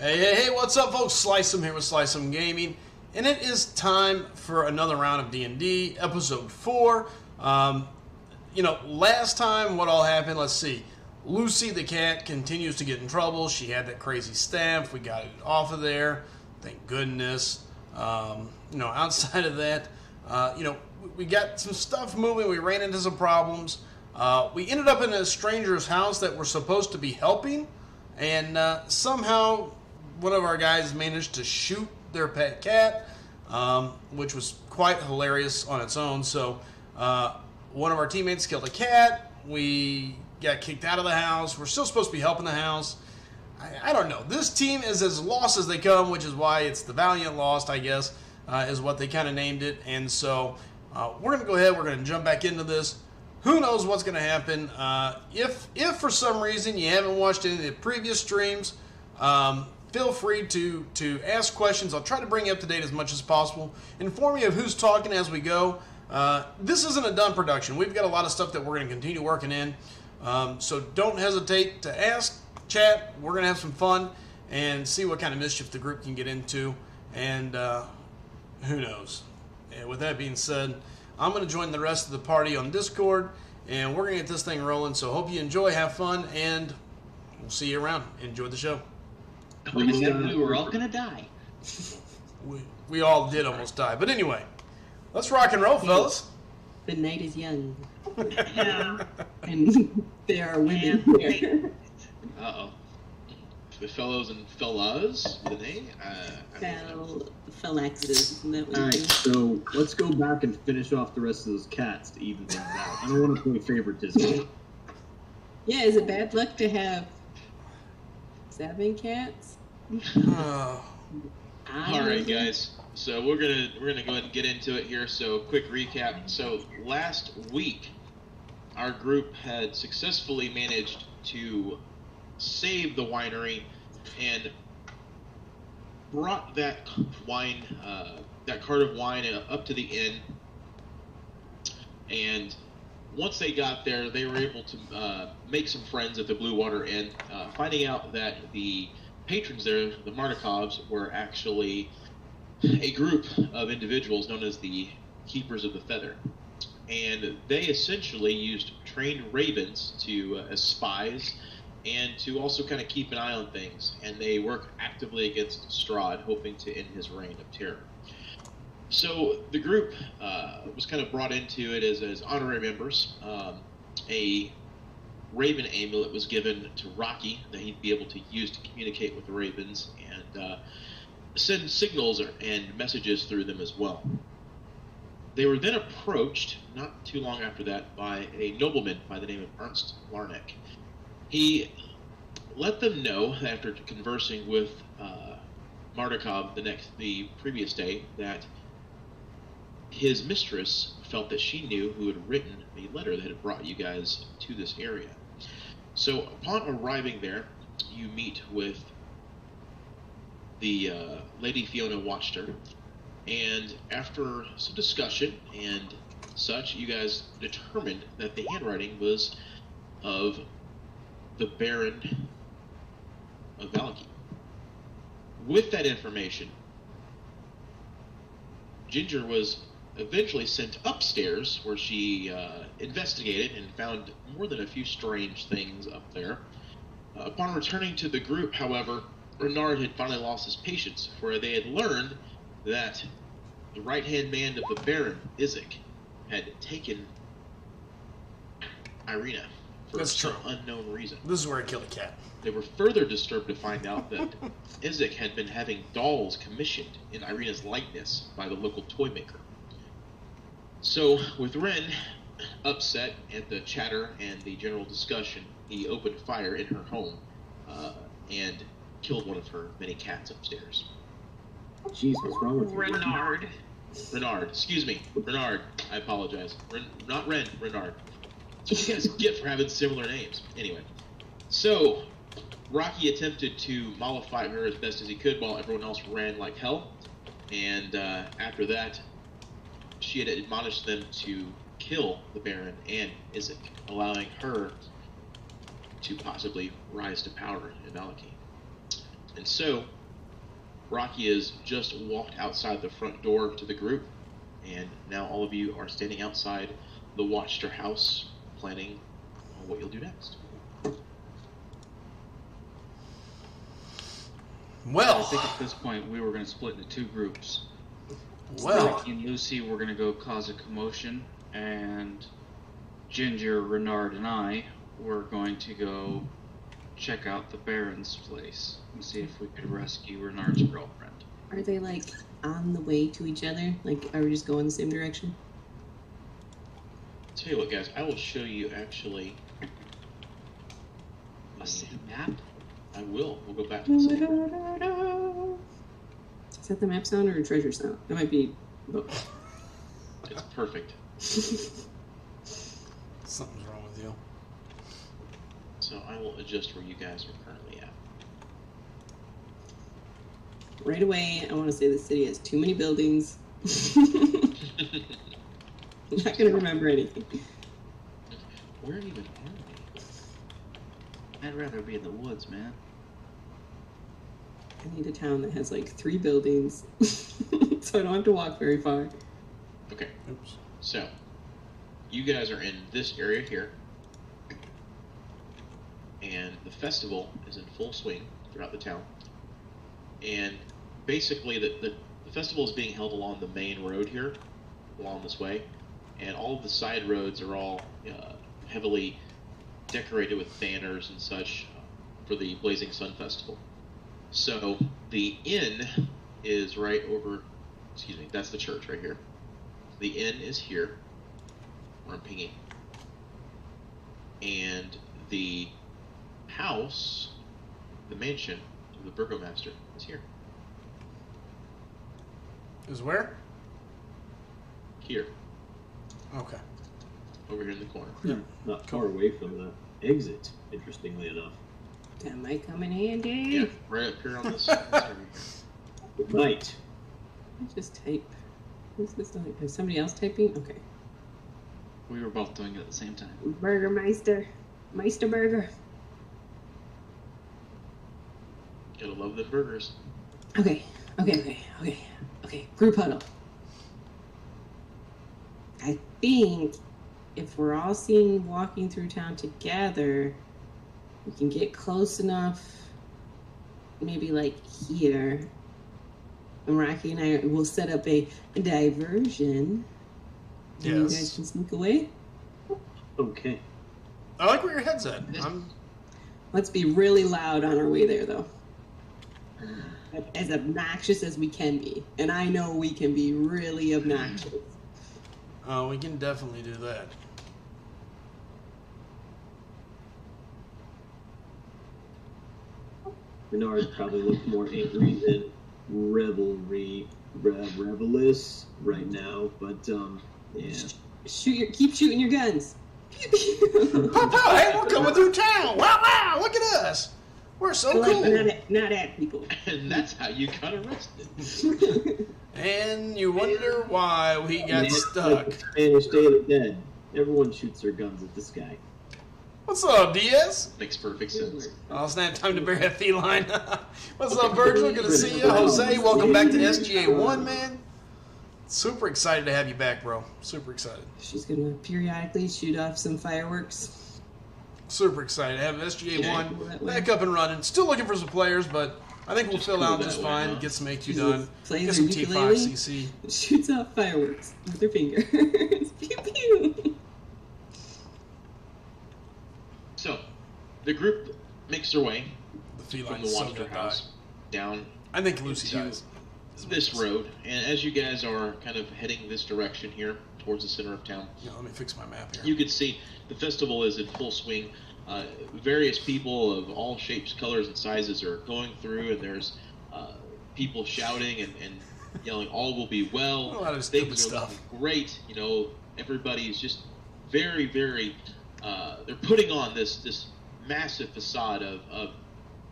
Hey, what's up, folks? Slice'em here with Slice'em Gaming, and it is time for another round of D&D, episode 4. Last time, what all happened, let's see. Lucy the cat continues to get in trouble. She had that crazy staff. We got it off of there. Thank goodness. Outside of that, we got some stuff moving. We ran into some problems. We ended up in a stranger's house that we're supposed to be helping, and somehow one of our guys managed to shoot their pet cat, which was quite hilarious on its own. So one of our teammates killed a cat. We got kicked out of the house. We're still supposed to be helping the house. I don't know. This team is as lost as they come, which is why it's the Valiant Lost, I guess, is what they kind of named it. And so we're going to go ahead. We're going to jump back into this. Who knows what's going to happen? If for some reason you haven't watched any of the previous streams, feel free to ask questions. I'll try to bring you up to date as much as possible. Inform you of who's talking as we go. This isn't a done production. We've got a lot of stuff that we're going to continue working in. So don't hesitate to ask, chat. We're going to have some fun and see what kind of mischief the group can get into. And who knows? And with that being said, I'm going to join the rest of the party on Discord, and we're going to get this thing rolling. So hope you enjoy, have fun, and we'll see you around. Enjoy the show. We were all going to die. We all did almost die. But anyway, let's rock and roll, fellas. The night is young. Yeah. And there are women here. Uh-oh. The fellows and fellas, the name? Phalanxes. Alright, so let's go back and finish off the rest of those cats to even things out. I don't want to play favoritism. Yeah, is it bad luck to have 7 cats? Alright, guys. So we're gonna go ahead and get into it here. So quick recap. So last week, our group had successfully managed to save the winery and brought that wine, that cart of wine up to the inn. And once they got there, they were able to make some friends at the Blue Water Inn, finding out that the patrons there, the Martikovs, were actually a group of individuals known as the Keepers of the Feather. And they essentially used trained ravens as spies and to also kind of keep an eye on things. And they work actively against Strahd, hoping to end his reign of terror. So the group was kind of brought into it as honorary members. A raven amulet was given to Rocky that he'd be able to use to communicate with the ravens and send signals and messages through them as well. They were then approached, not too long after that, by a nobleman by the name of Ernst Larnek. He let them know, after conversing with Martikov the previous day, that his mistress felt that she knew who had written the letter that had brought you guys to this area. So upon arriving there, you meet with the Lady Fiona Watchter, and after some discussion and such, you guys determined that the handwriting was of the Baron of Valaki. With that information, Ginger was eventually sent upstairs, where she investigated and found more than a few strange things up there. Upon returning to the group, however, Renard had finally lost his patience, for they had learned that the right-hand man of the Baron, Izek, had taken Irina for some unknown reason. This is where I killed a cat. They were further disturbed to find out that Izek had been having dolls commissioned in Irina's likeness by the local toy maker. So, with Ren upset at the chatter and the general discussion, he opened fire in her home and killed one of her many cats upstairs. Jeez, what's wrong with you? Renard, excuse me. Renard, I apologize. Not Ren, Renard. That's what you guys get for having similar names. Anyway, so Rocky attempted to mollify her as best as he could while everyone else ran like hell. And after that, she had admonished them to kill the Baron and Izek, allowing her to possibly rise to power in Valaki. And so, Rocky has just walked outside the front door to the group, and now all of you are standing outside the Watchster house, planning on what you'll do next. Well, I think at this point we were going to split into 2 groups. well, Ricky and Lucy were going to go cause a commotion, and Ginger, Renard, and I were going to go check out the Baron's place and see if we could rescue Renard's girlfriend. Are they like on the way to each other? Like, are we just going the same direction? Tell you what, guys, I will show you actually. A city map? I will. We'll go back to the city. Is that the map sound or a treasure sound? That might be both. It's perfect. something's wrong with you. So I will adjust where you guys are currently at. Right away, I want to say the city has too many buildings. I'm not going to remember anything. Where even are we? I'd rather be in the woods, man. I need a town that has like 3 buildings, so I don't have to walk very far. Okay, Oops. so you guys are in this area here, and the festival is in full swing throughout the town. And basically, the festival is being held along the main road here, along this way, and all of the side roads are all heavily decorated with banners and such for the Blazing Sun Festival. So the inn is right over, excuse me, that's the church right here. The inn is here, where I'm pinging. And the house, the mansion of the burgomaster is here. Is where? Here, Okay. over here in the corner. Not far away from the exit, interestingly enough. That might come in handy. Yeah, right up here on this area here. Good night. I just type. Who's this? Is somebody else typing? Okay. We were both doing it at the same time. Burgermeister. Meisterburger. Gotta love the burgers. Okay. Group huddle. I think if we're all seen walking through town together, we can get close enough, maybe like here. And Rocky and I will set up a diversion. And you guys Yes. can sneak away. Okay. I like where your head's at. Let's be really loud on our way there, though. As obnoxious as we can be. And I know we can be really obnoxious. We can definitely do that. Renard probably looks more angry than revelous right now, but yeah. Keep shooting your guns. Pew, pew. Pop out! Hey, we're coming through town! Wow! Look at us! We're so cool! Not at people. And that's how you got arrested. And you wonder why we got stuck. Spanish Day of the Dead. Everyone shoots their guns at the sky. What's up, Diaz? Makes perfect sense. Oh, it's not time to bury a feline. What's up, Virgil? Good to see you. Jose, welcome back to SGA1, man. Super excited to have you back, bro. Super excited. She's gonna periodically shoot off some fireworks. Super excited to have SGA1 Yeah. back up and running. Still looking for some players, but I think we'll Just fill cool out that just way, fine. huh? Get some AQ She done. plays Get her some ukulele. T5CC. Shoots off fireworks with her fingers. Pew pew. So, the group makes their way The from feline the so Watchtower gonna die. house down I think Lucy into dies. this road. And as you guys are kind of heading this direction here, towards the center of town, Yeah, let me fix my map here. you can see the festival is in full swing. Various people of all shapes, colors, and sizes are going through, and there's people shouting and yelling, "All will be well." A lot of stupid Things are stuff. looking great. You know, everybody's just very, very. They're putting on this massive facade of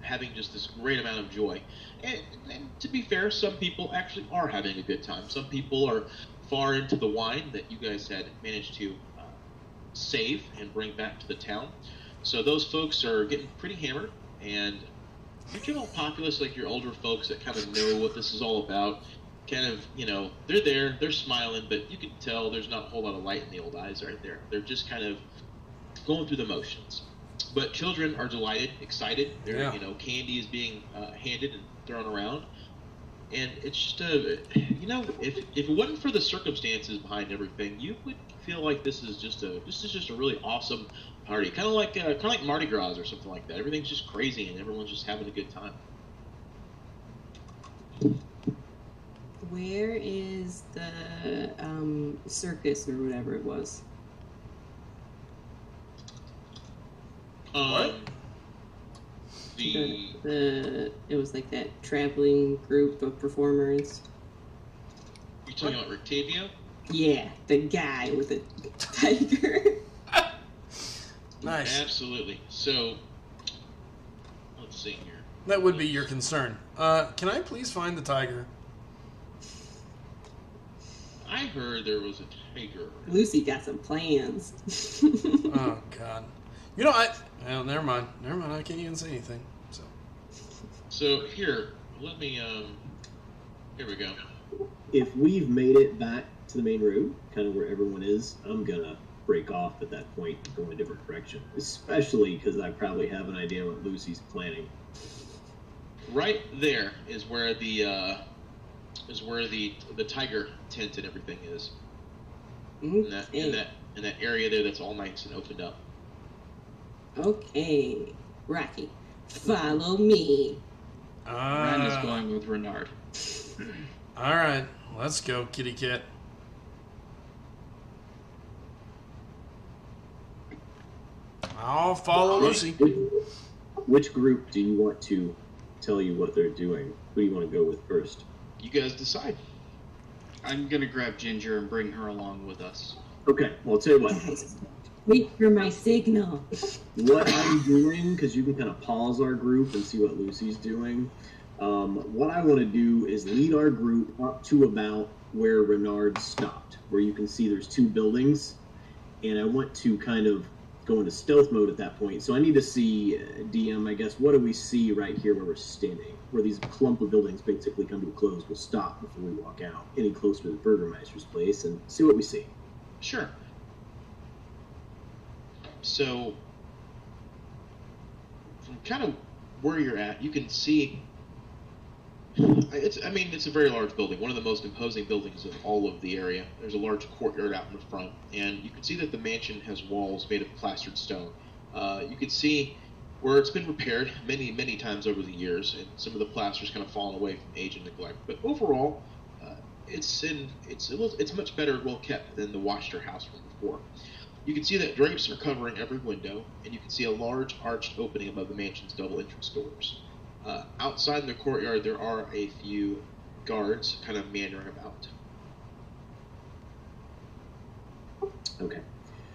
having just this great amount of joy. And to be fair, some people actually are having a good time. Some people are far into the wine that you guys had managed to save and bring back to the town. So those folks are getting pretty hammered, and your general populace, like your older folks that kind of know what this is all about, kind of, they're there, they're smiling, but you can tell there's not a whole lot of light in the old eyes right there. They're just kind of going through the motions. But children are delighted, excited. They're, candy is being handed and thrown around. And it's just, if it wasn't for the circumstances behind everything, you would feel like this is just a really awesome party. Kind of like Mardi Gras or something like that. Everything's just crazy and everyone's just having a good time. Where is the circus or whatever it was? What? It was like that traveling group of performers. You talking about Rictavia? Yeah, the guy with the tiger. Nice. Absolutely. So, let's see here. That would be your concern. Can I please find the tiger? I heard there was a tiger. Lucy got some plans. Oh, God. Well, never mind. I can't even say anything. So here, let me, here we go. If we've made it back to the main road, kind of where everyone is, I'm gonna break off at that point and go in a different direction. Especially because I probably have an idea what Lucy's planning. Right there is where the tiger tent and everything is. In that area there that's all nice and opened up. Okay, Rocky, follow me. Ren is going with Renard. All right, let's go, kitty cat. I'll follow Lucy. Which group do you want to tell you what they're doing? Who do you want to go with first? You guys decide. I'm gonna grab Ginger and bring her along with us. Okay, well, I'll tell you what. Guys, wait for my signal. What I'm doing, because you can kind of pause our group and see what Lucy's doing. What I want to do is lead our group up to about where Renard stopped, where you can see there's two buildings, and I want to kind of go into stealth mode at that point. So I need to see, DM, I guess, what do we see right here where we're standing? Where these clump of buildings basically come to a close, we'll stop before we walk out any closer to the Burgermeister's place and see what we see. Sure. So, from kind of where you're at, you can see. It's a very large building, one of the most imposing buildings of all of the area. There's a large courtyard out in the front, and you can see that the mansion has walls made of plastered stone. You can see where it's been repaired many, many times over the years, and some of the plaster's kind of fallen away from age and neglect. But overall, it's much better, well kept than the Washter house from before. You can see that drapes are covering every window, and you can see a large arched opening above the mansion's double entrance doors. Outside in the courtyard, there are a few guards kind of meandering about. Okay.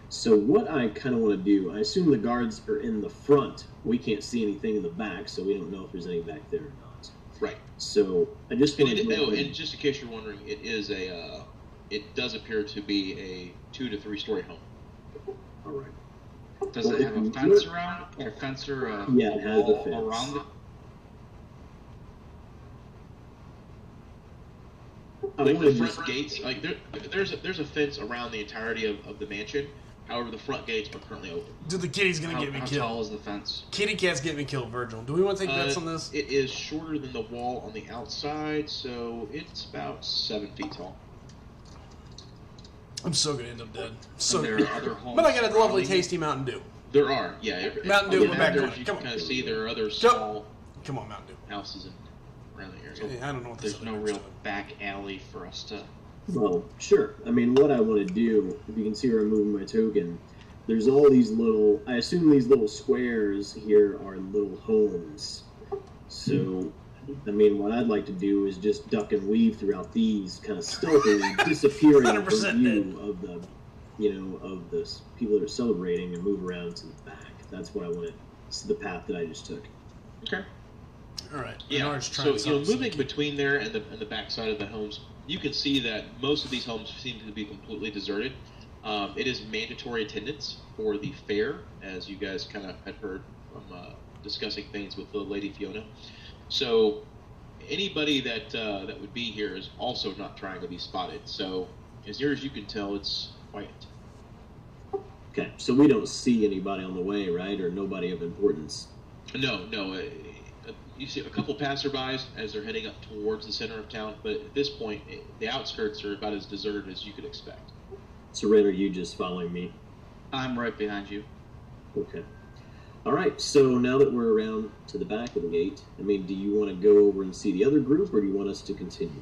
So what I kind of want to do, I assume the guards are in the front. We can't see anything in the back, so we don't know if there's any back there or not. Right. So I just want and just in case you're wondering, it does appear to be a 2 to 3 story home. All right. Does it have a fence around it? Or fence or a Yeah, it has a wall fence. around it? Like the front gates, like there's a fence around the entirety of the mansion. However, the front gates are currently open. Dude, the kitty's gonna get me How killed. tall is the fence? Kitty cat's getting me killed, Virgil. Do we want to take bets on this? It is shorter than the wall on the outside, so it's about 7 feet tall. I'm so gonna end up dead. So And there are other homes but I got a lovely, surrounding it? tasty Mountain Dew. There are, yeah. Mountain Dew in the back As corner. you Come can on. kind of see, there are other small Come on, Mountain Dew. houses around the area. I don't know what this There's other no group's real doing. back alley for us to. Well, sure. I mean, what I want to do, if you can see where I'm moving my token, there's all these little, I assume these little squares here are little homes. So, I mean, what I'd like to do is just duck and weave throughout these, kind of stealthily disappearing from 100% view of the, of the people that are celebrating and move around to the back. That's what I want to, it's the path that I just took. Okay. All right. Yeah. Bernard's So trying to solve moving something. between there and the back side of the homes, you can see that most of these homes seem to be completely deserted. It is mandatory attendance for the fair, as you guys kind of had heard from discussing things with the Lady Fiona. So anybody that that would be here is also not trying to be spotted. So as near as you can tell, it's quiet. Okay, so we don't see anybody on the way, right? Or nobody of importance? No. You see a couple passerbys as they're heading up towards the center of town, but at this point, the outskirts are about as deserted as you could expect. So, Ren, are you just following me? I'm right behind you. Okay. All right, so now that we're around to the back of the gate, I mean, do you want to go over and see the other group, or do you want us to continue?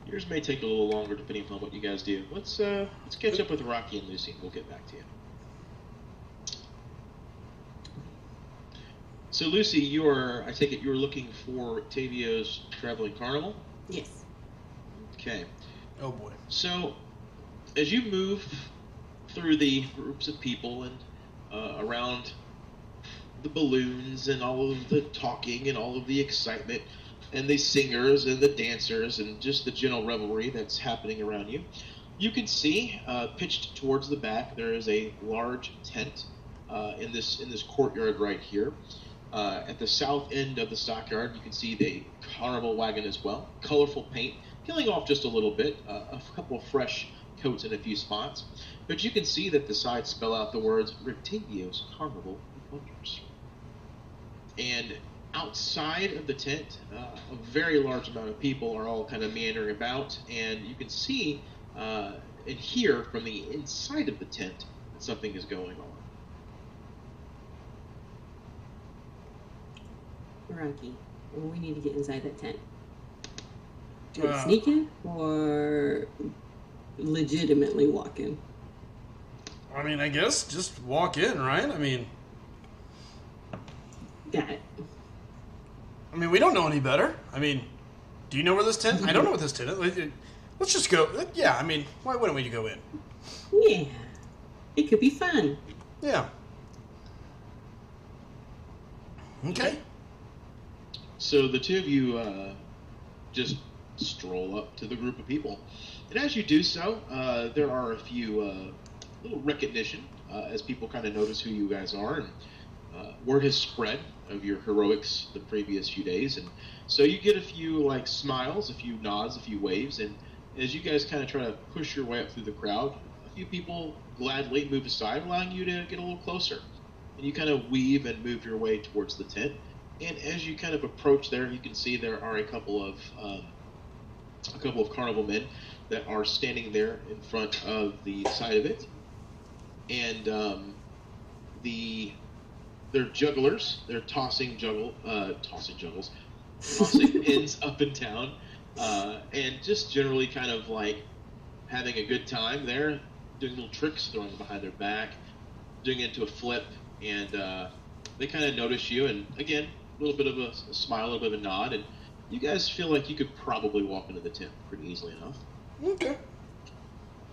Yours may take a little longer depending upon what you guys do. Let's catch up with Rocky and Lucy, and we'll get back to you. So, Lucy, I take it you were looking for Octavio's Traveling Carnival? Yes. Okay. Oh boy. So, as you move through the groups of people and around the balloons and all of the talking and all of the excitement and the singers and the dancers and just the general revelry that's happening around you, you can see pitched towards the back there is a large tent in this courtyard right here. At the south end of the stockyard, you can see the carnival wagon as well. Colorful paint, peeling off just a little bit, a couple of fresh coats in a few spots. But you can see that the sides spell out the words Rictavio's Carnival Adventures. And outside of the tent, a very large amount of people are all kind of meandering about, and you can see and hear from the inside of the tent that something is going on. Rocky, we need to get inside that tent. Do we sneak in or legitimately walk in? I mean, I guess just walk in, right? I mean, Got it. we don't know any better. I mean, do you know where this tent? I don't know what this tent is. Let's just go. Yeah, I mean, why wouldn't we go in? Yeah, it could be fun. Yeah. Okay. So the two of you just stroll up to the group of people. And as you do so, there are a few little recognition as people kind of notice who you guys are. And word has spread of your heroics the previous few days. And so you get a few smiles, a few nods, a few waves. And as you guys kind of try to push your way up through the crowd, a few people gladly move aside, allowing you to get a little closer. And you kind of weave and move your way towards the tent. And as you kind of approach there, you can see there are a couple of carnival men that are standing there in front of the side of it, and they're jugglers. They're tossing pins up and down, and just generally kind of having a good time there, doing little tricks, throwing them behind their back, doing it into a flip, and they kind of notice you, and again, a little bit of a smile, a little bit of a nod, and you guys feel like you could probably walk into the tent pretty easily enough. Okay.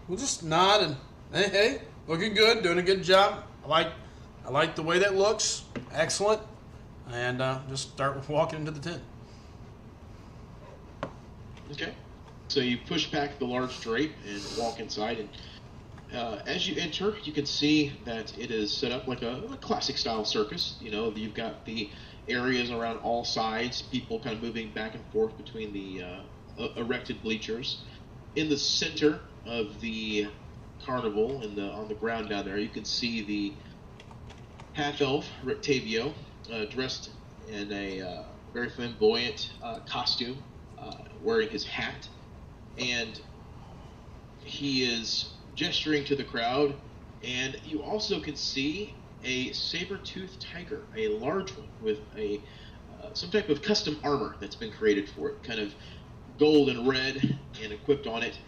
We'll just nod and hey, looking good, doing a good job. I like the way that looks. Excellent. And just start walking into the tent. Okay. So you push back the large drape and walk inside, and as you enter, you can see that it is set up like a classic style circus. You know, you've got the areas around all sides, people kind of moving back and forth between the erected bleachers. In the center of the carnival, on the ground down there, you can see the half-elf Rictavio dressed in a very flamboyant costume, wearing his hat, and he is gesturing to the crowd, and you also can see a saber-toothed tiger, a large one with some type of custom armor that's been created for it, kind of gold and red and equipped on it.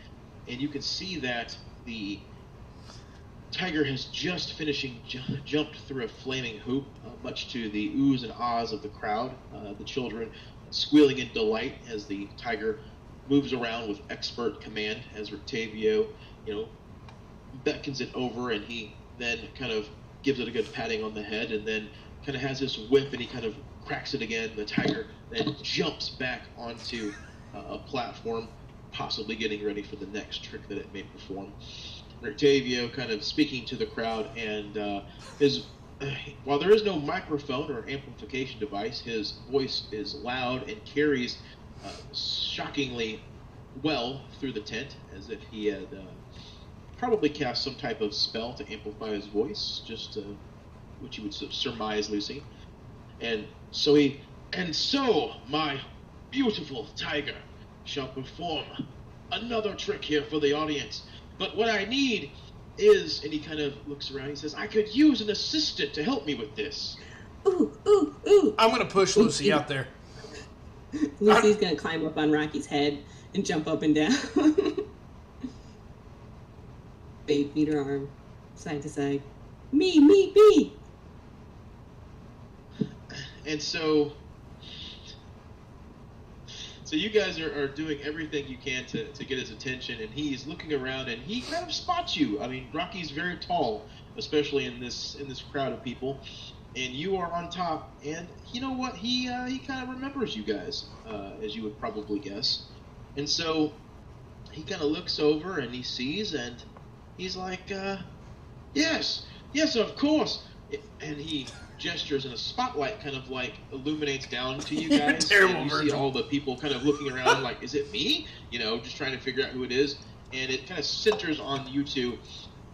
And you can see that the tiger has just jumped through a flaming hoop, much to the oohs and ahs of the crowd, the children squealing in delight as the tiger moves around with expert command as Rictavio, beckons it over, and he then kind of gives it a good patting on the head, and then kind of has this whip, and he kind of cracks it again. The tiger then jumps back onto a platform, possibly getting ready for the next trick that it may perform. Rictavio kind of speaking to the crowd, and his while there is no microphone or amplification device, his voice is loud and carries shockingly well through the tent, as if he had probably cast some type of spell to amplify his voice, just which you would surmise, Lucy. And so my beautiful tiger shall perform another trick here for the audience. But what I need is, and he kind of looks around, he says, I could use an assistant to help me with this. Ooh, ooh, ooh. I'm going to push Lucy out there. Lucy's going to climb up on Rocky's head and jump up and down. Babe, beat her arm, side to side. Me. And so you guys are doing everything you can to get his attention, and he's looking around, and he kind of spots you. I mean, Rocky's very tall, especially in this crowd of people, and you are on top. And you know what? He kind of remembers you guys, as you would probably guess. And so he kind of looks over and he sees, and he's like, yes, of course. And he gestures, and a spotlight kind of like illuminates down to you guys. Terrible and you see all the people kind of looking around like, is it me? You know, just trying to figure out who it is. And it kind of centers on you two.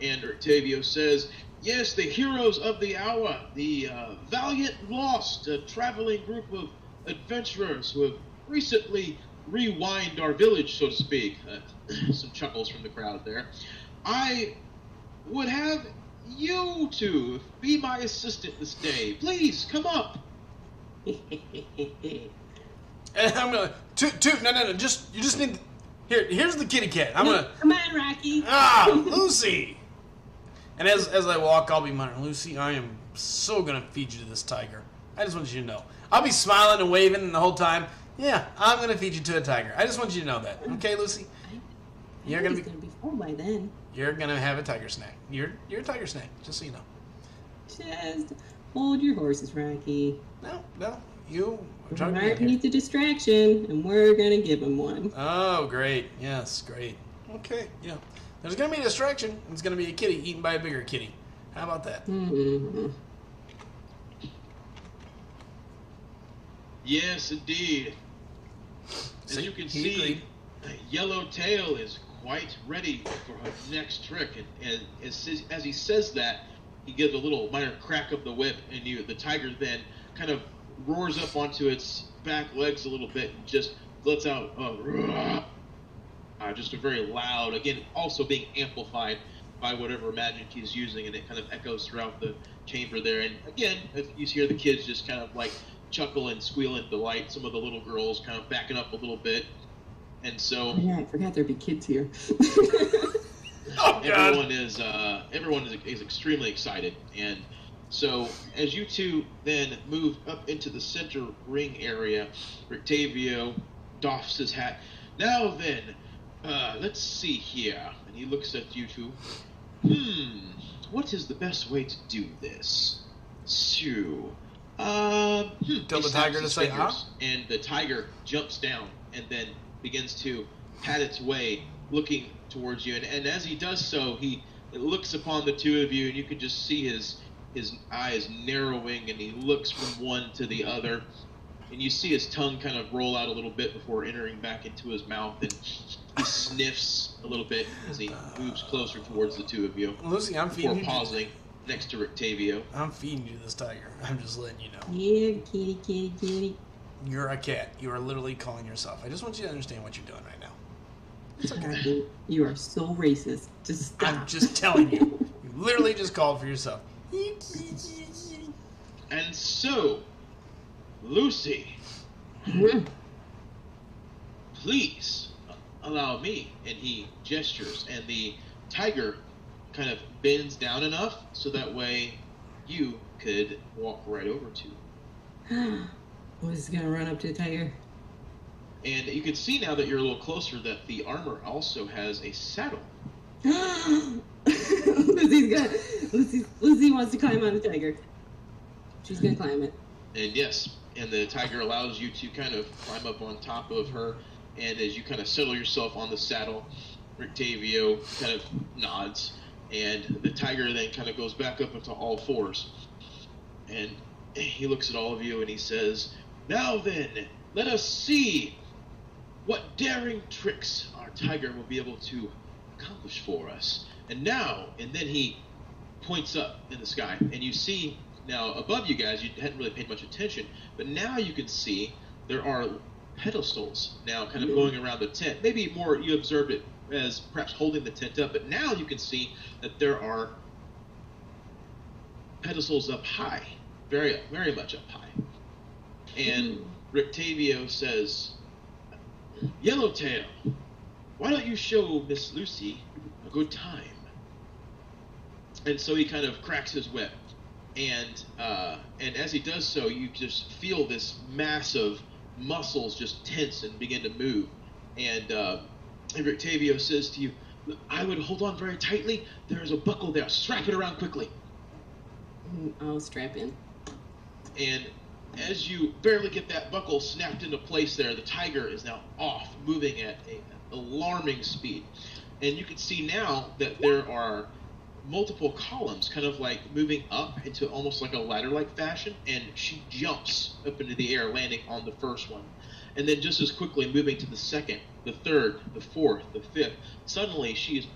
And Octavio says, yes, the heroes of the hour, the Valiant Lost, a traveling group of adventurers who have recently rewind our village, so to speak. Some chuckles from the crowd there. I would have you two be my assistant this day. Please, come up. And I'm going to... Toot, no. You just need... Here's the kitty cat. I'm going to... Come on, Rocky. Lucy! And as I walk, I'll be muttering, Lucy, I am so going to feed you to this tiger. I just want you to know. I'll be smiling and waving the whole time. Yeah, I'm going to feed you to a tiger. I just want you to know that. Okay, Lucy? You're going to be full by then. You're going to have a tiger snack. You're a tiger snack, just so you know. Just hold your horses, Rocky. No. You... Mark needs a distraction, and we're going to give him one. Oh, great. Yes, great. Okay, yeah. There's going to be a distraction. It's going to be a kitty eaten by a bigger kitty. How about that? Mm-hmm. Yes, indeed. As you can see, Yellowtail is quite ready for her next trick. And as he says that, he gives a little minor crack of the whip, and the tiger then kind of roars up onto its back legs a little bit and just lets out just a very loud, again, also being amplified by whatever magic he's using, and it kind of echoes throughout the chamber there. And again, if you hear the kids just kind of like chuckle and squeal in delight, some of the little girls kind of backing up a little bit. And so yeah, I forgot there'd be kids here. everyone is extremely excited. And so as you two then move up into the center ring area, Octavio doffs his hat. Now then, let's see here. And he looks at you two. What is the best way to do this? So, tell the tiger to say, and the tiger jumps down and then begins to pat its way, looking towards you. And as he does so, it looks upon the two of you, and you can just see his eyes narrowing, and he looks from one to the other. And you see his tongue kind of roll out a little bit before entering back into his mouth, and he sniffs a little bit as he moves closer towards the two of you. Lucy, I'm feeding you. Before pausing next to Octavio. I'm feeding you this tiger. I'm just letting you know. Yeah, kitty. You're a cat. You are literally calling yourself. I just want you to understand what you're doing right now. It's okay. Rocky, you are so racist. Just stop. I'm just telling you. You literally just called for yourself. And so, Lucy, please allow me. And he gestures, and the tiger kind of bends down enough so that way you could walk right over to. Was gonna run up to the tiger. And you can see now that you're a little closer that the armor also has a saddle. Lucy wants to climb on the tiger. She's gonna climb it. And yes, and the tiger allows you to kind of climb up on top of her. And as you kind of settle yourself on the saddle, Octavio kind of nods, and the tiger then kind of goes back up into all fours. And he looks at all of you and he says, "Now then, let us see what daring tricks our tiger will be able to accomplish for us." And then he points up in the sky, and you see now above you guys, you hadn't really paid much attention, but now you can see there are pedestals now kind of going around the tent. Maybe more you observed it as perhaps holding the tent up, but now you can see that there are pedestals up high, very, very much up high. And Rictavio says, "Yellowtail, why don't you show Miss Lucy a good time?" And so he kind of cracks his whip, and as he does so, you just feel this mass of muscles just tense and begin to move. And Rictavio says to you, "I would hold on very tightly. There's a buckle there. Strap it around quickly." I'll strap in. And as you barely get that buckle snapped into place there, the tiger is now off, moving at an alarming speed. And you can see now that there are multiple columns kind of like moving up into almost like a ladder-like fashion, and she jumps up into the air, landing on the first one. And then just as quickly moving to the second, the third, the fourth, the fifth. Suddenly she is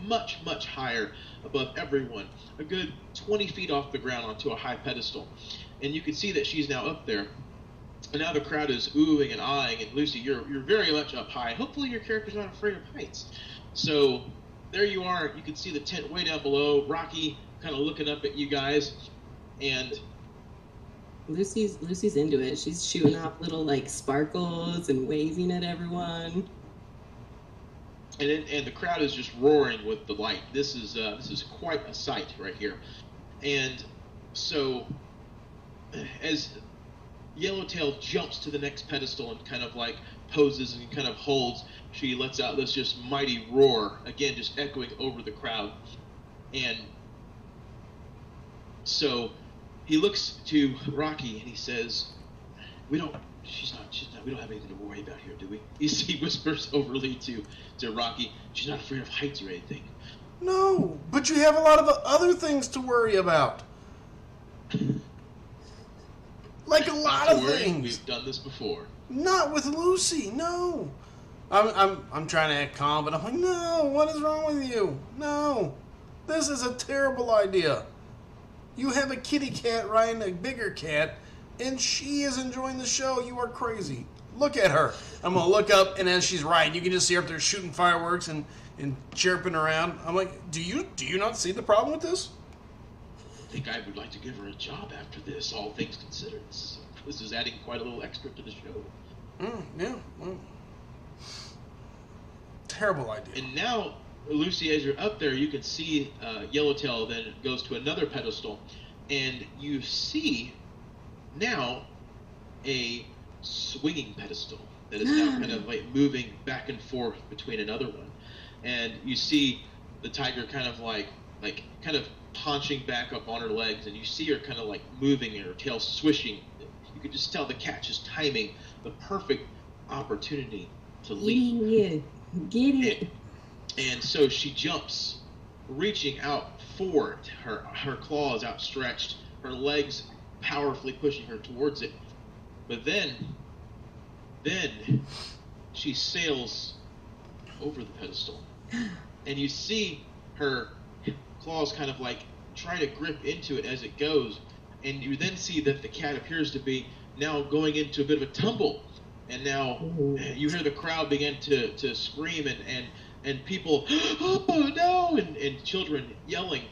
much, much higher above everyone, a good 20 feet off the ground onto a high pedestal. And you can see that she's now up there. And now the crowd is oohing and eyeing, and Lucy, you're very much up high. Hopefully your character's not afraid of heights. So there you are. You can see the tent way down below. Rocky kind of looking up at you guys, and Lucy's into it. She's shooting off little like sparkles and waving at everyone. And the crowd is just roaring with the light. This is quite a sight right here. And so as Yellowtail jumps to the next pedestal and kind of like poses and kind of holds, she lets out this just mighty roar, again just echoing over the crowd. And so he looks to Rocky and he says, we don't have anything to worry about here, do we? He whispers overly to Rocky, "She's not afraid of heights or anything." No, but you have a lot of other things to worry about. Like a lot of things. We've done this before. Not with Lucy, no. I'm trying to act calm, but I'm like, no, what is wrong with you? No. This is a terrible idea. You have a kitty cat riding a bigger cat, and she is enjoying the show. You are crazy. Look at her. I'm going to look up, and as she's riding, you can just see her up there shooting fireworks and chirping around. I'm like, do you not see the problem with this? I think I would like to give her a job after this, all things considered. This is adding quite a little extra to the show. Yeah. Well, terrible idea. And now, Lucy, as you're up there, you can see Yellowtail then goes to another pedestal, and you see now a swinging pedestal that is now kind of like moving back and forth between another one. And you see the tiger kind of like kind of haunching back up on her legs, and you see her kind of like moving and her tail swishing. You can just tell the cat just timing the perfect opportunity to leap. Get it. And so she jumps, reaching out forward, her claws outstretched, her legs powerfully pushing her towards it. But then she sails over the pedestal, and you see her claws kind of like try to grip into it as it goes, and you then see that the cat appears to be now going into a bit of a tumble, and now you hear the crowd begin to scream and people, "Oh no!" and children yelling,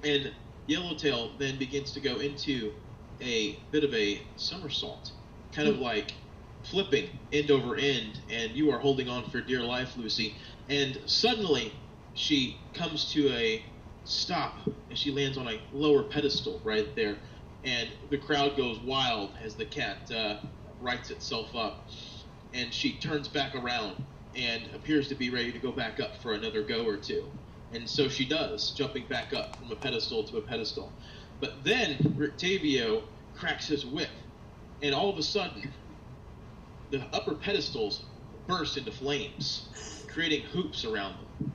and Yellowtail then begins to go into a bit of a somersault, kind of like flipping end over end, and you are holding on for dear life, Lucy, and suddenly she comes to a stop, and she lands on a lower pedestal right there, and the crowd goes wild as the cat rights itself up, and she turns back around and appears to be ready to go back up for another go or two. And so she does, jumping back up from a pedestal to a pedestal. But then Rictavio cracks his whip, and all of a sudden, the upper pedestals burst into flames, creating hoops around them.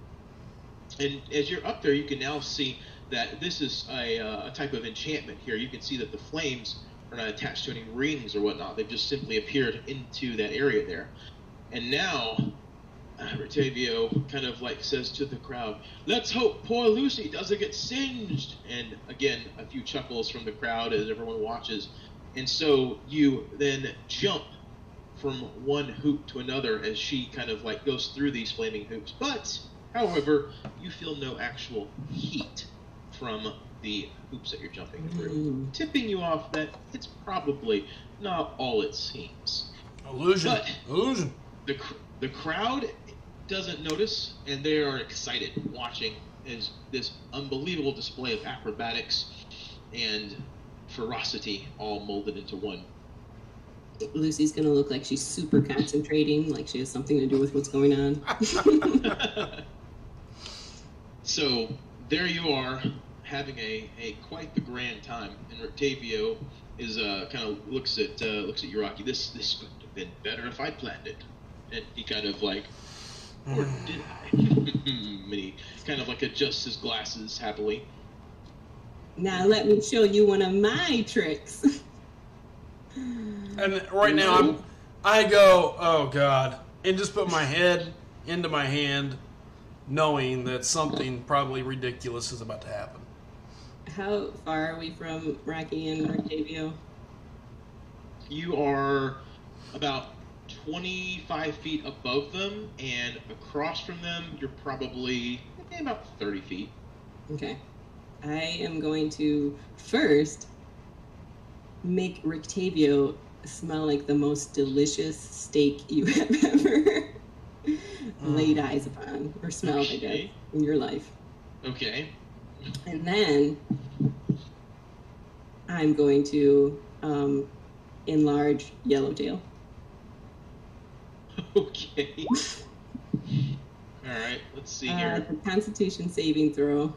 And as you're up there, you can now see that this is a type of enchantment here. You can see that the flames are not attached to any rings or whatnot. They've just simply appeared into that area there. And now, Rictavio kind of like says to the crowd, "Let's hope poor Lucy doesn't get singed." And again, a few chuckles from the crowd as everyone watches. And so you then jump from one hoop to another as she kind of like goes through these flaming hoops. But, however, you feel no actual heat from the hoops that you're jumping through, tipping you off that it's probably not all it seems. Illusion. But Illusion. the crowd doesn't notice, and they are excited watching as this unbelievable display of acrobatics and ferocity all molded into one. Lucy's gonna look like she's super concentrating, like she has something to do with what's going on. So there you are, having a quite the grand time, and Rictavio is kind of looks at Yuraki. This could have been better if I'd planned it, and he kind of like, or did I? And he kind of like adjusts his glasses happily. Now let me show you one of my tricks. And right now I go, oh God, and just put my head into my hand, knowing that something probably ridiculous is about to happen. How far are we from Rocky and Rictavio? You are about 25 feet above them, and across from them, you're probably about 30 feet. Okay. I am going to first make Rictavio smell like the most delicious steak you have ever laid eyes upon or smelled, I guess, in your life. Okay. And then I'm going to enlarge Yellowtail. Okay. All right, let's see here. The Constitution saving throw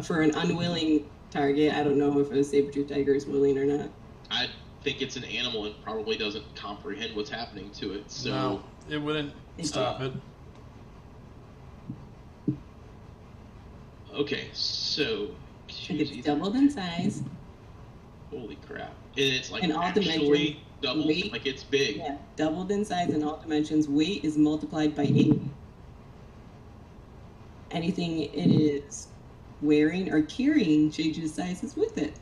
for an unwilling target. I don't know if a saber-tooth tiger is willing or not. I think it's an animal and probably doesn't comprehend what's happening to it. So No, it wouldn't stop it. Okay, so It's doubled in size. holy crap! And it's like In all actually dimensions, doubled, weight- like it's big. Yeah, doubled in size in all dimensions. Weight is multiplied by 8. Anything it is wearing or carrying changes sizes with it.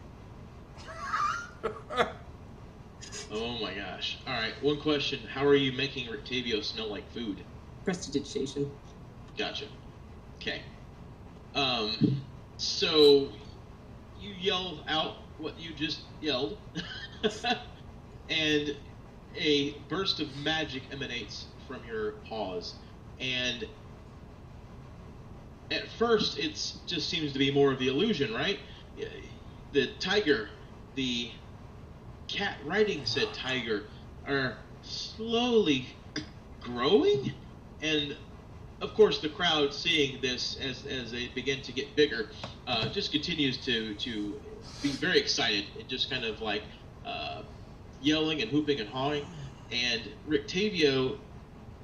Oh my gosh! All right, one question: how are you making Rictavio smell like food? Prestidigitation. Gotcha. Okay. So you yell out what you just yelled, and a burst of magic emanates from your paws. And at first, it just seems to be more of the illusion, right? The tiger, the cat riding said tiger, are slowly growing, and of course, the crowd, seeing this as they begin to get bigger, just continues to be very excited and just kind of like yelling and whooping and hawing. And Rictavio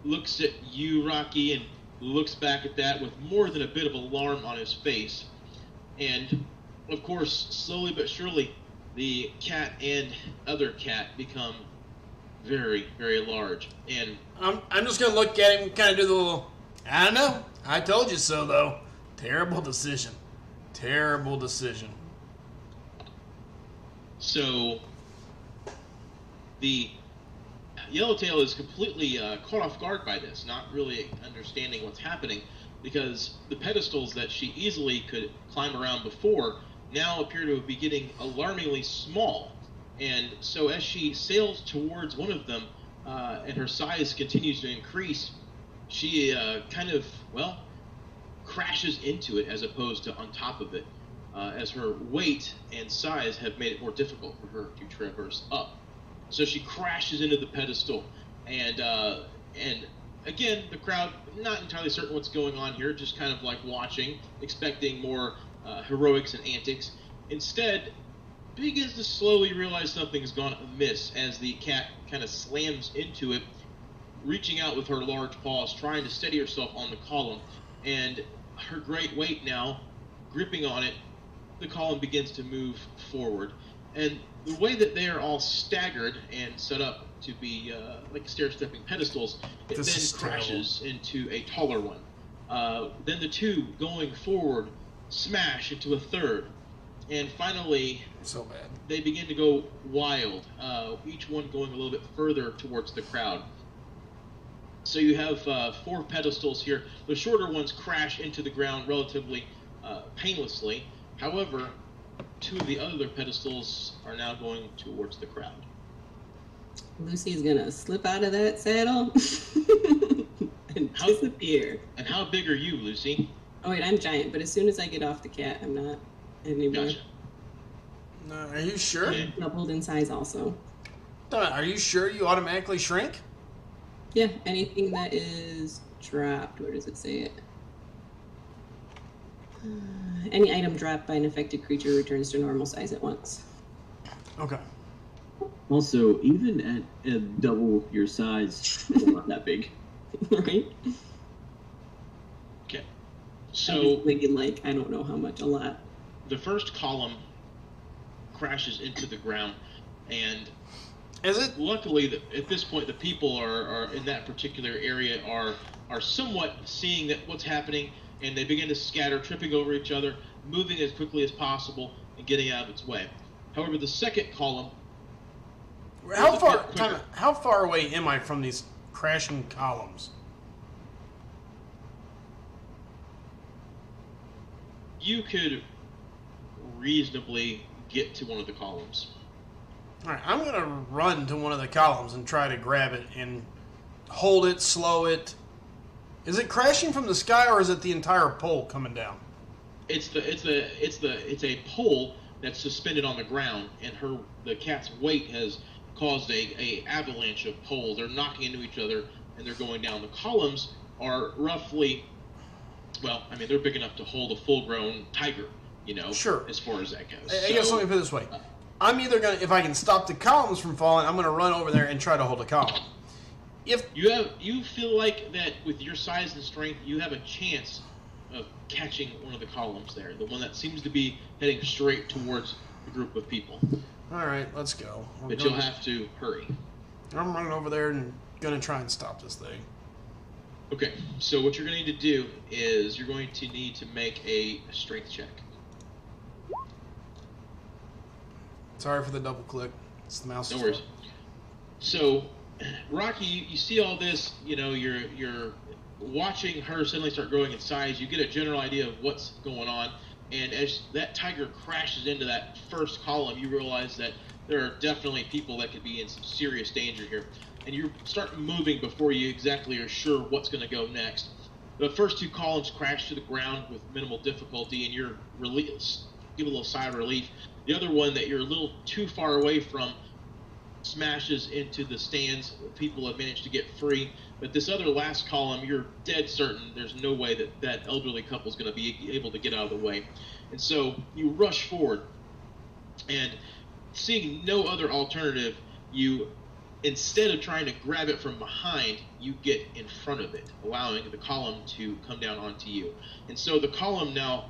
looks at you, Rocky, and looks back at that with more than a bit of alarm on his face. And of course, slowly but surely, the cat and other cat become very, very large. And I'm just gonna look at him and kind of do the little, I don't know. I told you so, though. Terrible decision. Terrible decision. so the Yellowtail is completely caught off guard by this, not really understanding what's happening, because the pedestals that she easily could climb around before now appear to be getting alarmingly small. And so as she sails towards one of them, and her size continues to increase, she kind of, crashes into it as opposed to on top of it, as her weight and size have made it more difficult for her to traverse up. So she crashes into the pedestal, and again, the crowd not entirely certain what's going on here, just kind of like watching, expecting more heroics and antics. Instead, begins to slowly realize something's gone amiss as the cat kind of slams into it, reaching out with her large paws, trying to steady herself on the column, and her great weight now gripping on it the column begins to move forward, and the way that they are all staggered and set up to be like stair-stepping pedestals, it This then is crashes into a taller one. Then the two going forward smash into a third, and finally So bad. they begin to go wild, each one going a little bit further towards the crowd. So you have 4 pedestals here. The shorter ones crash into the ground relatively painlessly. However, 2 of the other pedestals are now going towards the crowd. Lucy's gonna slip out of that saddle and disappear. And how big are you, Lucy? Oh wait, I'm giant, but as soon as I get off the cat, I'm not anymore. Gotcha. No, are you sure? Okay. Doubled in size also. Are you sure you automatically shrink? Yeah, anything that is dropped. Where does it say it? Any item dropped by an affected creature returns to normal size at once. Okay. Also, even at double your size, it's not that big. Right? Okay. I'm So just thinking, like, I don't know how much, a lot. the first column crashes into the ground, and Is it? luckily, at this point, the people are in that particular area are somewhat seeing that what's happening, and they begin to scatter, tripping over each other, moving as quickly as possible, and getting out of its way. However, the second column, How It's a far? bit quicker. How far away am I from these crashing columns? you could reasonably get to one of the columns. All right, I'm gonna run to one of the columns and try to grab it and hold it, slow it. Is it crashing from the sky or is it the entire pole coming down? It's a pole that's suspended on the ground, and the cat's weight has caused a avalanche of poles. They're knocking into each other, and they're going down. The columns are roughly, well, I mean, they're big enough to hold a full-grown tiger, Sure. as far as that goes. I guess let me put it this way: I'm either gonna, if I can stop the columns from falling, I'm gonna run over there and try to hold a column. If You feel like that with your size and strength, you have a chance of catching one of the columns there, the one that seems to be heading straight towards the group of people. all right, let's go. But you'll have to hurry. I'm running over there and gonna try and stop this thing. Okay, so what you're going to need to do is you're going to need to make a strength check. Sorry for the double click. It's the mouse. No worries. So, Rocky, you see all this. You're watching her suddenly start growing in size. You get a general idea of what's going on, and as that tiger crashes into that first column, you realize that there are definitely people that could be in some serious danger here. And you start moving before you exactly are sure what's going to go next. The first 2 columns crash to the ground with minimal difficulty, and you're give a little sigh of relief. The other one that you're a little too far away from smashes into the stands. People have managed to get free, but this other last column, you're dead certain there's no way that elderly couple is going to be able to get out of the way. And so you rush forward, and seeing no other alternative, you, instead of trying to grab it from behind, you get in front of it, allowing the column to come down onto you. And so the column now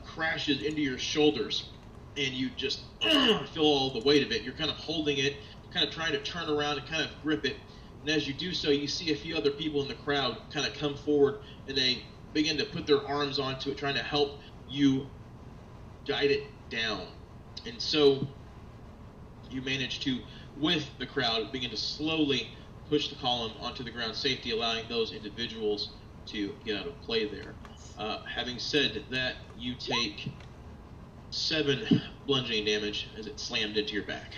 crashes into your shoulders, and you just feel all the weight of it. You're kind of holding it, kind of trying to turn around and kind of grip it. And as you do so, you see a few other people in the crowd kind of come forward, and they begin to put their arms onto it, trying to help you guide it down. And so you manage to, with the crowd, begin to slowly push the column onto the ground safety, allowing those individuals to get out of play there. Having said that, you take 7 bludgeoning damage as it slammed into your back.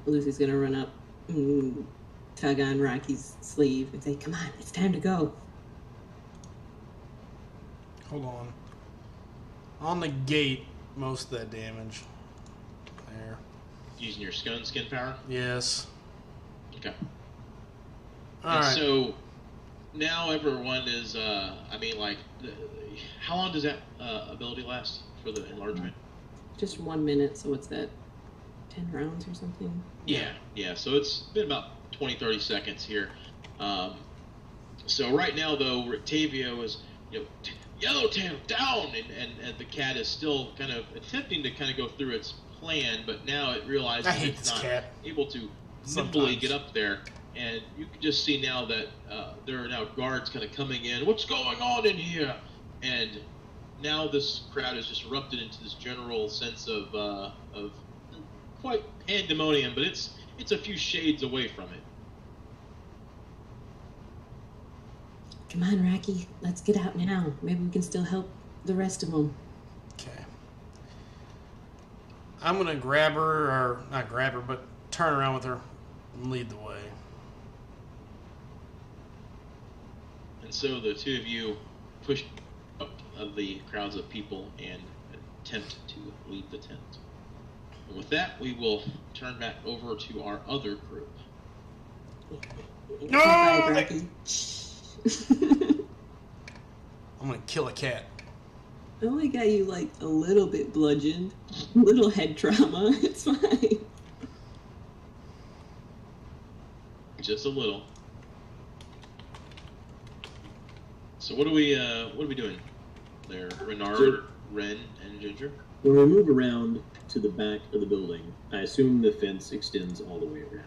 Lucy's gonna run up and tug on Rocky's sleeve and say, "Come on, it's time to go." Hold on. I'll negate most of that damage. There. Using your skin power? Yes. Okay. All And right. so now everyone is, how long does that ability last for the enlargement? Just 1 minute, so what's that? 10 rounds or something? Yeah. So it's been about 20, 30 seconds here. So right now, though, Rictavio is, Yellowtail down, and the cat is still kind of attempting to kind of go through its plan, but now it realizes I hate it's this not cat. able to nimbly Sometimes. get up there. And you can just see now that there are now guards kind of coming in. What's going on in here? And now this crowd has just erupted into this general sense of quite pandemonium, but it's a few shades away from it. Come on, Rocky. Let's get out now. Maybe we can still help the rest of them. Okay. I'm going to grab her, or not grab her, but turn around with her and lead the way. And so the two of you push up of the crowds of people and attempt to leave the tent. And with that, we will turn back over to our other group. No! Bye, Rocky. I'm going to kill a cat. I only got you like a little bit bludgeoned. A little head trauma. It's fine. Just a little. So what are we doing there? Renard, Ren, and Ginger? When we move around to the back of the building, I assume the fence extends all the way around.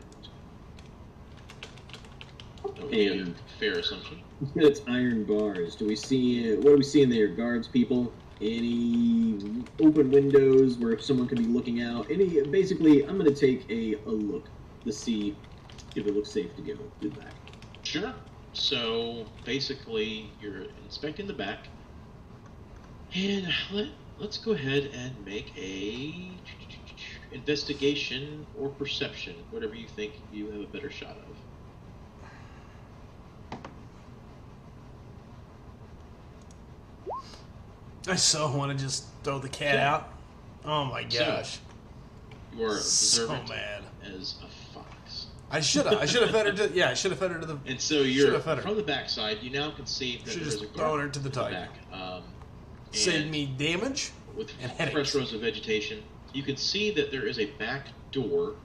And fair assumption. It's iron bars. Do we see what are we seeing there? Guards, people? Any open windows where someone could be looking out? Basically, I'm going to take a look to see if it looks safe to go through the back. Sure. So basically, you're inspecting the back, and let's go ahead and make a investigation or perception, whatever you think you have a better shot of. I so want to just throw the cat Yeah. out. Oh my gosh. You are So observant mad. as a fox. I should have fed her to, yeah, I should have fed her to the, And so you're Should've fed her. from the backside. You now can see that Should've there's just a thrown guard her to the in tiger. back. saved And me damage. with and fresh headaches. rows of vegetation. You can see that there is a back door,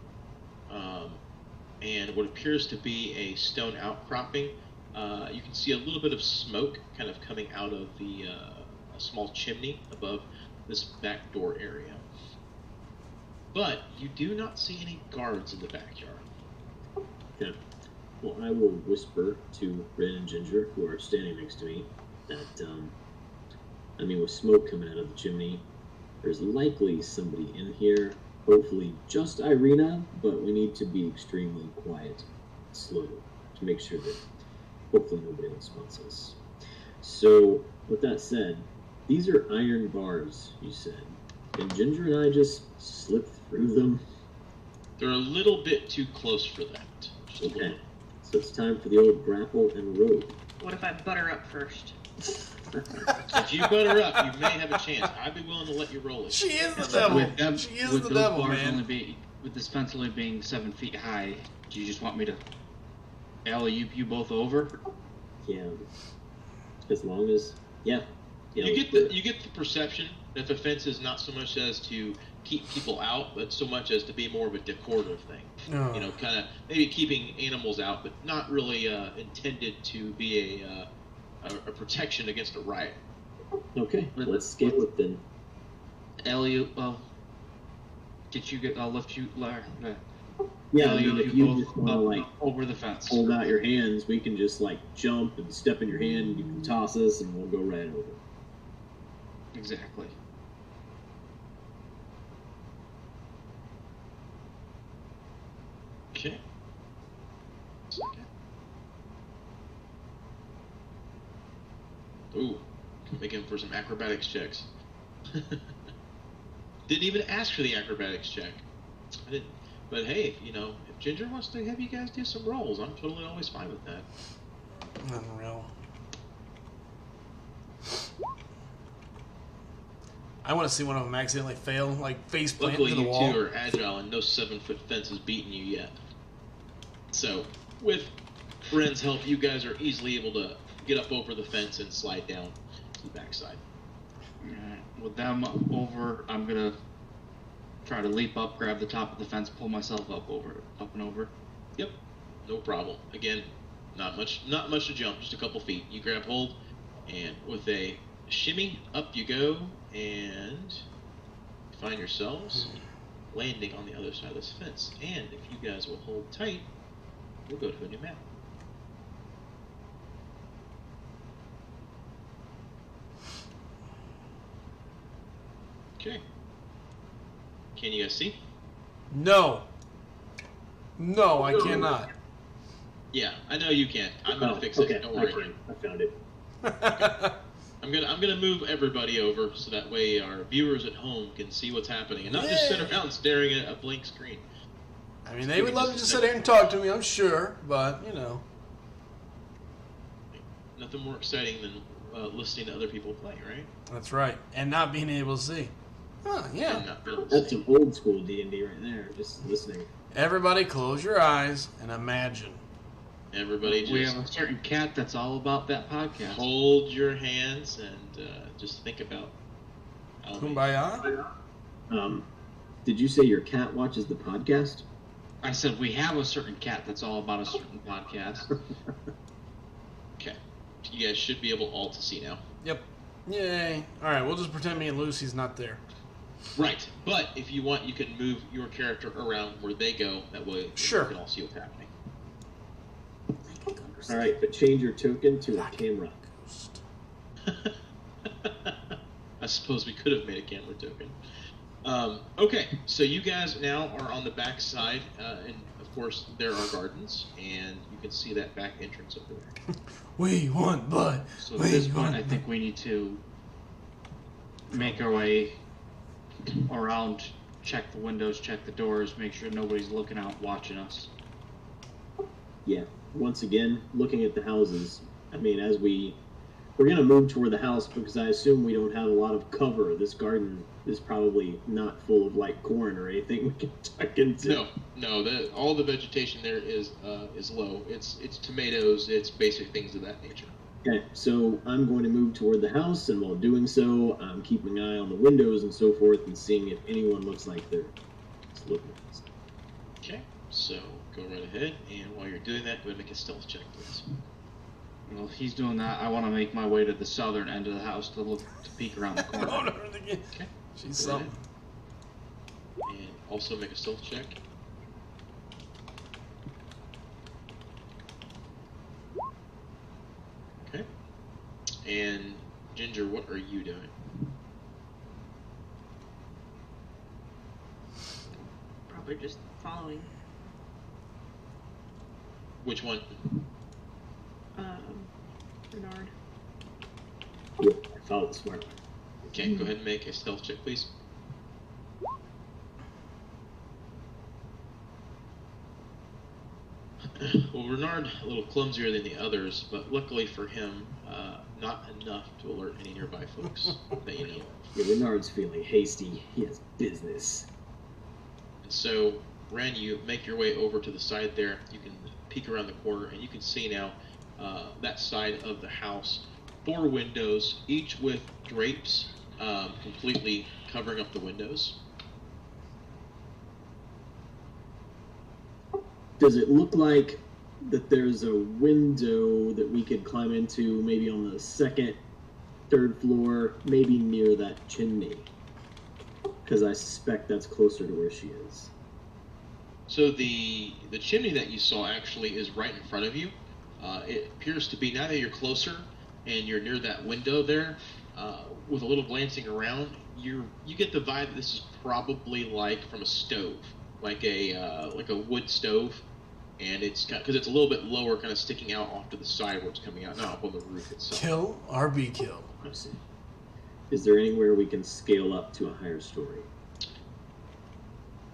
and what appears to be a stone outcropping. You can see a little bit of smoke kind of coming out of the a small chimney above this back door area. But you do not see any guards in the backyard. Okay. Well, I will whisper to Ren and Ginger, who are standing next to me, that, with smoke coming out of the chimney, there's likely somebody in here. Hopefully just Irina, but we need to be extremely quiet, slow, to make sure that hopefully nobody else spots us. So, with that said, these are iron bars, you said. Can Ginger and I just slip through them? They're a little bit too close for that. Just a Okay. little. So it's time for the old grapple and rope. What if I butter up first? If you butter up, you may have a chance. I'd be willing to let you roll it. She is the devil. With She is with the those devil, bars man. with this fence only being 7 feet high, do you just want me to alley-oop you both over? Yeah. As long as, yeah. You get the perception that the fence is not so much as to keep people out, but so much as to be more of a decorative thing. Oh. You know, kind of maybe keeping animals out, but not really intended to be a protection against a riot. Okay, let's scale it then. Alley-oop, I'll lift you, Yeah, alley-oop if you both just want to, up over the fence. hold out your hands, we can just, jump and step in your hand, and you can toss us, and we'll go right over. Exactly. Okay. Second. Ooh, making for some acrobatics checks. Didn't even ask for the acrobatics check. I didn't. But hey, if Ginger wants to have you guys do some rolls, I'm totally always fine with that. Unreal. I want to see one of them accidentally fail, face plant Luckily, into the you wall. two are agile and no 7-foot fence has beaten you yet. So, with Ren's help, you guys are easily able to get up over the fence and slide down to the backside. Alright, with them over, I'm gonna try to leap up, grab the top of the fence, pull myself up and over. Yep, no problem. Again, Not much to jump, just a couple feet. You grab hold, and with a shimmy, up you go, and find yourselves landing on the other side of this fence. And if you guys will hold tight, we'll go to a new map. Okay. Can you guys see? No. No, I cannot. Yeah, I know you can. I'm gonna fix okay. it. Don't worry. I found it. I'm gonna move everybody over so that way our viewers at home can see what's happening and not just sit around staring at a blank screen. I mean, they would love to just sit here and talk to me, I'm sure, but, you know. Nothing more exciting than listening to other people play, right? That's right. And not being able to see. Huh, yeah. And not being able to That's see. some old school D&D right there. Just listening. Everybody close your eyes and imagine. Everybody We just have a certain cat that's all about that podcast. hold your hands and just think about Kumbaya? Did you say your cat watches the podcast? I said we have a certain cat that's all about a certain podcast. Okay. You guys should be able all to see now. Yep. Yay. Alright, we'll just pretend me and Lucy's not there. Right. But if you want, you can move your character around where they go. That way Sure. you can all see what's happening. All right, but change your token to a camera. Ghost. I suppose we could have made a camera token. Okay, so you guys now are on the back side, and of course there are gardens, and you can see that back entrance over there. We want blood. So at this point, I think we need to make our way around, check the windows, check the doors, make sure nobody's looking out, watching us. Yeah. Once again, looking at the houses. I mean, we're gonna move toward the house because I assume we don't have a lot of cover. This garden is probably not full of like corn or anything we can tuck into. No. All the vegetation there is low. It's tomatoes. It's basic things of that nature. Okay, so I'm going to move toward the house, and while doing so, I'm keeping an eye on the windows and so forth, and seeing if anyone looks like they're just looking at us. Okay, so go right ahead, and while you're doing that, go ahead and make a stealth check, please. Well, if he's doing that, I want to make my way to the southern end of the house to peek around the corner. Okay. She's Go ahead. something. And also make a stealth check. Okay. And Ginger, what are you doing? Probably just following. Which one? Bernard. Yeah, I followed the smart one. Okay, go ahead and make a stealth check, please. Well, Renard, a little clumsier than the others, but luckily for him, not enough to alert any nearby folks that you know of. Yeah, Renard's feeling hasty. He has business. And so, Ren, you make your way over to the side there. You can peek around the corner, and you can see now that side of the house. 4 windows, each with drapes completely covering up the windows. Does it look like that there's a window that we could climb into, maybe on the second, third floor, maybe near that chimney? Because I suspect that's closer to where she is. So the chimney that you saw actually is right in front of you. It appears to be, now that you're closer and you're near that window there, with a little glancing around, you get the vibe that this is probably like from a stove, like a wood stove, and it's because it's a little bit lower, kind of sticking out off to the side where it's coming out, not up on the roof itself. Kill or be killed. I see. Is there anywhere we can scale up to a higher story?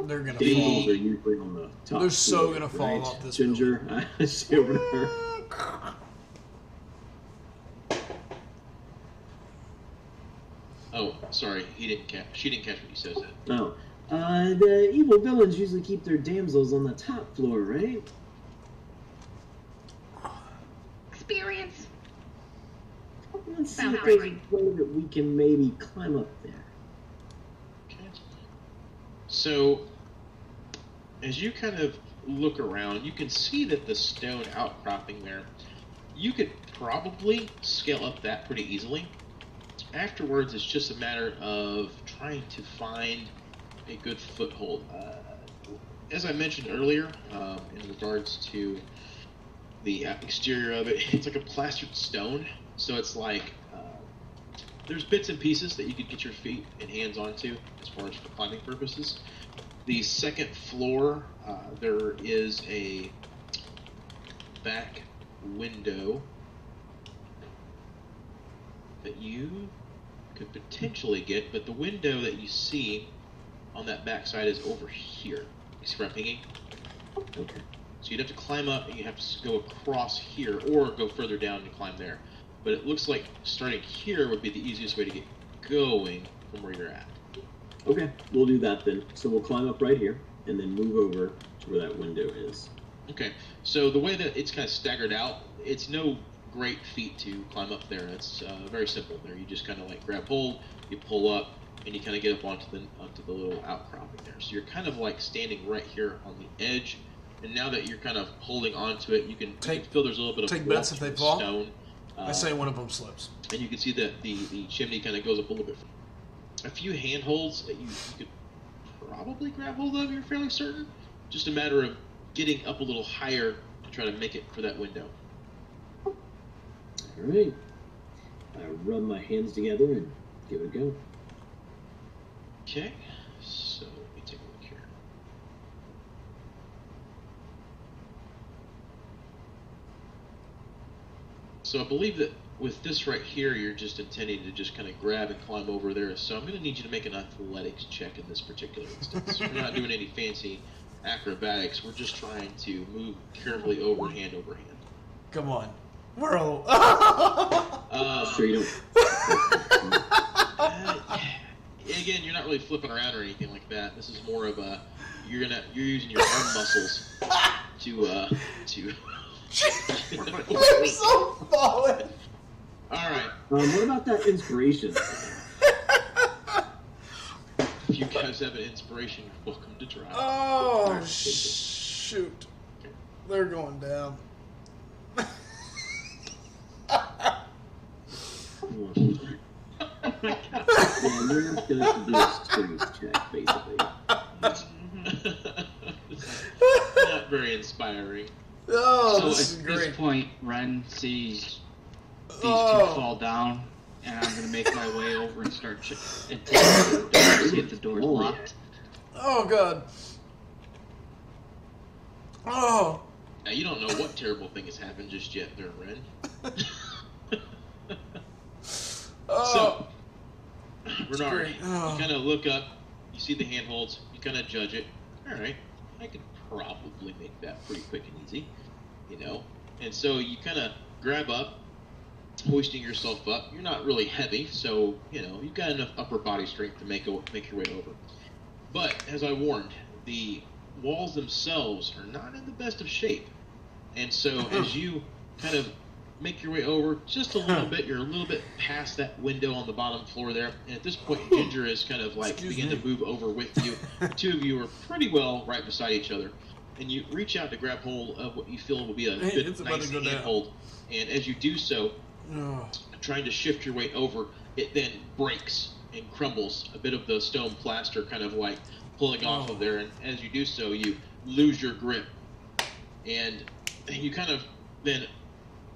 They're gonna Tables fall. are usually on the top. They're so floor, gonna fall right? off this Ginger, I see over there. Oh, sorry, she didn't catch what you said. Oh, the evil villains usually keep their damsels on the top floor, right? Experience. Let's see Sounds if there's right. a way that we can maybe climb up there. Okay. So, as you kind of look around, you can see that the stone outcropping there, you could probably scale up that pretty easily. Afterwards, it's just a matter of trying to find a good foothold. As I mentioned earlier, in regards to the exterior of it, it's like a plastered stone, so it's like there's bits and pieces that you could get your feet and hands onto as far as for climbing purposes. The second floor, there is a back window that you could potentially get, but the window that you see on that back side is over here. You see where I'm pinging? Okay. So you'd have to climb up and you have to go across here or go further down and climb there. But it looks like starting here would be the easiest way to get going from where you're at. Okay, we'll do that then. So we'll climb up right here and then move over to where that window is. Okay, so the way that it's kind of staggered out, it's no great feat to climb up there. It's very simple there. You just kind of like grab hold, you pull up, and you kind of get up onto the little outcropping there. So you're kind of like standing right here on the edge, and now that you're kind of holding onto it, you can feel there's a little bit of take bets if they fall. Stone. I say one of them slips. And you can see that the chimney kind of goes up a little bit. A few handholds that you could probably grab hold of, you're fairly certain. Just a matter of getting up a little higher to try to make it for that window. All right. I rub my hands together and give it a go. Okay, so let me take a look here. So I believe that with this right here, you're just intending to just kind of grab and climb over there. So I'm going to need you to make an athletics check in this particular instance. We're not doing any fancy acrobatics. We're just trying to move carefully over hand over hand. Come on. We're all... Sure you don't. Again, you're not really flipping around or anything like that. This is more of a you're using your arm muscles to We're so falling. All right. What about that inspiration? If you guys have an inspiration, you're welcome to try. Oh, shoot. They're going down. Yeah, you're just gonna have to do a strength check, basically. Not very inspiring. Oh, So this is at great. this point, Ren sees these two fall down, and I'm going to make my way over and start and take the door to see if the door's locked. Oh, God. Oh. Now, you don't know what terrible thing has happened just yet there, Ren. Oh. So, Bernard, great. Oh. you kind of look up, you see the handholds, you kind of judge it. All right, I could probably make that pretty quick and easy, you know? And so you kind of grab up, hoisting yourself up. You're not really heavy, so, you know, you've got enough upper body strength to make your way over. But, as I warned, the walls themselves are not in the best of shape. And so as you kind of make your way over just a little bit, you're a little bit past that window on the bottom floor there. And at this point, Ginger is kind of like begin to move over with you. The two of you are pretty well right beside each other. And you reach out to grab hold of what you feel will be a good, nice handhold. And as you do so, trying to shift your way over, it then breaks and crumbles. A bit of the stone plaster kind of like pulling off of there. And as you do so, you lose your grip. And you kind of then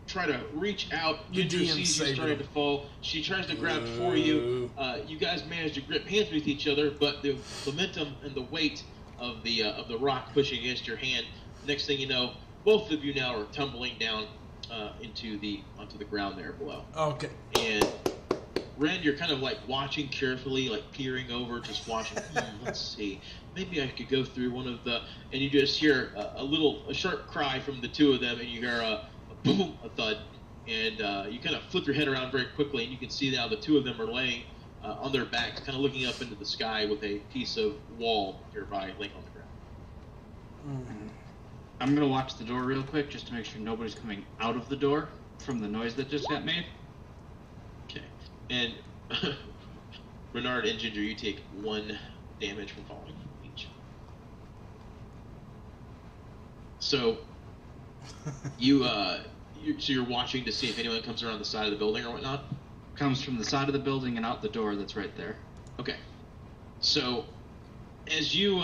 try to reach out. Ginger sees you starting to fall. She tries to grab for you. You guys manage to grip hands with each other, but the momentum and the weight of the rock pushing against your hand. Next thing you know, both of you now are tumbling down onto the ground there below. Okay. And Ren, you're kind of like watching carefully, like peering over, just watching. Let's see, maybe I could go through one of the. And you just hear a sharp cry from the two of them, and you hear a boom, a thud, and you kind of flip your head around very quickly, and you can see now the two of them are laying on their backs, kind of looking up into the sky with a piece of wall nearby laying on the ground. I'm going to watch the door real quick just to make sure nobody's coming out of the door from the noise that just got made. Okay. And Bernard and Ginger, you take 1 damage from falling each. So you're watching to see if anyone comes around the side of the building or whatnot. Comes from the side of the building and out the door that's right there. Okay. So as you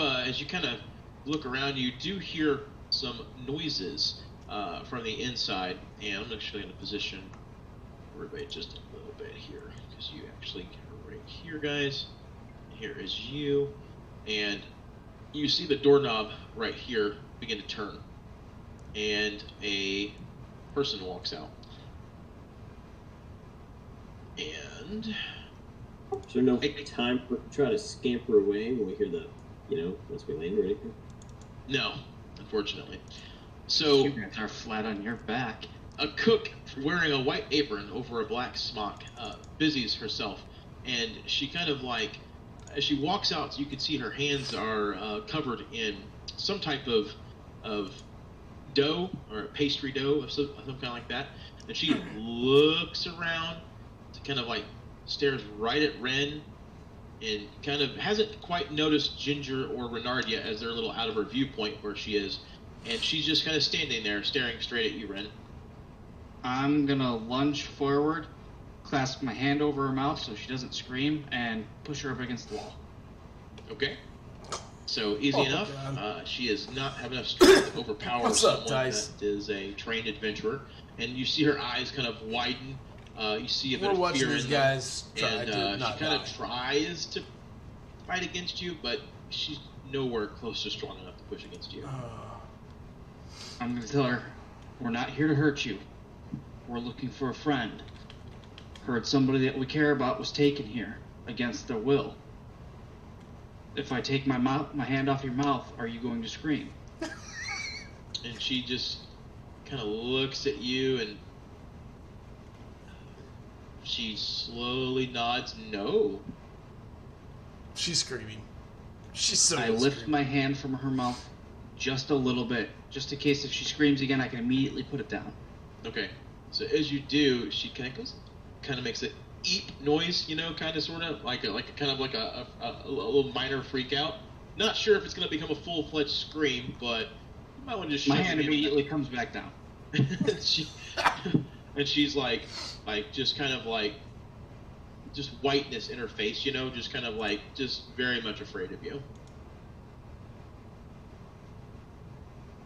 kind of look around, you do hear some noises from the inside, and I'm actually going to position everybody just a little bit here because you actually are right here, guys. Here is you, and you see the doorknob right here begin to turn, and a person walks out. And Is there no time for try to scamper away when we hear the, once we land or anything? no, unfortunately. So You guys are flat on your back. a cook wearing a white apron over a black smock busies herself, and she kind of like, as she walks out, you can see her hands are covered in some type of dough or pastry dough of some kind like that, and she looks around to kind of like stares right at Ren and kind of hasn't quite noticed Ginger or Renard yet as they're a little out of her viewpoint where she is, and she's just kind of standing there staring straight at you, Ren. I'm gonna lunge forward, clasp my hand over her mouth so she doesn't scream, and push her up against the wall. Okay. So easy Oh, enough. God. She does not have enough strength to overpower What's up, someone Dice? that is a trained adventurer, and you see her eyes kind of widen. You see a bit We're of watching fear these in them, guys try and to she not kind die. of tries to fight against you, but she's nowhere close to strong enough to push against you. I'm gonna tell her, we're not here to hurt you. We're looking for a friend. Heard somebody that we care about was taken here against their will. If I take my hand off your mouth, are you going to scream? And she just kind of looks at you, and she slowly nods no. She's screaming. She's so I lift my hand from her mouth just a little bit, just in case if she screams again, I can immediately put it down. Okay. So as you do, she kind of makes a eep noise, kind of sort of like a little minor freak out. Not sure if it's going to become a full-fledged scream, but you might want to just My shove hand it in. immediately comes back down. And she's like just kind of like just whiteness in her face, just kind of like just very much afraid of you.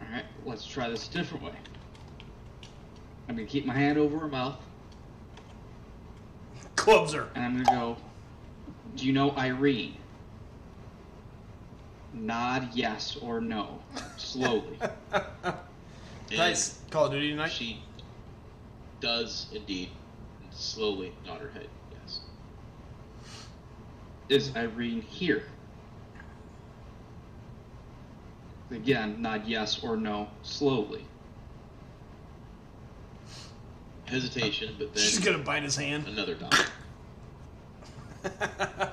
Alright, let's try this a different way. I'm gonna keep my hand over her mouth, clubs her. and I'm gonna go, do you know Irene? Nod yes or no, slowly. And Nice. Call of Duty tonight. she does indeed slowly nod her head yes. Is Irene here? Again, nod yes or no, slowly. Hesitation, but then She's gonna bite his hand. another nod.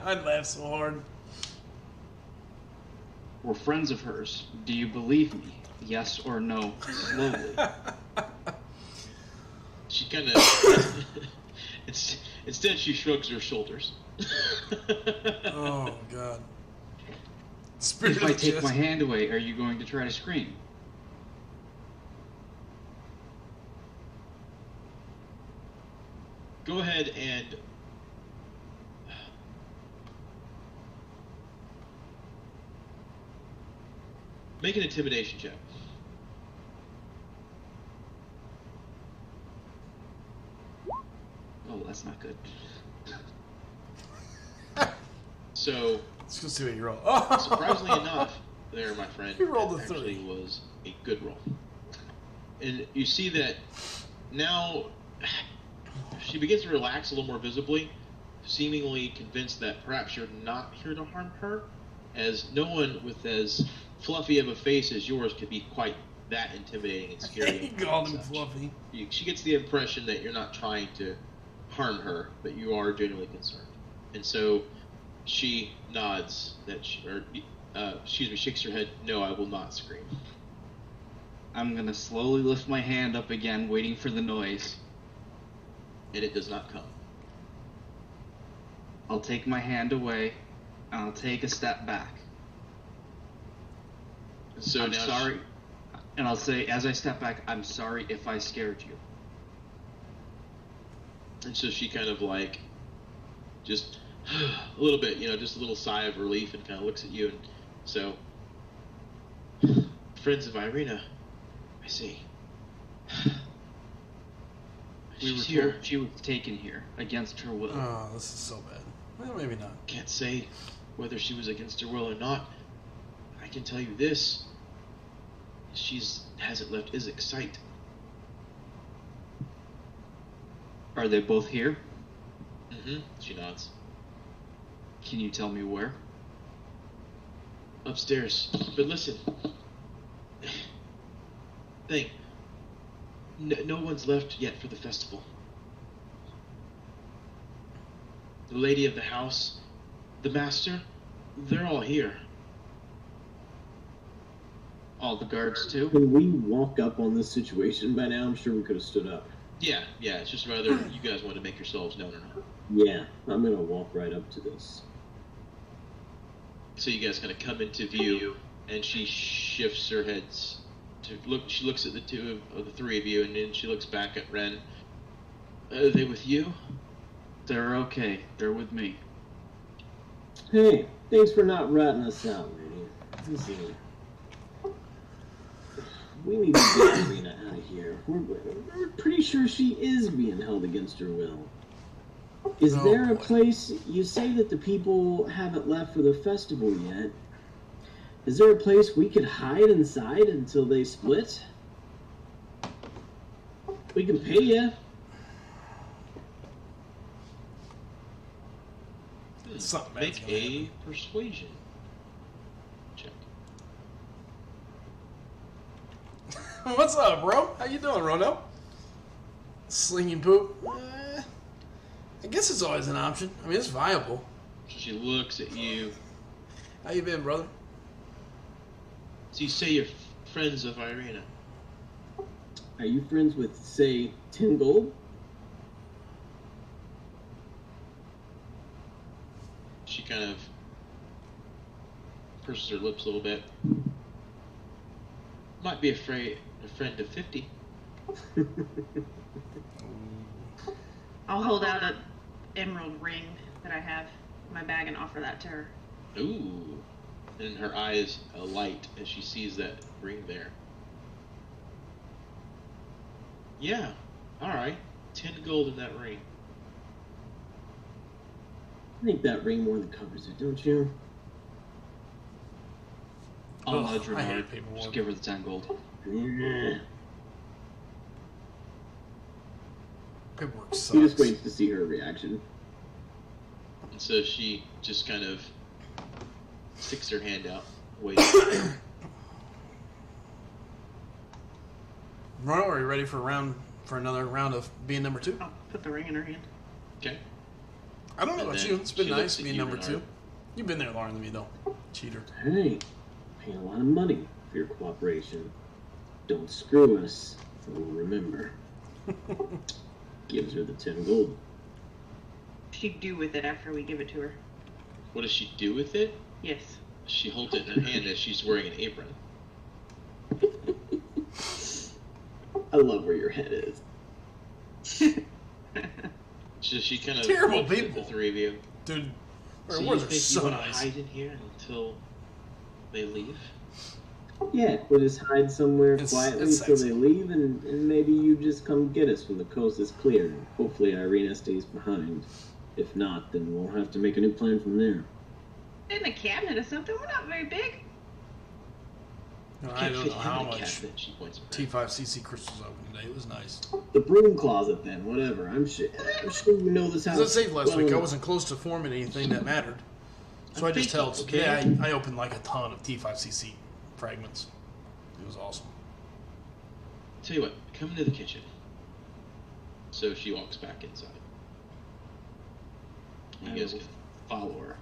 I'd laugh so hard. We're friends of hers. Do you believe me? Yes or no, slowly. She kind of instead she shrugs her shoulders. Oh God. Spirit If of I the take chest. my hand away, are you going to try to scream? Go ahead and make an intimidation check. Oh, that's not good. So, Let's go see what you roll. Oh. surprisingly enough, there, my friend, He rolled that a 30. actually was a good roll. And you see that now she begins to relax a little more visibly, seemingly convinced that perhaps you're not here to harm her, as no one with as fluffy of a face as yours could be quite that intimidating and scary. He called him and such. fluffy. She gets the impression that you're not trying to harm her, but you are genuinely concerned. And so she nods shakes her head, no, I will not scream. I'm gonna slowly lift my hand up again, waiting for the noise. And it does not come. I'll take my hand away, and I'll take a step back. So I'm now sorry. And I'll say, as I step back, I'm sorry if I scared you. And so she kind of like, just a little bit, just a little sigh of relief and kind of looks at you. And so, friends of Irina, I see. We were She's here. told she was taken here against her will. Oh, this is so bad. Well, maybe not. Can't say whether she was against her will or not. I can tell you this. Hasn't left Izek's sight. Are they both here? Mm-hmm. She nods. Can you tell me where? Upstairs. But listen. Thing. No one's left yet for the festival. The lady of the house, the master, they're all here. All the guards too? Can we walk up on this situation by now? I'm sure we could have stood up. Yeah, it's just whether you guys want to make yourselves known or not. Yeah, I'm gonna walk right up to this. So you guys kind of come into view, and she shifts her heads to look. She looks at the two of the three of you, and then she looks back at Ren. Are they with you? They're okay. They're with me. Hey, thanks for not ratting us out, lady. Listen, we need to get Irina out of here. We're pretty sure she is being held against her will. Is there a place, you say that the people haven't left for the festival yet. Is there a place we could hide inside until they split? We can pay you. Something bad's Make gonna a persuasion check. What's up, bro? How you doing, Rono? Slinging poop? I guess it's always an option. I mean, it's viable. So she looks at you. How you been, brother? So you say you're friends of Irina. Are you friends with, say, 10 gold? She kind of purses her lips a little bit. Might be a friend of 50. I'll hold out an emerald ring that I have in my bag and offer that to her. Ooh. And her eyes alight as she sees that ring there. Yeah. Alright. 10 gold in that ring. I think that ring more than covers it, don't you? I'll Ugh, nudge I hate Renard. paperwork. Just give her the 10 gold. Yeah. Paperwork sucks. He just waits to see her reaction. And so she just kind of sticks her hand out. Waits. Rono, are you ready for another round of being number 2? I'll put the ring in her hand. Okay. I don't know And about then you. It's been she nice looks at being you, number Renard. 2. You've been there longer than me, though. Cheater. Hey, pay a lot of money for your cooperation. Don't screw us, or we'll remember. Gives her the 10 gold. She'd do with it after we give it to her. What does she do with it? Yes. She holds it in her hand as she's wearing an apron. I love where your head is. So she kind of Terrible looks at people. the three of you. Dude, So our you words are think so you want to nice. hide in here until they leave? Yeah, we'll just hide somewhere It's quietly till sexy. they leave, and maybe you just come get us when the coast is clear. Hopefully Irina stays behind. If not, then we'll have to make a new plan from there. In a cabinet or something. We're not very big. No, I Can't don't fit know him how in a much cabinet, she points at Ren. T5CC crystals open today. It was nice. The broom closet, then, whatever. I'm sure you know this house. As I said last well week, I enough. wasn't close to forming anything that mattered. So I'm I just thinking, held. okay? Yeah, I opened like a ton of T5CC fragments. It was awesome. Tell you what, come into the kitchen. So she walks back inside. You guys can follow her.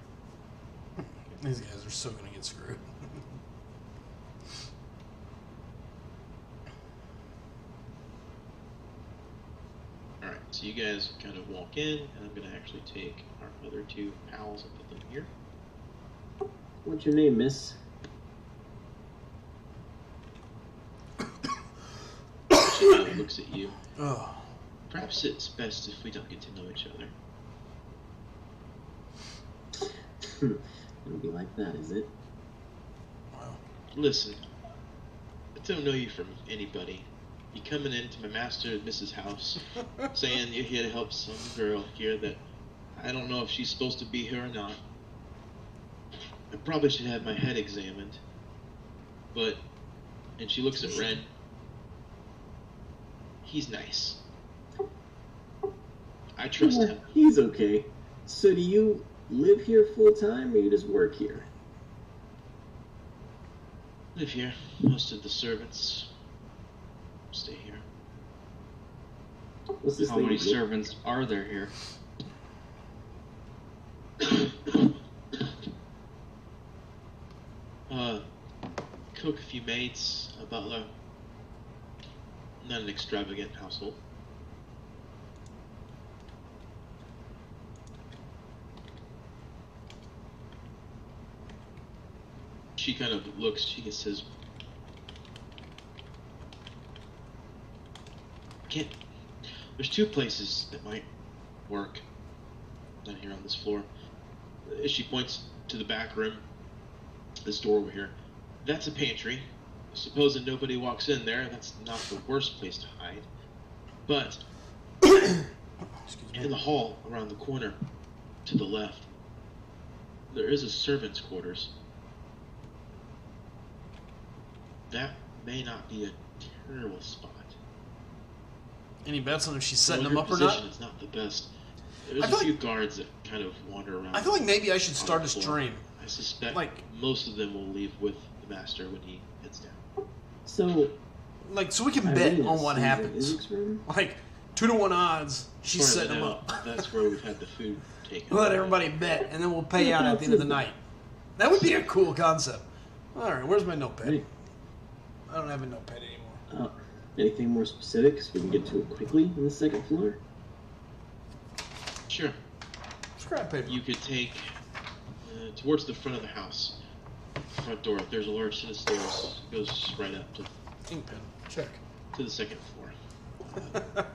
These guys are so gonna get screwed. Alright, so you guys kind of walk in, and I'm going to actually take our other two pals and put them here. What's your name, miss? looks at you. Oh. Perhaps it's best if we don't get to know each other. It'll be like that, is it? Wow. Listen, I don't know you from anybody. You coming into my master and Mrs. house, saying you're here to help some girl here that I don't know if she's supposed to be here or not. I probably should have my head examined. But, and she looks at Ren. He's nice. I trust him. He's okay. So do you live here full time, or you just work here? Live here. Most of the servants stay here. What's this How thing many you do? servants are there here? Cook, a few maids, a butler. Not an extravagant household. She kind of looks, she says, can't, there's two places that might work down here on this floor. She points to the back room, this door over here. That's a pantry. Supposing nobody walks in there, that's not the worst place to hide. But in the hall around the corner to the left, there is a servant's quarters. That may not be a terrible spot. Any bets on if she's setting Well, them her up or not? position is not the best. There's I a feel few like- guards that kind of wander around. I feel like maybe I should on start the a floor. stream. I suspect Like- most of them will leave with the master when he heads down. So, Like, so we can bet Irene on what is in happens. Isaac's room? Like, 2-to-1 odds, she's As far as I setting them know, up. That's where we've had the food taken. Let everybody bet, and then we'll pay out at the end of the night. That would be a cool concept. All right, where's my notepad? Hey, I don't have a notepad anymore. anything more specific so we can get to it quickly on the second floor? Sure. Scrap paper. You could take towards the front of the house. Front door. There's a large set of stairs. It goes right up Ink pen. Check. to the second floor.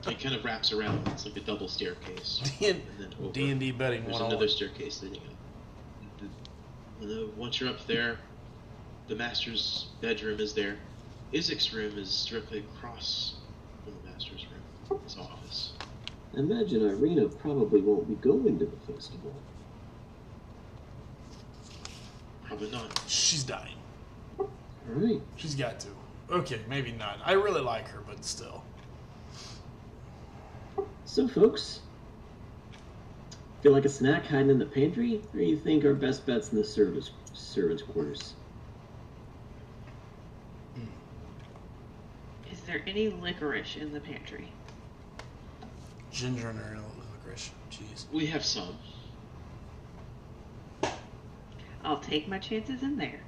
It kind of wraps around. It's like a double staircase. And then over. D&D betting There's 101. another staircase leading up. Once you're up there, the master's bedroom is there. Isaac's room is directly across from the master's room. His office. I imagine Irina probably won't be going to the festival. Probably not. She's dying. Alright. She's got to. Okay, maybe not. I really like her, but still. So, folks, feel like a snack hiding in the pantry, or you think our best bet's in the servants' quarters? Is there any licorice in the pantry? Ginger and her licorice. Jeez. We have some. I'll take my chances in there.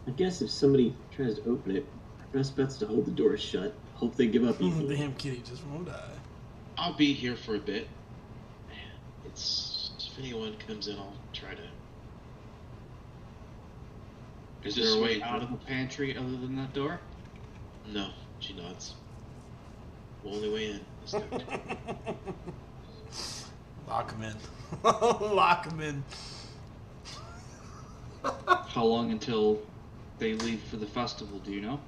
I guess if somebody tries to open it, our best bet's to hold the door shut. Hope they give up easily. Damn kitty just won't die. I'll be here for a bit. It's if anyone comes in, I'll try to. Is Just there a way wait. out of the pantry other than that door? No, she nods. The only way in is out. Lock him in. Lock him in. How long until they leave for the festival, do you know?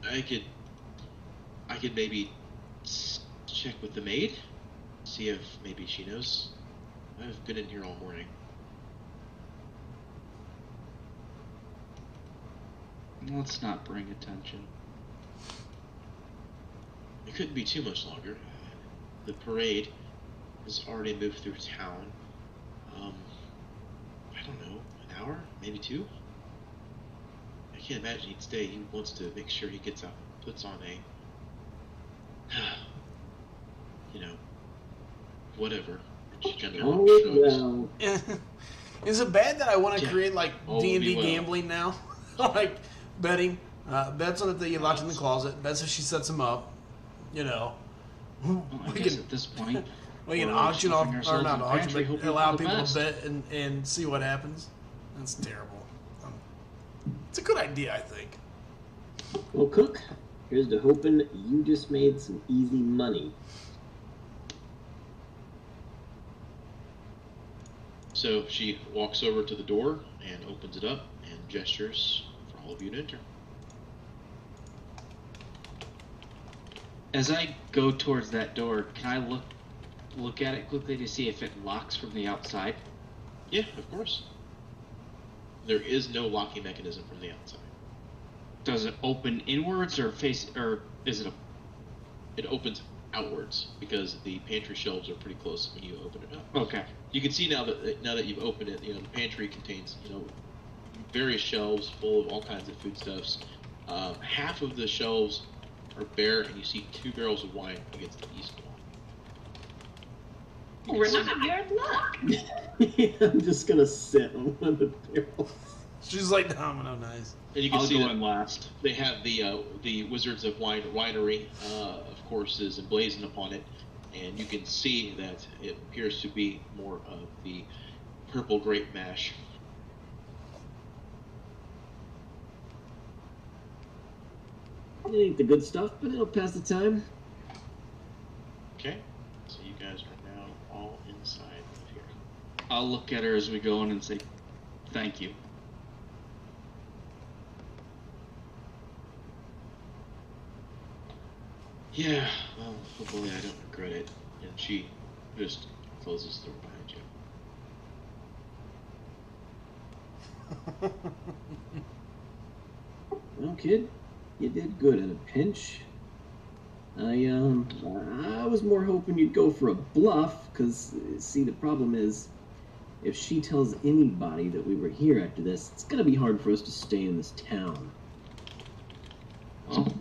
I could maybe check with the maid, see if maybe she knows. I've been in here all morning. Let's not bring attention. It couldn't be too much longer. The parade has already moved through town. I don't know, an hour, maybe 2. I can't imagine he'd stay. He wants to make sure he gets out, puts on a, you know, whatever. She kind of Oh, shrugs. well. Is it bad that I want to Yeah. create like All will D&D be well. gambling now? Like betting, bets on if they get locked in the closet, bets if she sets them up. You know, Well, I we guess can at this point, we can we're auction off stuffing or ourselves not in the auction, pantry, but hoping allow for the people best. to bet and see what happens. That's terrible. It's a good idea, I think. Well, Cook, here's to hoping you just made some easy money. So she walks over to the door and opens it up and gestures for all of you to enter. As I go towards that door, can I look at it quickly to see if it locks from the outside? Yeah, of course. There is no locking mechanism from the outside. Does it open inwards or is it a... It opens outwards because the pantry shelves are pretty close when you open it up. Okay. You can see now that you've opened it, the pantry contains, various shelves full of all kinds of foodstuffs. Half of the shelves are bare, and you see 2 barrels of wine against the east wall. Renard, you're in luck. Yeah, I'm just gonna sit on one of the barrels. She's like Domino, nice. And you can I'll see go that in last. they have the Wizards of Winery, of course, is emblazoned upon it, and you can see that it appears to be more of the purple grape mash. It ain't the good stuff, but it'll pass the time. Okay, so you guys are now all inside of here. I'll look at her as we go in and say, thank you. Yeah, well, hopefully I don't regret it. And she just closes the door behind you. Well, kid, you did good in a pinch. I was more hoping you'd go for a bluff, because, see, the problem is, if she tells anybody that we were here after this, it's gonna be hard for us to stay in this town. Well,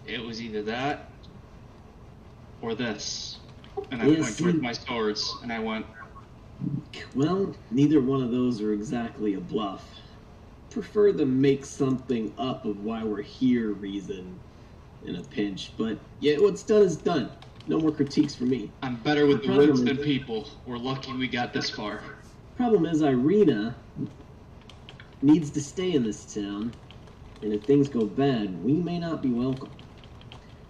it was either that or this. And I Yeah, point towards my swords, and I went, Well, neither one of those are exactly a bluff. Prefer the make something up of why we're here reason in a pinch, but yeah, what's done is done. No more critiques from me. I'm better with the Problem woods than is- people. We're lucky we got this far. Problem is, Irina needs to stay in this town, and if things go bad, we may not be welcome.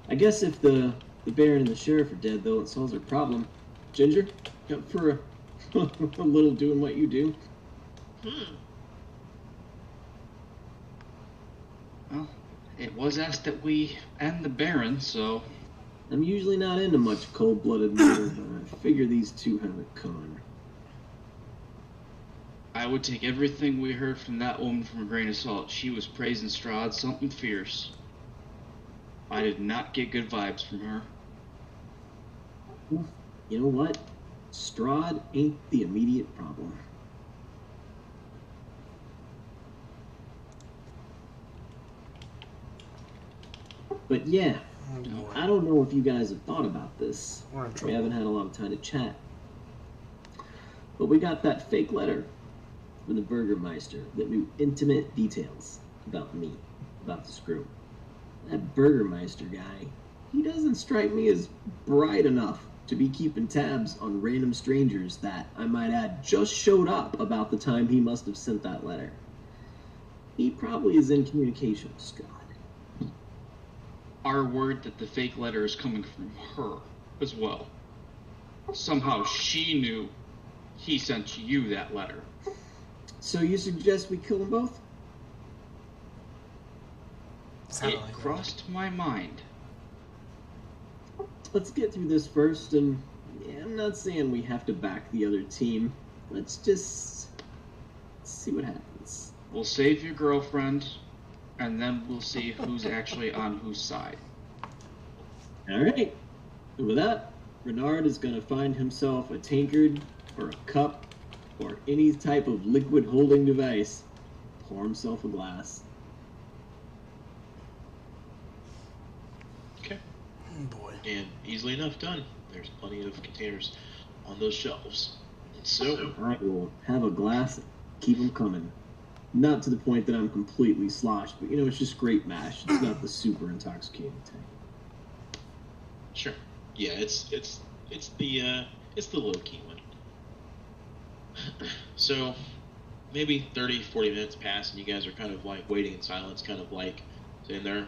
I guess if the Baron and the Sheriff are dead, though, it solves our problem. Ginger, up for a little doing what you do? Well, it was asked that we end the Baron, so... I'm usually not into much cold-blooded murder, but I figure these two have it coming. I would take everything we heard from that woman from a grain of salt. She was praising Strahd something fierce. I did not get good vibes from her. You know what? Strahd ain't the immediate problem. But yeah, Oh, boy. I don't know if you guys have thought about this. We're in We trouble. haven't had a lot of time to chat. But we got that fake letter from the Burgermeister that knew intimate details about me, about this group. That Burgermeister guy, he doesn't strike me as bright enough to be keeping tabs on random strangers that, I might add, just showed up about the time he must have sent that letter. He probably is in communication with Strahd. Our word that the fake letter is coming from her as well. Somehow she knew he sent you that letter. So you suggest we kill them both? Sounded It like that. crossed my mind. Let's get through this first, and yeah, I'm not saying we have to back the other team. Let's just see what happens. We'll save your girlfriend, and then we'll see who's actually on whose side. All right. And with that, Renard is going to find himself a tankard or a cup or any type of liquid holding device. Pour himself a glass. Okay. Oh, boy. And easily enough done. There's plenty of containers on those shelves. So, I will have a glass, keep them coming. Not to the point that I'm completely sloshed, but it's just great mash. It's not the super intoxicating type. sure. Yeah, it's the low key one. So, maybe 30, 40 minutes pass, and you guys are kind of like waiting in silence, kind of like sitting there.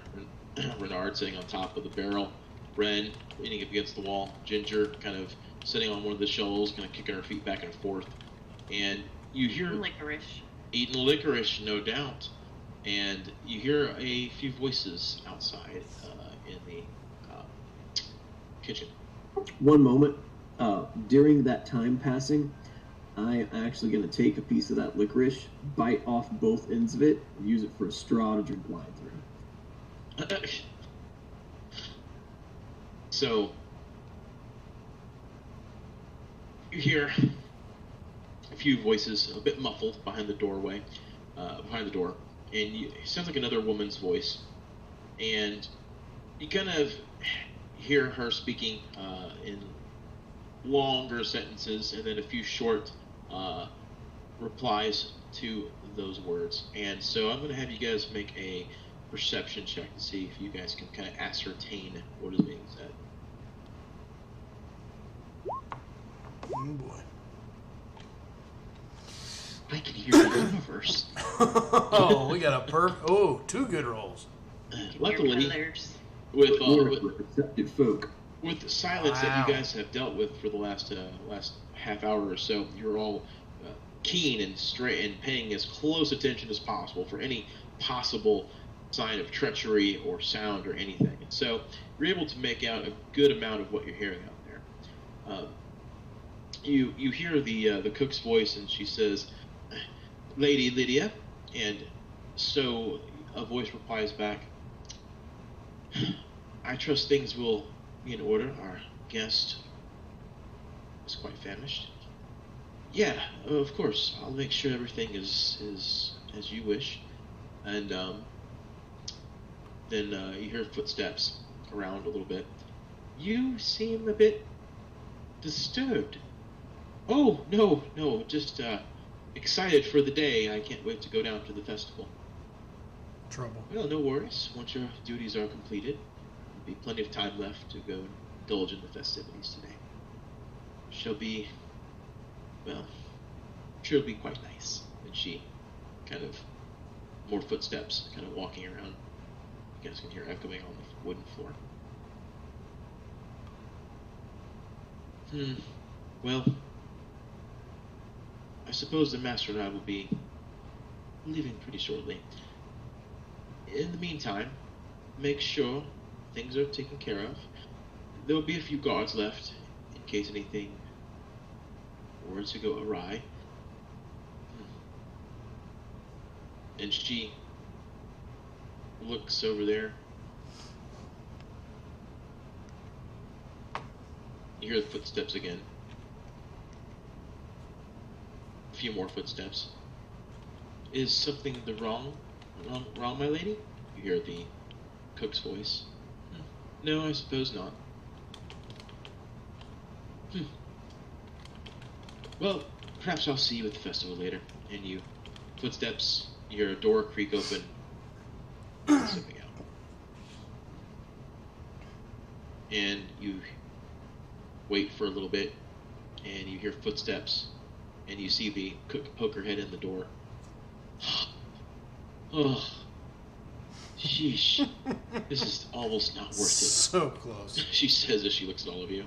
Renard sitting on top of the barrel, Ren leaning up against the wall, Ginger kind of sitting on one of the shovels, kind of kicking her feet back and forth. And you hear Licorice. eating licorice, no doubt. And you hear a few voices outside in the kitchen. One moment. During that time passing, I'm actually going to take a piece of that licorice, bite off both ends of it, and use it for a straw to drink wine through. So you hear a few voices, a bit muffled behind the doorway, behind the door, and it sounds like another woman's voice, and you kind of hear her speaking in longer sentences, and then a few short replies to those words. And so I'm going to have you guys make a perception check to see if you guys can kind of ascertain what is being said. Oh boy. I can hear the universe. Oh, we got a two good rolls. Luckily, Colors. with Perceptive folk. with the silence that Wow. you guys have dealt with for the last half hour or so, you're all keen and straight and paying as close attention as possible for any possible sign of treachery or sound or anything. And so you're able to make out a good amount of what you're hearing out there. You hear the cook's voice, and she says, "Lady Lydia," and so a voice replies back, "I trust things will be in order. Our guest is quite famished." "Yeah, of course. I'll make sure everything is as you wish." And then you hear footsteps around a little bit. "You seem a bit disturbed." "Oh, no, just excited for the day. I can't wait to go down to the festival." Trouble. "Well, no worries. Once your duties are completed, there'll be plenty of time left to go and indulge in the festivities today. Shall be, well, sure it'll be quite nice." And she kind of, more footsteps, kind of walking around. You guys can hear echoing on the wooden floor. Well, I suppose the master and I will be leaving pretty shortly. In the meantime, make sure things are taken care of. There will be a few guards left in case anything were to go awry. And she looks over there. You hear the footsteps again. A few more footsteps. "Is something wrong, my lady?" You hear the cook's voice. "No, I suppose not." "Well, perhaps I'll see you at the festival later." And you, footsteps, you hear a door creak open, stepping out. And you wait for a little bit, and you hear footsteps, and you see the cook poke her head in the door. "Oh, sheesh. This is almost not worth it," So close. she says as she looks at all of you.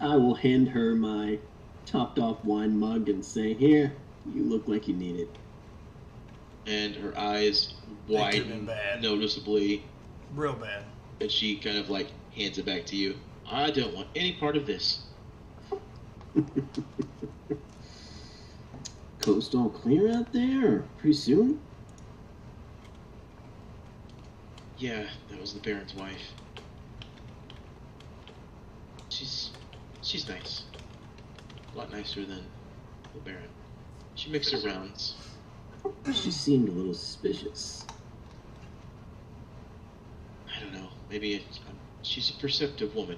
I will hand her my topped off wine mug and say, "Here, you look like you need it." And her eyes That could've been widen bad. noticeably, Real bad. and she kind of like hands it back to you. "I don't want any part of this." Coast all clear out there? Pretty soon? Yeah, that was the Baron's wife. She's nice. A lot nicer than the Baron. She makes her rounds. She seemed a little suspicious. I don't know. Maybe she's a perceptive woman.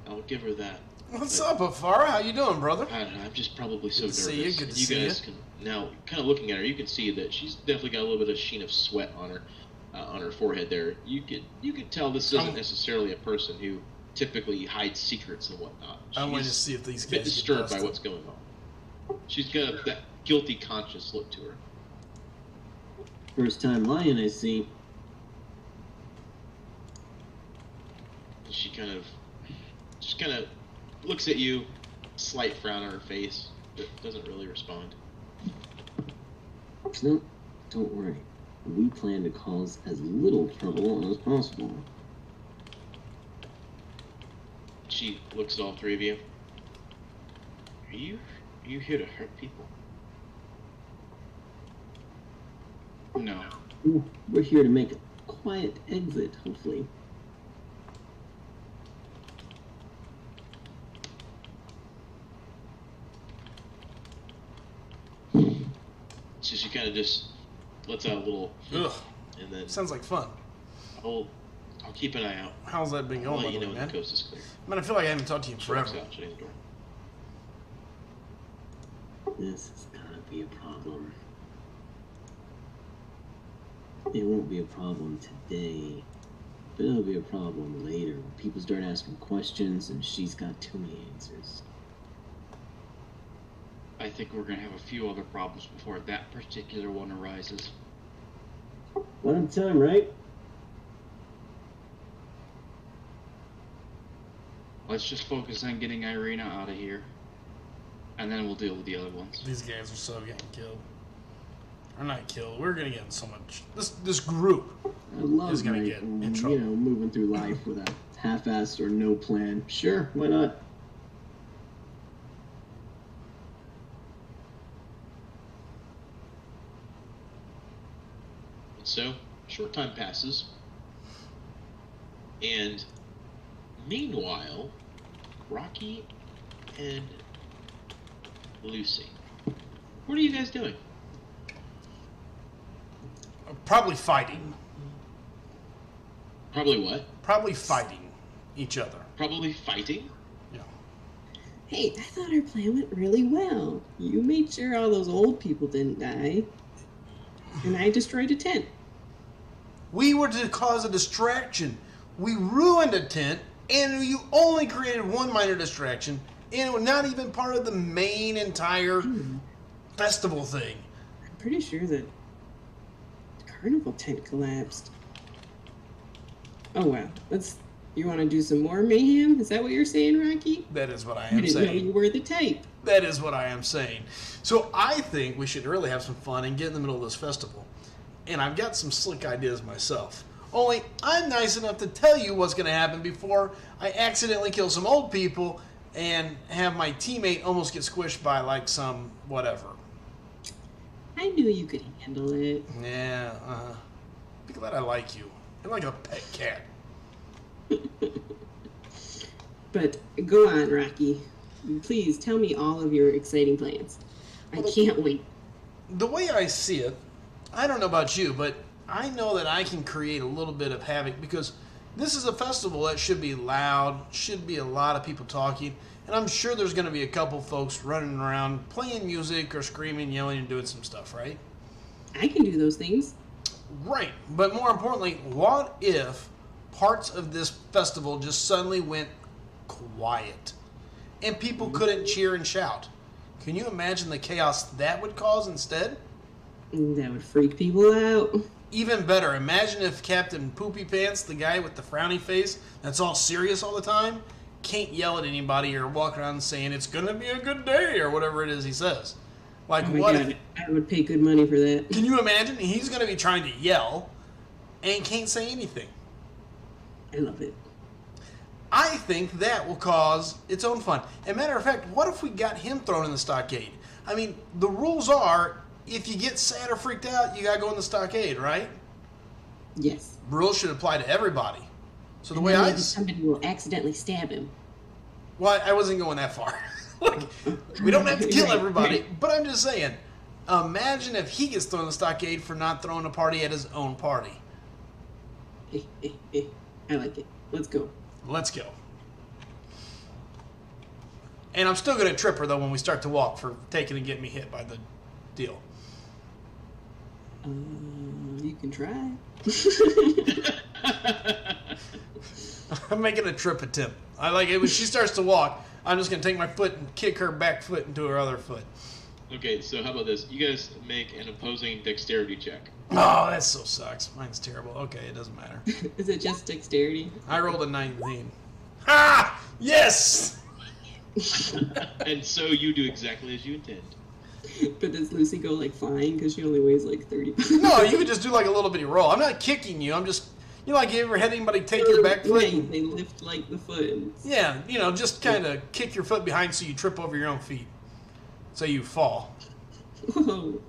I'll give her that. What's up, Afara? How you doing, brother? I don't know. I'm just probably so Good to nervous. see you, good to And you see guys can now, kind of looking at her, you can see that she's definitely got a little bit of sheen of sweat on her forehead there. You could tell this isn't necessarily a person who typically hides secrets and whatnot. I'm waiting to She's see if these a bit guys get disturbed by busted. what's going on. She's got that guilty conscious look to her. First time lying, I see. She just kind of looks at you, slight frown on her face, but doesn't really respond. No, don't worry. We plan to cause as little trouble as possible. She looks at all three of you. Are you here to hurt people? No. Ooh, we're here to make a quiet exit, hopefully. So she kind of just lets out a little, Ugh. and then Sounds like fun. I'll keep an eye out. How's that been I'll going, let you by know the way, when man? the coast is clear. Man, I feel like I haven't talked to you She walks forever. out, shutting the door. This is gonna be a problem. It won't be a problem today, but it'll be a problem later when people start asking questions and she's got too many answers. I think we're going to have a few other problems before that particular one arises. One at a time, right? Let's just focus on getting Irina out of here, and then we'll deal with the other ones. These guys are so getting killed. Or not killed. We're gonna get in so much. This group. I love Is gonna like, get in trouble. moving through life with a half-assed or no plan. Sure, why not? So, a short time passes, and meanwhile, Rocky and Lucy, what are you guys doing? Probably fighting. Probably what? Probably fighting each other. Probably fighting? Yeah. Hey, I thought our plan went really well. You made sure all those old people didn't die. And I destroyed a tent. We were to cause a distraction. We ruined a tent, and you only created one minor distraction, and it was not even part of the main entire festival thing. I'm pretty sure that the carnival tent collapsed. Oh wow. You want to do some more mayhem? Is that what you're saying, Rocky? That is what I I am didn't know saying. you were the type. That is what I am saying. So I think we should really have some fun and get in the middle of this festival. And I've got some slick ideas myself. Only I'm nice enough to tell you what's going to happen before I accidentally kill some old people and have my teammate almost get squished by like some whatever. I knew you could handle it. Yeah, be glad I like you. You're like a pet cat. But go on, Rocky. Please tell me all of your exciting plans. I can't wait. The way I see it, I don't know about you, but I know that I can create a little bit of havoc because this is a festival that should be loud, should be a lot of people talking, and I'm sure there's going to be a couple folks running around playing music or screaming, yelling, and doing some stuff, right? I can do those things. Right, but more importantly, what if parts of this festival just suddenly went quiet and people couldn't cheer and shout? Can you imagine the chaos that would cause instead? That would freak people out. Even better, imagine if Captain Poopy Pants, the guy with the frowny face that's all serious all the time, can't yell at anybody or walk around saying it's going to be a good day or whatever it is he says. Like, Oh my what God, if, I would pay good money for that. can you imagine? He's going to be trying to yell and can't say anything. I love it. I think that will cause its own fun. As a matter of fact, what if we got him thrown in the stockade? I mean, the rules are, if you get sad or freaked out, you got to go in the stockade, right? Yes. Rules should apply to everybody. So the And way then I... maybe somebody will accidentally stab him. Well, I wasn't going that far. Like, we don't have to kill Right, everybody, right. but I'm just saying, imagine if he gets thrown in the stockade for not throwing a party at his own party. I like it. Let's go. Let's go. And I'm still going to trip her, though, when we start to walk for taking and getting me hit by the deal. You can try. I'm making a trip attempt. I like it when she starts to walk. I'm just going to take my foot and kick her back foot into her other foot. Okay, so how about this? You guys make an opposing dexterity check. Oh, that so sucks. Mine's terrible. Okay, it doesn't matter. Is it just dexterity? I rolled a 19. Ha! Yes! And so you do exactly as you intend. But does Lucy go like flying because she only weighs like 30 pounds? No, you could just do like a little bitty roll. I'm not kicking you. I'm just, like you ever had anybody take your back foot? Right, they lift like the foot. Yeah, just kind of kick your foot behind so you trip over your own feet. So you fall. Whoa.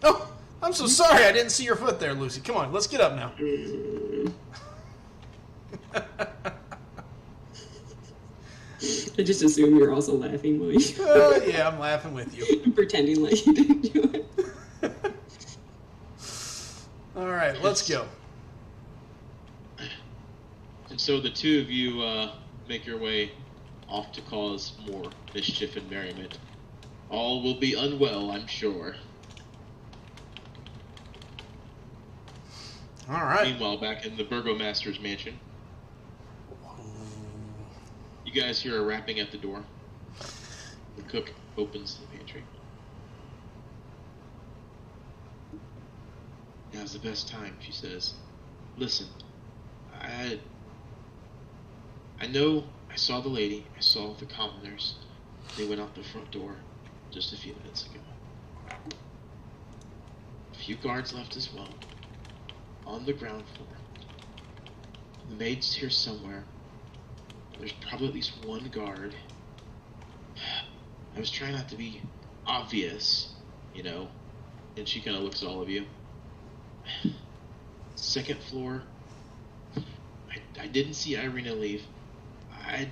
Oh, I'm so sorry. I didn't see your foot there, Lucy. Come on, let's get up now. I just assume you're also laughing while you Oh, yeah, I'm laughing with you. pretending like you didn't do it. All right, let's go. And so the two of you make your way off to cause more mischief and merriment. All will be unwell, I'm sure. All right. Meanwhile, back in the Burgomaster's mansion, you guys hear a rapping at the door. The cook opens the pantry. Now's the best time, she says. Listen, I know I saw the lady, I saw the commoners. They went out the front door just a few minutes ago. A few guards left as well, on the ground floor. The maid's here somewhere. There's probably at least one guard. I was trying not to be obvious, and she kind of looks at all of you. Second floor. I didn't see Irina leave. I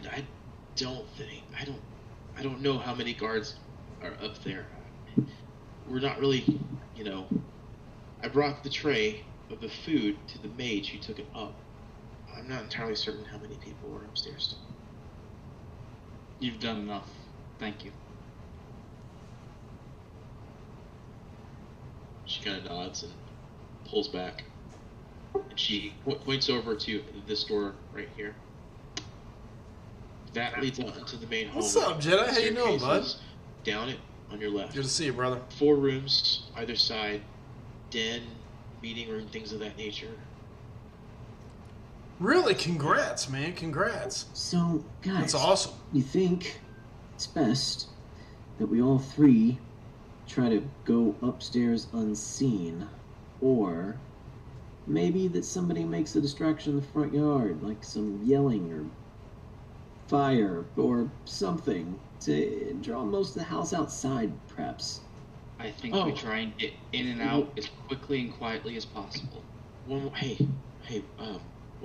don't know how many guards are up there. We're not really, I brought the tray of the food to the maid. She took it up. I'm not entirely certain how many people were upstairs. You've done enough. Thank you. She kind of nods and pulls back. And she points over to this door right here. That leads out into the main hallway. What's up, Jedi? How you doing, bud? Staircases down it on your left. Good to see you, brother. 4 rooms either side. Den, meeting room, things of that nature. Really, congrats, man. Congrats. So, guys, That's awesome. you think it's best that we all 3 try to go upstairs unseen, or maybe that somebody makes a distraction in the front yard, like some yelling or fire or something, to draw most of the house outside, perhaps. I think we try and get in and out as quickly and quietly as possible. One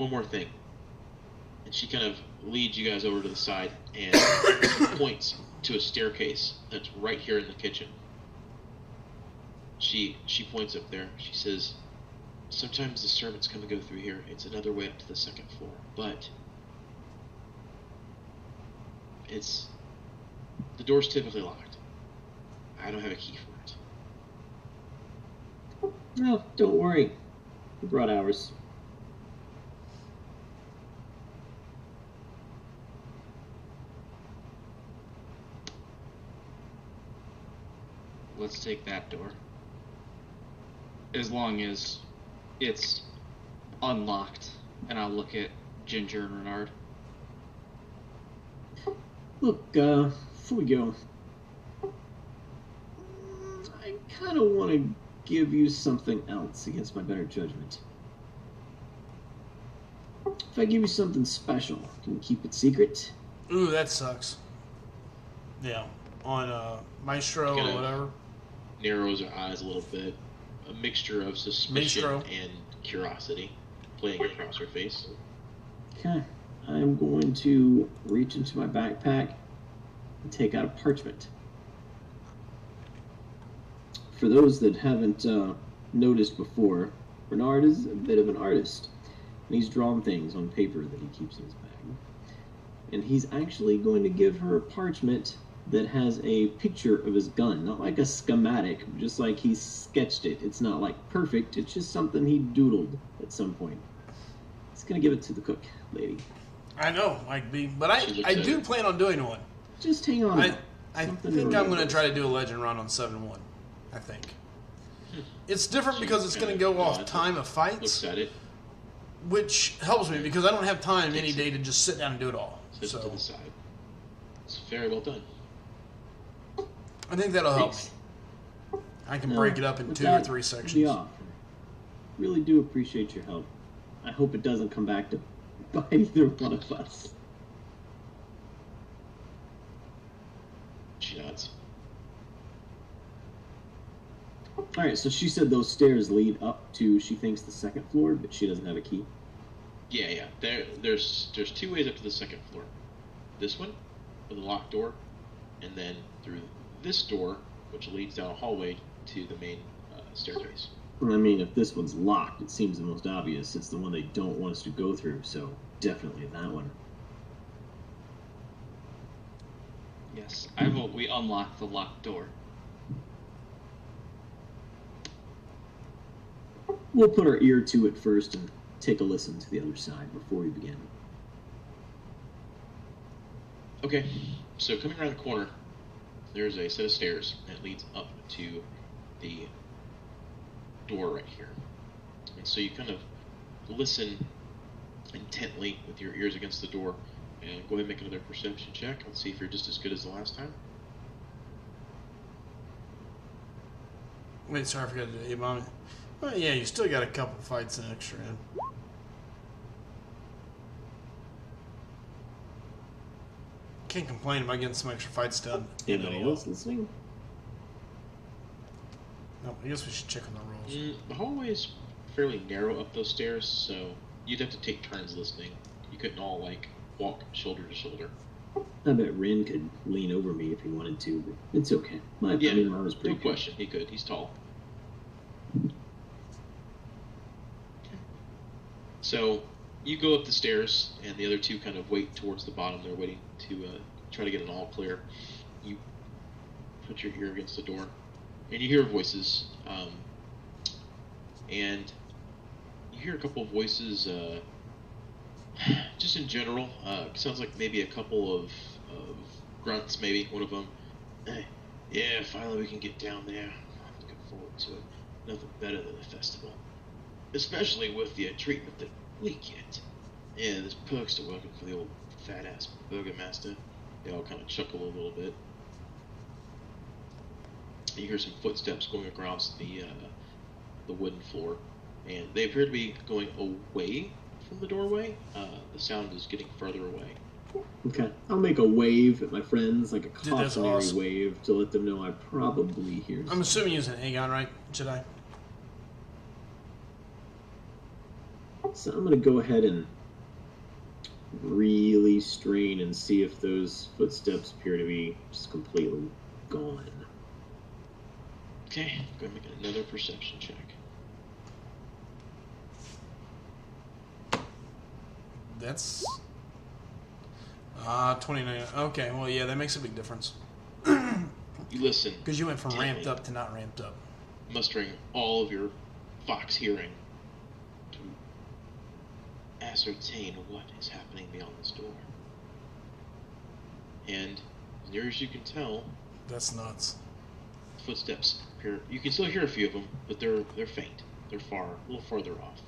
more thing. And she kind of leads you guys over to the side and points to a staircase that's right here in the kitchen. She points up there. She says, sometimes the servants come and go through here. It's another way up to the second floor. But the door's typically locked. I don't have a key for it. No, don't worry. We brought ours. Let's take that door. As long as it's unlocked. And I'll look at Ginger and Renard. Look, before we go, I kind of want to give you something else against my better judgment. If I give you something special, can you keep it secret? Ooh, that sucks. Yeah, on Maestro or whatever. Narrows her eyes a little bit. A mixture of suspicion and curiosity playing across her face. Okay. I'm going to reach into my backpack and take out a parchment. For those that haven't noticed before, Bernard is a bit of an artist. And he's drawn things on paper that he keeps in his bag. And he's actually going to give her a parchment that has a picture of his gun. Not like a schematic, just like he sketched it. It's not like perfect, it's just something he doodled at some point. He's going to give it to the cook lady. I know, Mike B, but I do plan on doing one. Just hang on. I Something think to I'm going to remember. try to do a legend run on 7-1. I think. It's different So because it's you going to kinda go off nod, time of Looks fights, at it, which helps me because I don't have time any day to just sit down and do it all. sits to So the side. It's very well done. I think that'll help me. Thanks. I can break it up in With 2 or that, 3 I'll sections. be off. Really do appreciate your help. I hope it doesn't come back to bite either one of us. She nods. All right, so she said those stairs lead up to, she thinks, the second floor, but she doesn't have a key. Yeah. There's 2 ways up to the second floor. This one, with a locked door, and then through this door, which leads down a hallway to the main staircase. I mean, if this one's locked, it seems the most obvious. It's the one they don't want us to go through, so definitely that one. Yes, I vote we unlock the locked door. We'll put our ear to it first and take a listen to the other side before we begin. Okay, so coming around the corner, there's a set of stairs that leads up to the door right here. And so you kind of listen intently with your ears against the door, and go ahead and make another perception check. Let's see if you're just as good as the last time. Wait, sorry, I forgot to do it, Mommy. Well, yeah, you still got a couple fights in extra in. Can't complain about getting some extra fights done. Anybody else listening? No, I guess we should check on the rules. The hallway is fairly narrow up those stairs, so you'd have to take turns listening. You couldn't all, like, walk shoulder to shoulder. I bet Rin could lean over me if he wanted to, but it's okay. I Yeah, mean, mine was pretty no good. question. He could. He's tall. So you go up the stairs, and the other 2 kind of wait towards the bottom. They're waiting to try to get an all clear. You put your ear against the door, and you hear voices. And you hear a couple of voices, just in general. Sounds like maybe a couple of grunts, maybe one of them. Yeah, finally we can get down there. I'm looking forward to it. Nothing better than the festival. Especially with the treatment that we get. Yeah, there's perks to working for the old fat-ass burgomaster. They all kind of chuckle a little bit. You hear some footsteps going across the wooden floor, and they appear to be going away from the doorway. The sound is getting further away. Okay, I'll make a wave at my friends, like a Dude, that's cautionary awesome. wave, to let them know I probably hear I'm something. assuming using Aegon, right, Jedi? So I'm going to go ahead and really strain and see if those footsteps appear to be just completely gone. Okay, go ahead and make another perception check. That's 29. Okay, well, yeah, that makes a big difference. You listen, Because you went from Damn ramped it. up to not ramped up. mustering all of your fox hearing to ascertain what is happening beyond this door. And as near as you can tell, That's nuts. footsteps appear. You can still hear a few of them, but they're faint. They're far, a little farther off.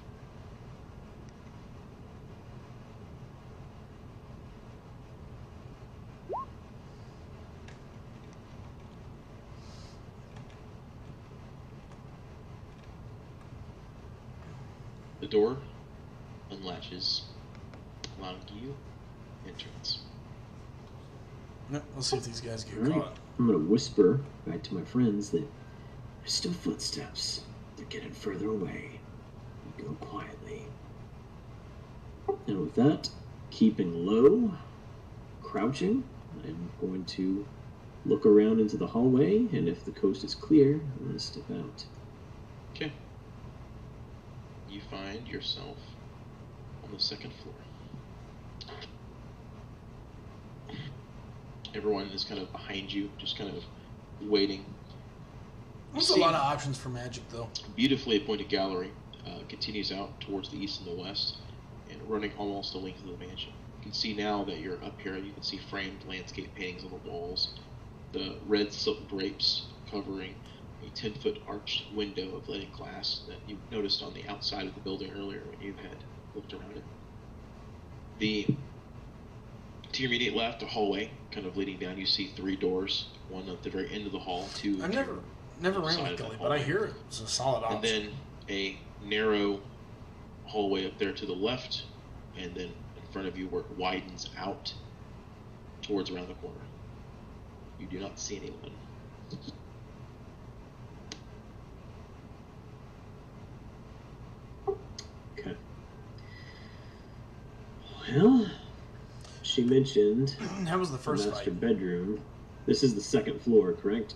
The door unlatches, allowing you entrance. Yep, let's see if these guys get All right. caught. I'm going to whisper back to my friends that there's still footsteps. They're getting further away. We go quietly. And with that, keeping low, crouching, I'm going to look around into the hallway, and if the coast is clear, I'm going to step out. Okay. You find yourself on the second floor. Everyone is kind of behind you, just kind of waiting. There's a See, lot of options for magic, though. beautifully appointed gallery continues out towards the east and the west, and running almost the length of the mansion. You can see now that you're up here, you can see framed landscape paintings on the walls. the red silk drapes covering a 10-foot arched window of leaded glass that you noticed on the outside of the building earlier when you had looked around it. To your immediate left, a hallway kind of leading down. You see 3 doors, one at the very end of the hall, 2. I never ran with Gully, but I hear it's a solid option. And then a narrow hallway up there to the left, and then in front of you where it widens out towards around the corner. You do not see anyone. Okay. Well, she mentioned That was the first master fight. bedroom. This is the 2nd floor, correct?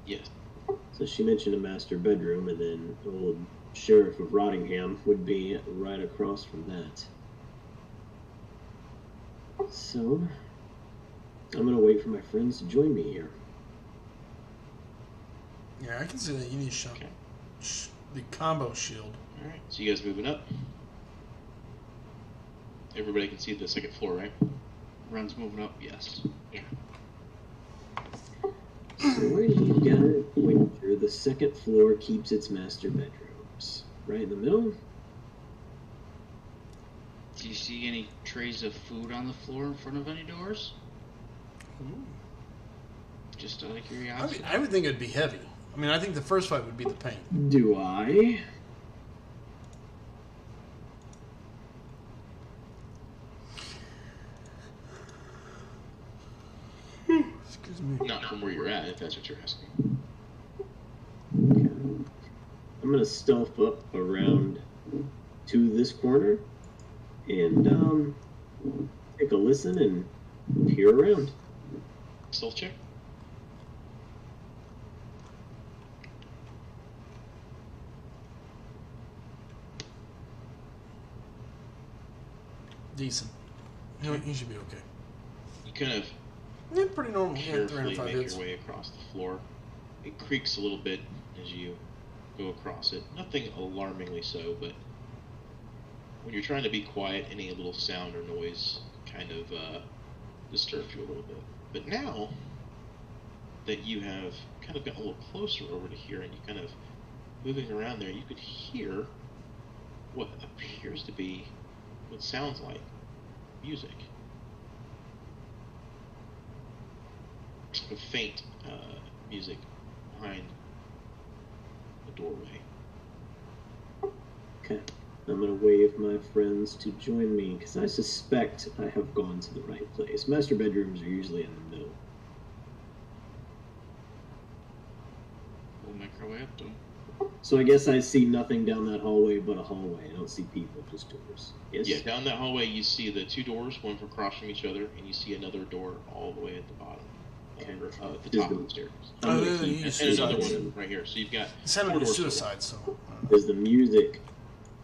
Yes. So she mentioned a master bedroom, and then old Sheriff of Rottingham would be right across from that. So, I'm going to wait for my friends to join me here. Yeah, I can see that you need Okay. the combo shield. All right. So you guys moving up. Everybody can see the 2nd floor, right? Run's moving up, yes. Yeah. So where do you got it, Winter? The 2nd floor keeps its master bedrooms. Right in the middle? Do you see any trays of food on the floor in front of any doors? Ooh. Just out of curiosity. I would think it'd be heavy. I mean, I think the first fight would be the paint. Do I? Excuse me. Not from where you're at, if that's what you're asking. Okay. I'm going to stealth up around to this corner and take a listen and peer around. Stealth check. Decent. You should be okay. You kind of Yeah, pretty normal. Yeah, carefully 305 make hits. your way across the floor. It creaks a little bit as you go across it. Nothing alarmingly so, but when you're trying to be quiet, any little sound or noise kind of disturbs you a little bit. But now that you have kind of gotten a little closer over to here and you kind of moving around there, you could hear what appears to be what sounds like music. A faint music behind the doorway. Okay. I'm going to wave my friends to join me because I suspect I have gone to the right place. Master bedrooms are usually in the middle. We'll make our way up to them. So I guess I see nothing down that hallway but a hallway. I don't see people, just doors. Yes? Yeah, down that hallway you see the 2 doors, one across from each other, and you see another door all the way at the bottom. Okay. At the top of the stairs. I'm gonna Oh, keep- you And use another suicide. one right here. So you've got It's having 4 to doors suicide, so. Is the music,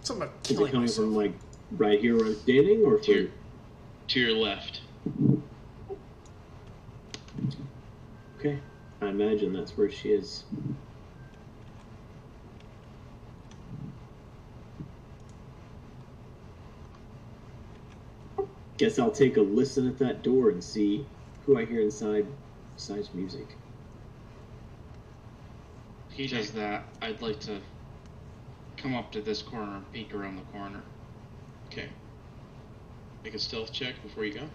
Something about is it killing coming myself. from like right here where I'm standing or To your, from... to your left. Okay. I imagine that's where she is. Guess I'll take a listen at that door and see who I hear inside besides music. If he does that, I'd like to come up to this corner and peek around the corner. Okay. Make a stealth check before you go.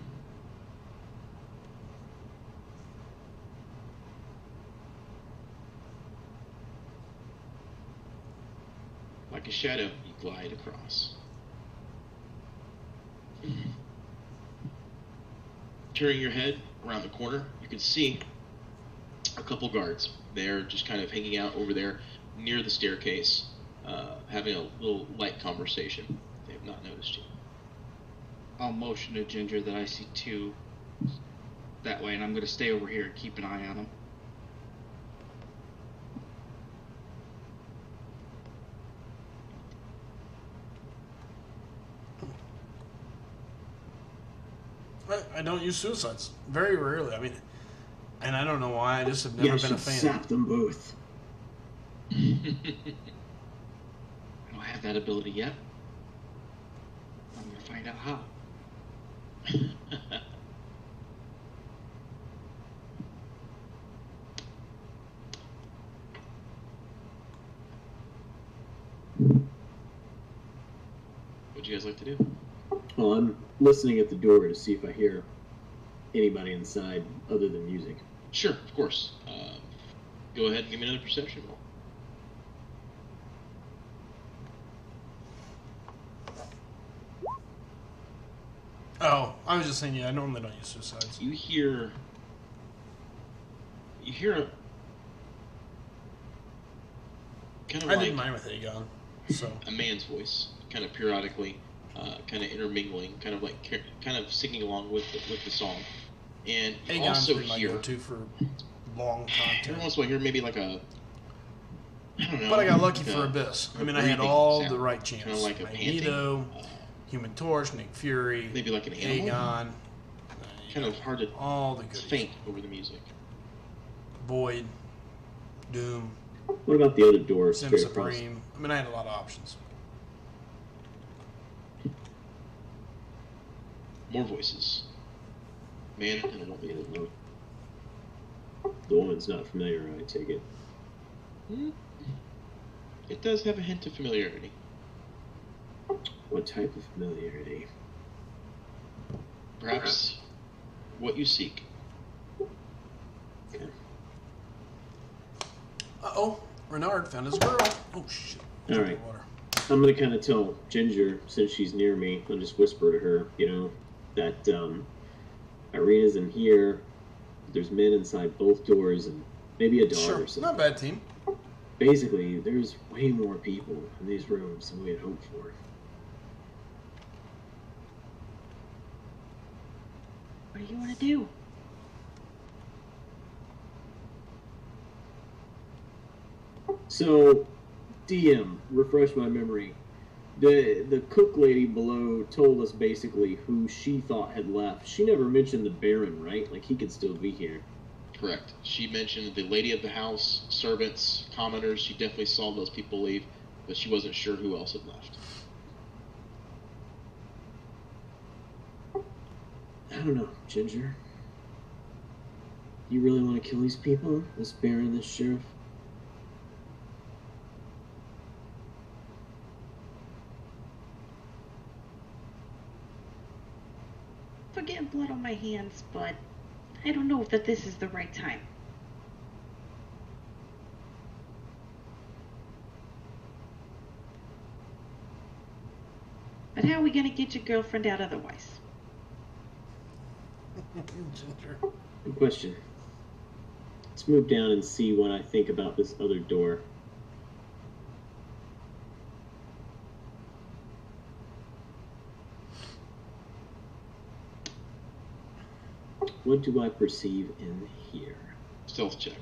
Like a shadow, you glide across. Turning your head around the corner, you can see a couple guards. They're just kind of hanging out over there near the staircase, having a little light conversation. They have not noticed you. I'll motion to Ginger that I see 2 that way, and I'm going to stay over here and keep an eye on them. I don't use suicides. Very rarely. I mean, and I don't know why. I just have never Yeah, I been a should fan. sap them both. I don't have that ability yet. I'm going to find out how. you guys like to do? Well, I'm listening at the door to see if I hear anybody inside other than music. Sure, of course. Go ahead and give me another perception roll. Oh, I was just saying, yeah, I normally don't use suicides. You hear a kind of I like did mine with Aegon, so. a man's voice, kind of periodically, kind of intermingling, kind of singing along with the song. And you Aegon's also been my hear go-to for long every content. once in a while, hear maybe like a, I don't know. But I got lucky like for a Abyss. I mean, I breathing had all sound, the right kind of chants. like a Magneto, panting, Human Torch, Nick Fury, maybe like an animal. Aegon. Kind of hard to. All the It's goodies. faint over the music. Void, Doom, What about the other door? Sim straight across? Supreme. I mean, I had a lot of options. More voices. Man and a woman. The woman's not familiar, I take it. It does have a hint of familiarity. What type of familiarity? Perhaps what you seek. Okay. Uh-oh. Renard found his girl. Oh, shit. All right. I'm going to kind of tell Ginger, since she's near me, I'll just whisper to her, that Irina's in here. There's men inside both doors and maybe a dog Sure. or something. Not a bad team. Basically, there's way more people in these rooms than we had hoped for. What do you want to do? So, DM, refresh my memory. The cook lady below told us basically who she thought had left. She never mentioned the Baron, right? Like, he could still be here. Correct. She mentioned the lady of the house, servants, commoners. She definitely saw those people leave, but she wasn't sure who else had left. I don't know, Ginger. You really want to kill these people? This Baron, this sheriff? For getting blood on my hands, but I don't know that this is the right time. But how are we gonna get your girlfriend out otherwise? Ginger. Good question. Let's move down and see what I think about this other door. What do I perceive in here? Stealth check.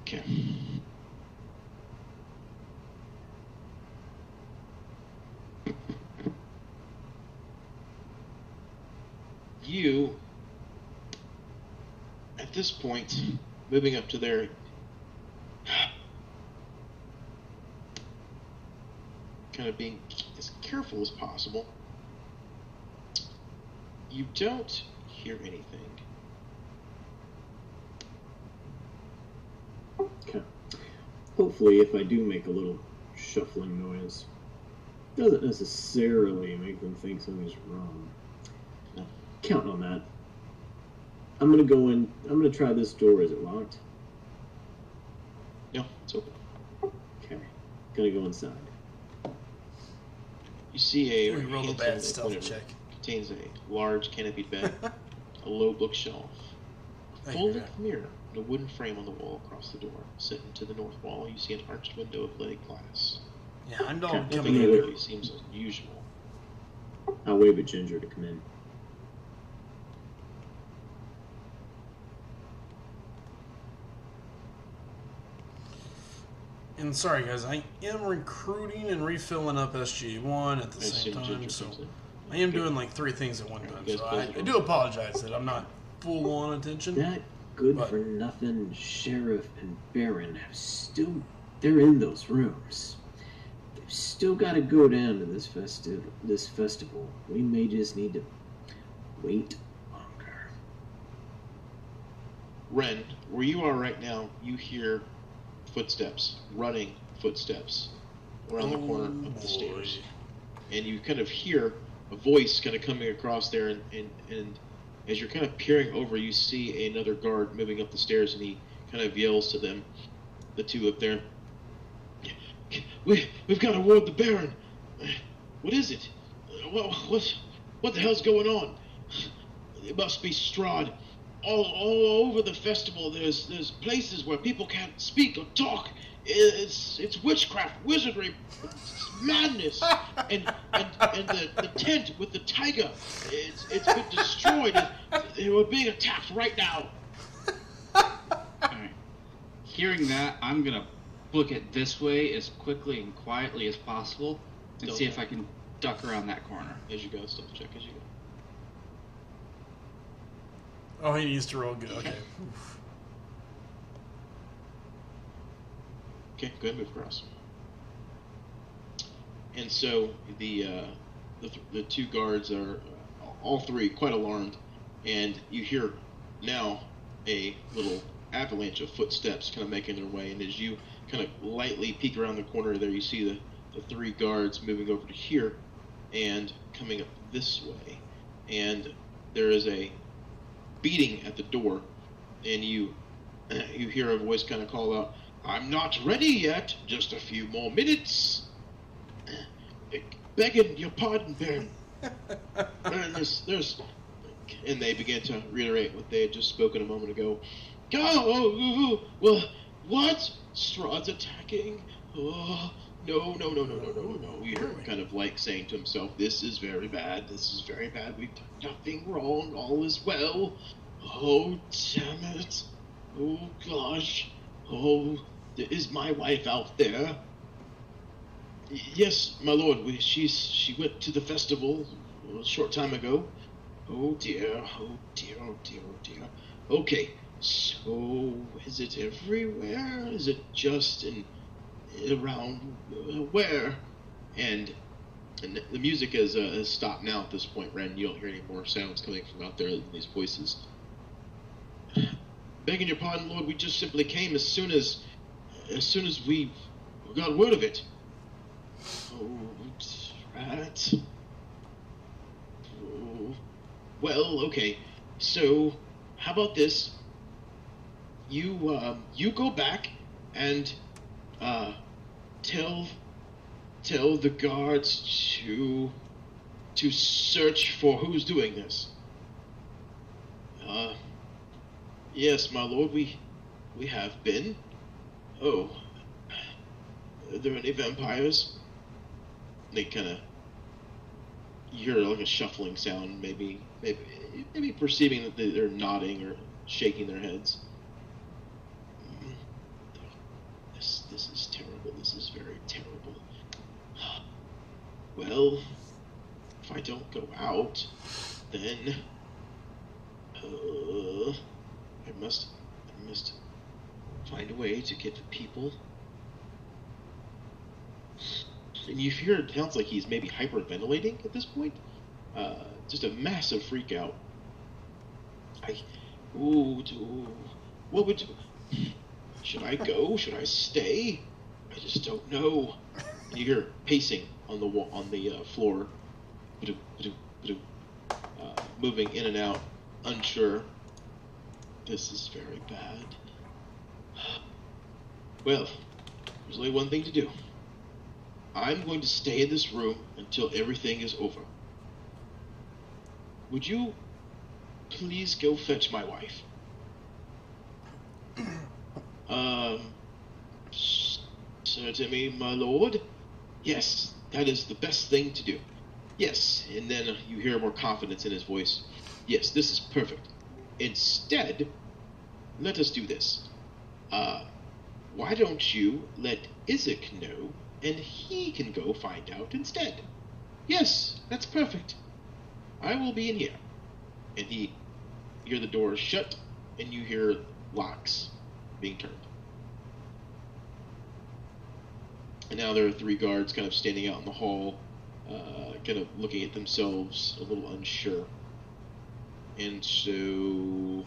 Okay. You, at this point, moving up to there, kind of being as careful as possible. You don't hear anything. Okay. Hopefully, if I do make a little shuffling noise, it doesn't necessarily make them think something's wrong. Count on that. I'm gonna go in. I'm gonna try this door. Is it locked? No, it's open. Okay. Gonna go inside. You see a We rolled a handsome bad stealth whatever, check. Contains a large canopied bed, a low bookshelf, a Thank full you, length mirror, and a wooden frame on the wall across the door. Set into the north wall, you see an arched window of leaded glass. Yeah, I'm not Okay. coming Nothing in. really seems unusual. I'll wave at Ginger to come in. And sorry, guys, I am recruiting and refilling up SG1 at the I same assume time, Ginger so comes in. I am doing like 3 things at one Alright, time. you guys So close I the door. do apologize that I'm not full on attention. That good But- for nothing sheriff and Baron have still. They're in those rooms. They've still got to go down to this festival. We may just need to wait longer. Ren, where you are right now, you hear footsteps, running footsteps around the corner of the stairs. And you kind of hear a voice kind of coming across there, and as you're kind of peering over, you see another guard moving up the stairs, and he kind of yells to them, the two up there. We've got to ward the Baron. What is it? What the hell's going on? It must be Strahd. All over the festival, there's places where people can't speak or talk. It's witchcraft, wizardry, it's madness, and the tent with the tiger, it's been destroyed. We're being attacked right now. Alright. Hearing that, I'm gonna book it this way as quickly and quietly as possible, and see if I can duck around that corner. As you go, stealth check as you go. Oh, he needs to roll good. Okay. Oof. Okay, go ahead and move across. And so the two guards are all three quite alarmed, and you hear now a little avalanche of footsteps kind of making their way. And as you kind of lightly peek around the corner there, you see the three guards moving over to here and coming up this way. And there is a beating at the door, and you hear a voice kind of call out, "I'm not ready yet. Just a few more minutes. Begging your pardon, Baron." And and they began to reiterate what they had just spoken a moment ago. "Oh, well, what? Strahd's attacking? Oh, no. You hear him kind of like saying to himself, "This is very bad. This is very bad. We've done nothing wrong. All is well. Oh, damn it. Oh, gosh. Oh, is my wife out there?" "Yes, my lord. She went to the festival a short time ago." "Oh dear. Okay, so is it everywhere? Is it just around where?" And the music has stopped now at this point, Ren. You don't hear any more sounds coming from out there than these voices. "Begging your pardon, Lord, we just simply came as soon as we got word of it." "Oh, right. Oh, well, okay. So, how about this? You go back and tell the guards to search for who's doing this." "Yes, my lord, we have been." "Oh, are there any vampires?" They kind of, you hear like a shuffling sound, maybe perceiving that they're nodding or shaking their heads. This is terrible. This is very terrible. Well, if I don't go out, then I must find a way to get the people. And you hear it sounds like he's maybe hyperventilating at this point. Just a massive freak out. What would? Should I go? Should I stay? I just don't know. And you hear pacing on the wall, on the floor, moving in and out, unsure. This is very bad. Well, there's only one thing to do. I'm going to stay in this room until everything is over. Would you please go fetch my wife? Certainly, my lord. Yes, that is the best thing to do. Yes, and then you hear more confidence in his voice. Yes, this is perfect. Instead, let us do this. Why don't you let Isaac know, and he can go find out instead? Yes, that's perfect. I will be in here. And you hear the door shut, and you hear locks being turned. And now there are three guards kind of standing out in the hall, kind of looking at themselves, a little unsure. And so,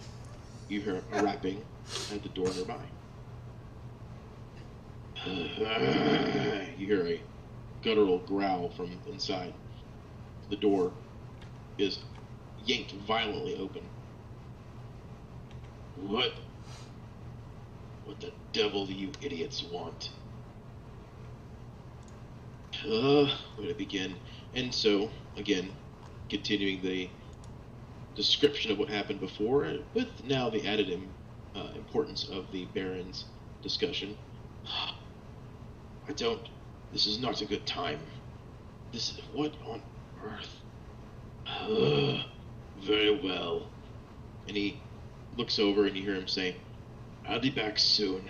you hear a rapping at the door nearby. You hear a guttural growl from inside. The door is yanked violently open. What the devil do you idiots want? Where to begin? And so, again, continuing the description of what happened before, with now the added importance of the Baron's discussion. This is not a good time. What on earth? Very well. And he looks over and you hear him say, I'll be back soon.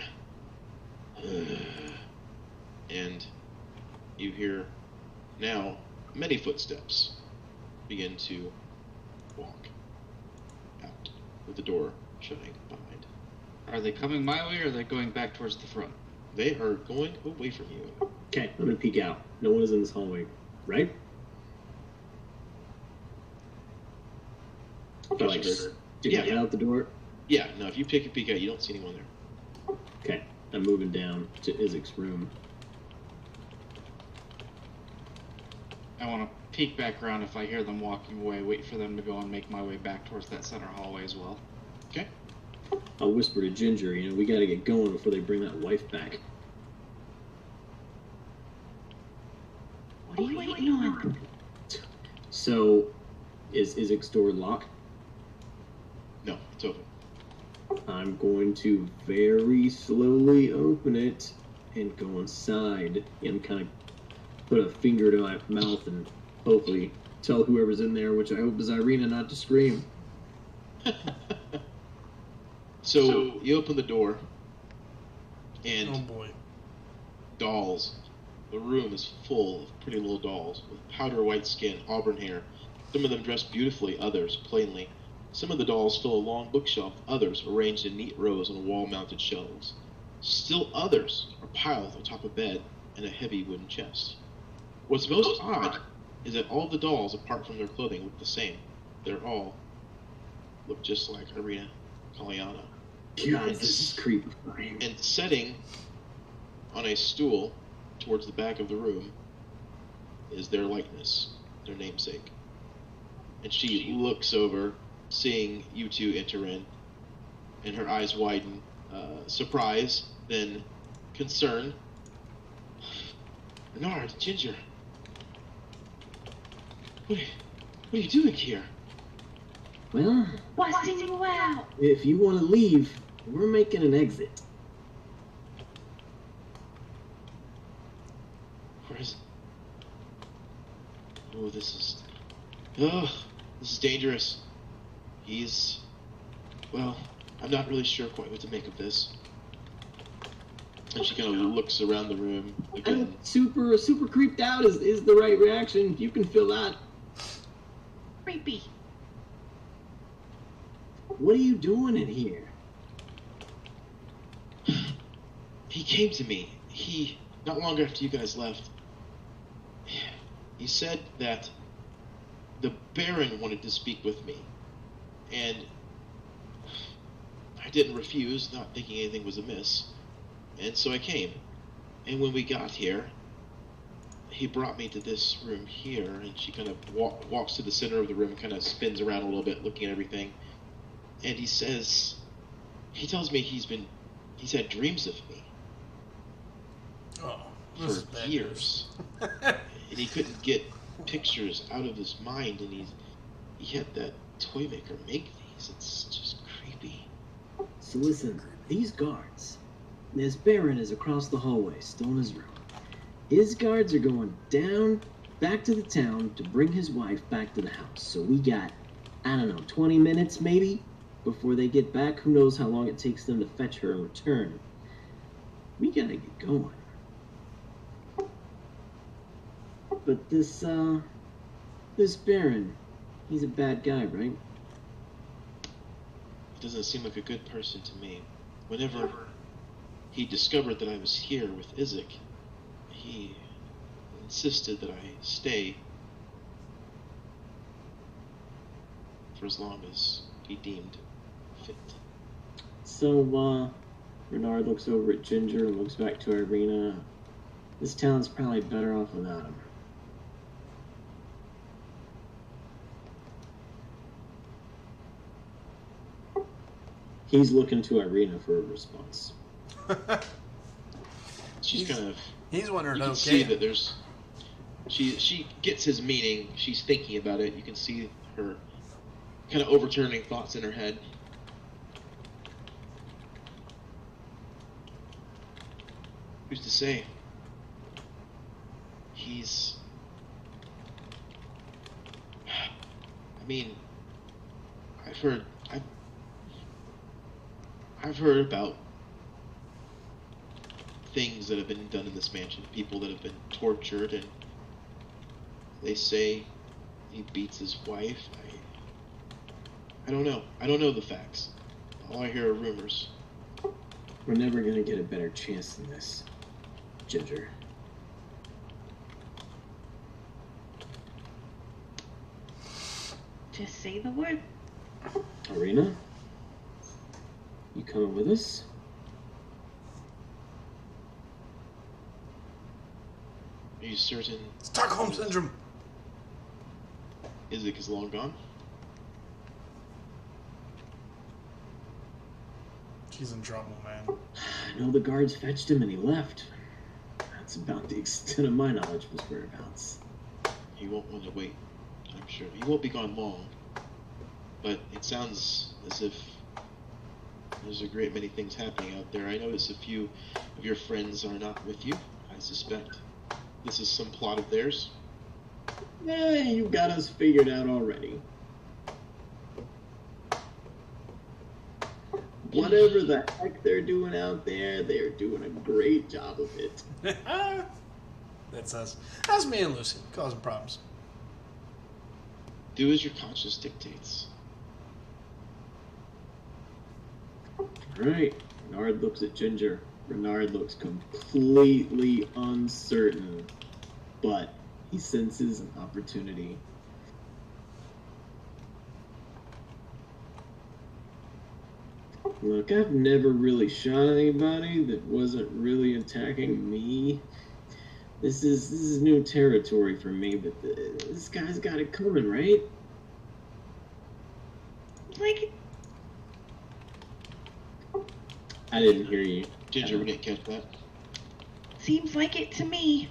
And you hear now many footsteps begin to walk out with the door shutting behind. Are they coming my way or are they going back towards the front? They are going away from you. Okay, I'm gonna peek out. No one is in this hallway, right? Gotcha, Like, Gregor. did Yeah. you head out the door? Yeah, no, if you take a peek out, you don't see anyone there. Okay, I'm moving down to Izik's room. I want to peek back around if I hear them walking away, wait for them to go and make my way back towards that center hallway as well. Okay. I'll whisper to Ginger, we gotta get going before they bring that wife back. What are you waiting on? So, is Izik's door locked? No, it's open. I'm going to very slowly open it and go inside and kind of put a finger to my mouth and hopefully tell whoever's in there, which I hope is Irina, not to scream. So you open the door, and Oh boy. dolls. The room is full of pretty little dolls with powder white skin, auburn hair. Some of them dressed beautifully, others plainly. Some of the dolls fill a long bookshelf, others arranged in neat rows on wall-mounted shelves. Still others are piled on top of bed and a heavy wooden chest. What's most odd is that all the dolls, apart from their clothing, look the same. They're all look just like Irina Kalyana. God, this is creepy. And sitting on a stool towards the back of the room is their likeness, their namesake. And she looks over, seeing you two enter in, and her eyes widen, surprise, then concern. Bernard, Ginger, what are you doing here? Well, Busting you out. if you want to leave, we're making an exit. Where is... Oh, this is dangerous. Well, I'm not really sure quite what to make of this. And she kind of looks around the room again. Super creeped out is the right reaction. You can feel that. Creepy. What are you doing in here? He came to me. Not long after you guys left, he said that the Baron wanted to speak with me. And I didn't refuse, not thinking anything was amiss. And so I came. And when we got here, he brought me to this room here, and she kind of walks to the center of the room, kind of spins around a little bit, looking at everything. And he tells me he's had dreams of me Oh, this is for bad years. news. And he couldn't get pictures out of his mind, and he had that toy maker make these. It's just creepy. So listen, these guards, this Baron is across the hallway, still in his room. His guards are going down back to the town to bring his wife back to the house. So we got, 20 minutes maybe before they get back. Who knows how long it takes them to fetch her and return. We gotta get going. But this Baron, he's a bad guy, right? He doesn't seem like a good person to me. Whenever he discovered that I was here with Izik, he insisted that I stay for as long as he deemed fit. So, Renard looks over at Ginger and looks back to Irina. This town's probably better off without him. He's looking to Irina for a response. She's kind of. He's wondering. You can see that there's. She gets his meaning. She's thinking about it. You can see her kind of overturning thoughts in her head. Who's to say? He's. I mean, I've heard about things that have been done in this mansion, people that have been tortured, and they say he beats his wife. I don't know. I don't know the facts. All I hear are rumors. We're never gonna get a better chance than this, Ginger. Just say the word. Irina? You coming with us? Are you certain Stockholm Syndrome. Isaac is long gone? She's in trouble, man. I know the guards fetched him and he left. That's about the extent of my knowledge of his whereabouts. He won't want to wait, I'm sure. He won't be gone long. But it sounds as if there's a great many things happening out there. I notice a few of your friends are not with you. I suspect this is some plot of theirs. You got us figured out already. Whatever the heck they're doing out there, they're doing a great job of it. That's us. That's me and Lucy causing problems. Do as your conscience dictates. Alright, Renard looks at Ginger. Renard looks completely uncertain, but he senses an opportunity. Look, I've never really shot anybody that wasn't really attacking me. This is new territory for me, but this guy's got it coming, right? Like, I didn't hear you. Ginger, we didn't catch that. seems like it to me.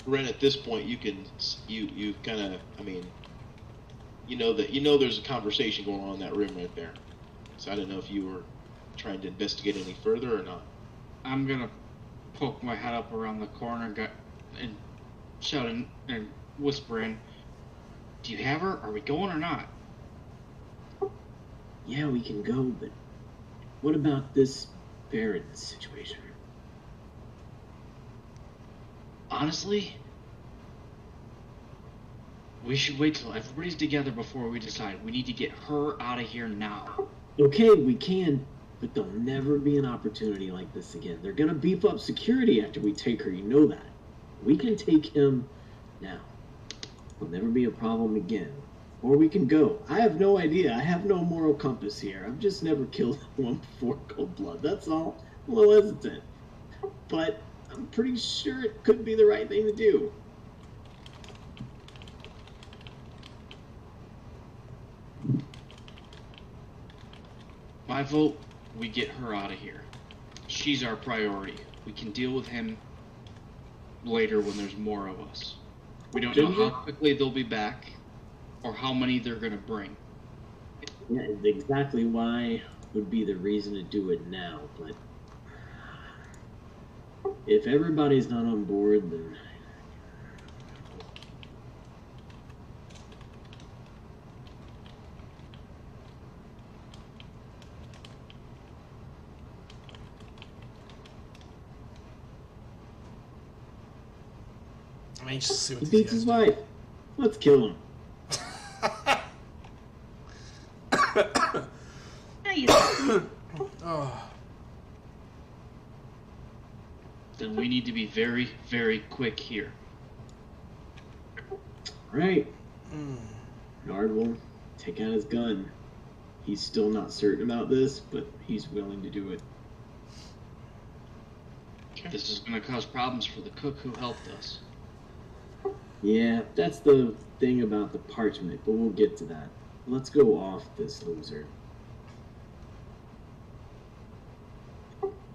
Ren, at this point, you kind of, I mean, you know there's a conversation going on in that room right there. So I don't know if you were trying to investigate any further or not. I'm gonna poke my head up around the corner and shouting and whispering, "Do you have her? Are we going or not?" Yeah, we can go, but what about this Baron situation? Honestly, we should wait till everybody's together before we decide. We need to get her out of here now. Okay, we can, but there'll never be an opportunity like this again. They're gonna beef up security after we take her, you know that. We can take him now. There'll never be a problem again. Or we can go. I have no idea. I have no moral compass here. I've just never killed anyone before cold blood. That's all. I'm a little hesitant. But I'm pretty sure it could be the right thing to do. My vote, we get her out of here. She's our priority. We can deal with him later when there's more of us. We don't know how quickly they'll be back or how many they're going to bring. Yeah, exactly why would be the reason to do it now, but if everybody's not on board, then I'm anxious to see what he these beats guys his do. wife. Let's kill him. Oh, Then we need to be very, very quick here. Right. Nard will take out his gun. He's still not certain about this, but he's willing to do it. This is going to cause problems for the cook who helped us. Yeah, that's the thing about the parchment, but we'll get to that. Let's go off this loser.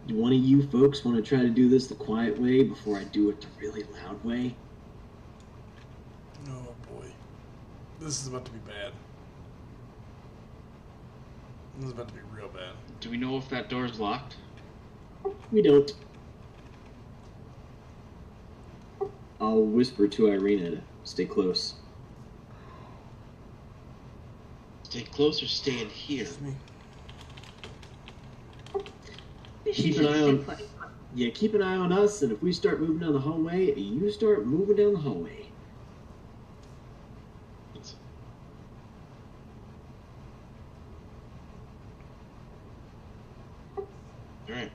One of you folks want to try to do this the quiet way before I do it the really loud way? Oh boy. This is about to be bad. This is about to be real bad. Do we know if that door is locked? We don't. I'll whisper to Irina to stay close. Stay close or stay in here. Excuse me. Keep an eye on. Yeah, keep an eye on us, and if we start moving down the hallway, you start moving down the hallway. Alright.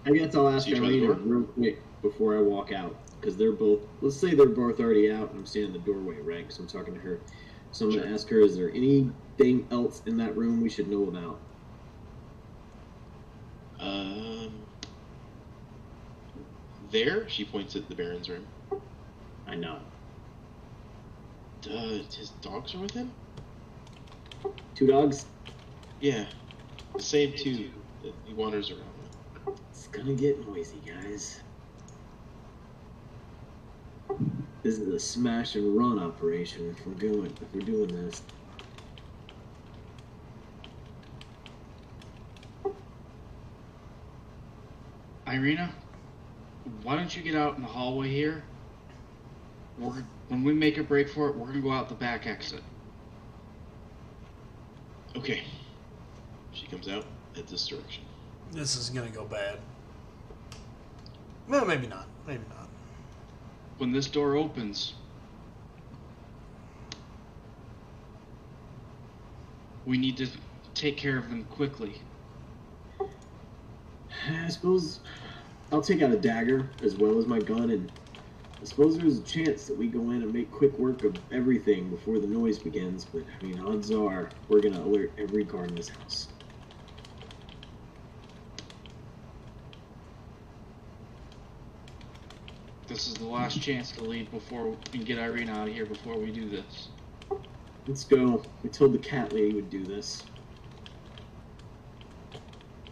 I guess I'll ask So you try the Irina door? real quick before I walk out, because they're both. Let's say they're both already out, and I'm standing in the doorway, right? Because I'm talking to her. So I'm gonna ask her: is there anything else in that room we should know about? There, she points at the Baron's room. I know. His dogs are with him? 2 dogs? Yeah. The same two that he wanders around with. It's gonna get noisy, guys. This is a smash and run operation if we're doing this. Irina, why don't you get out in the hallway here? When we make a break for it, we're going to go out the back exit. Okay. She comes out at this direction. This is gonna go bad. Well, maybe not. Maybe not. When this door opens, we need to take care of them quickly. I suppose I'll take out a dagger as well as my gun, and I suppose there's a chance that we go in and make quick work of everything before the noise begins, but I mean, odds are we're gonna alert every guard in this house. This is the last chance to leave before and get Irina out of here before we do this. Let's go. We told the cat lady would do this.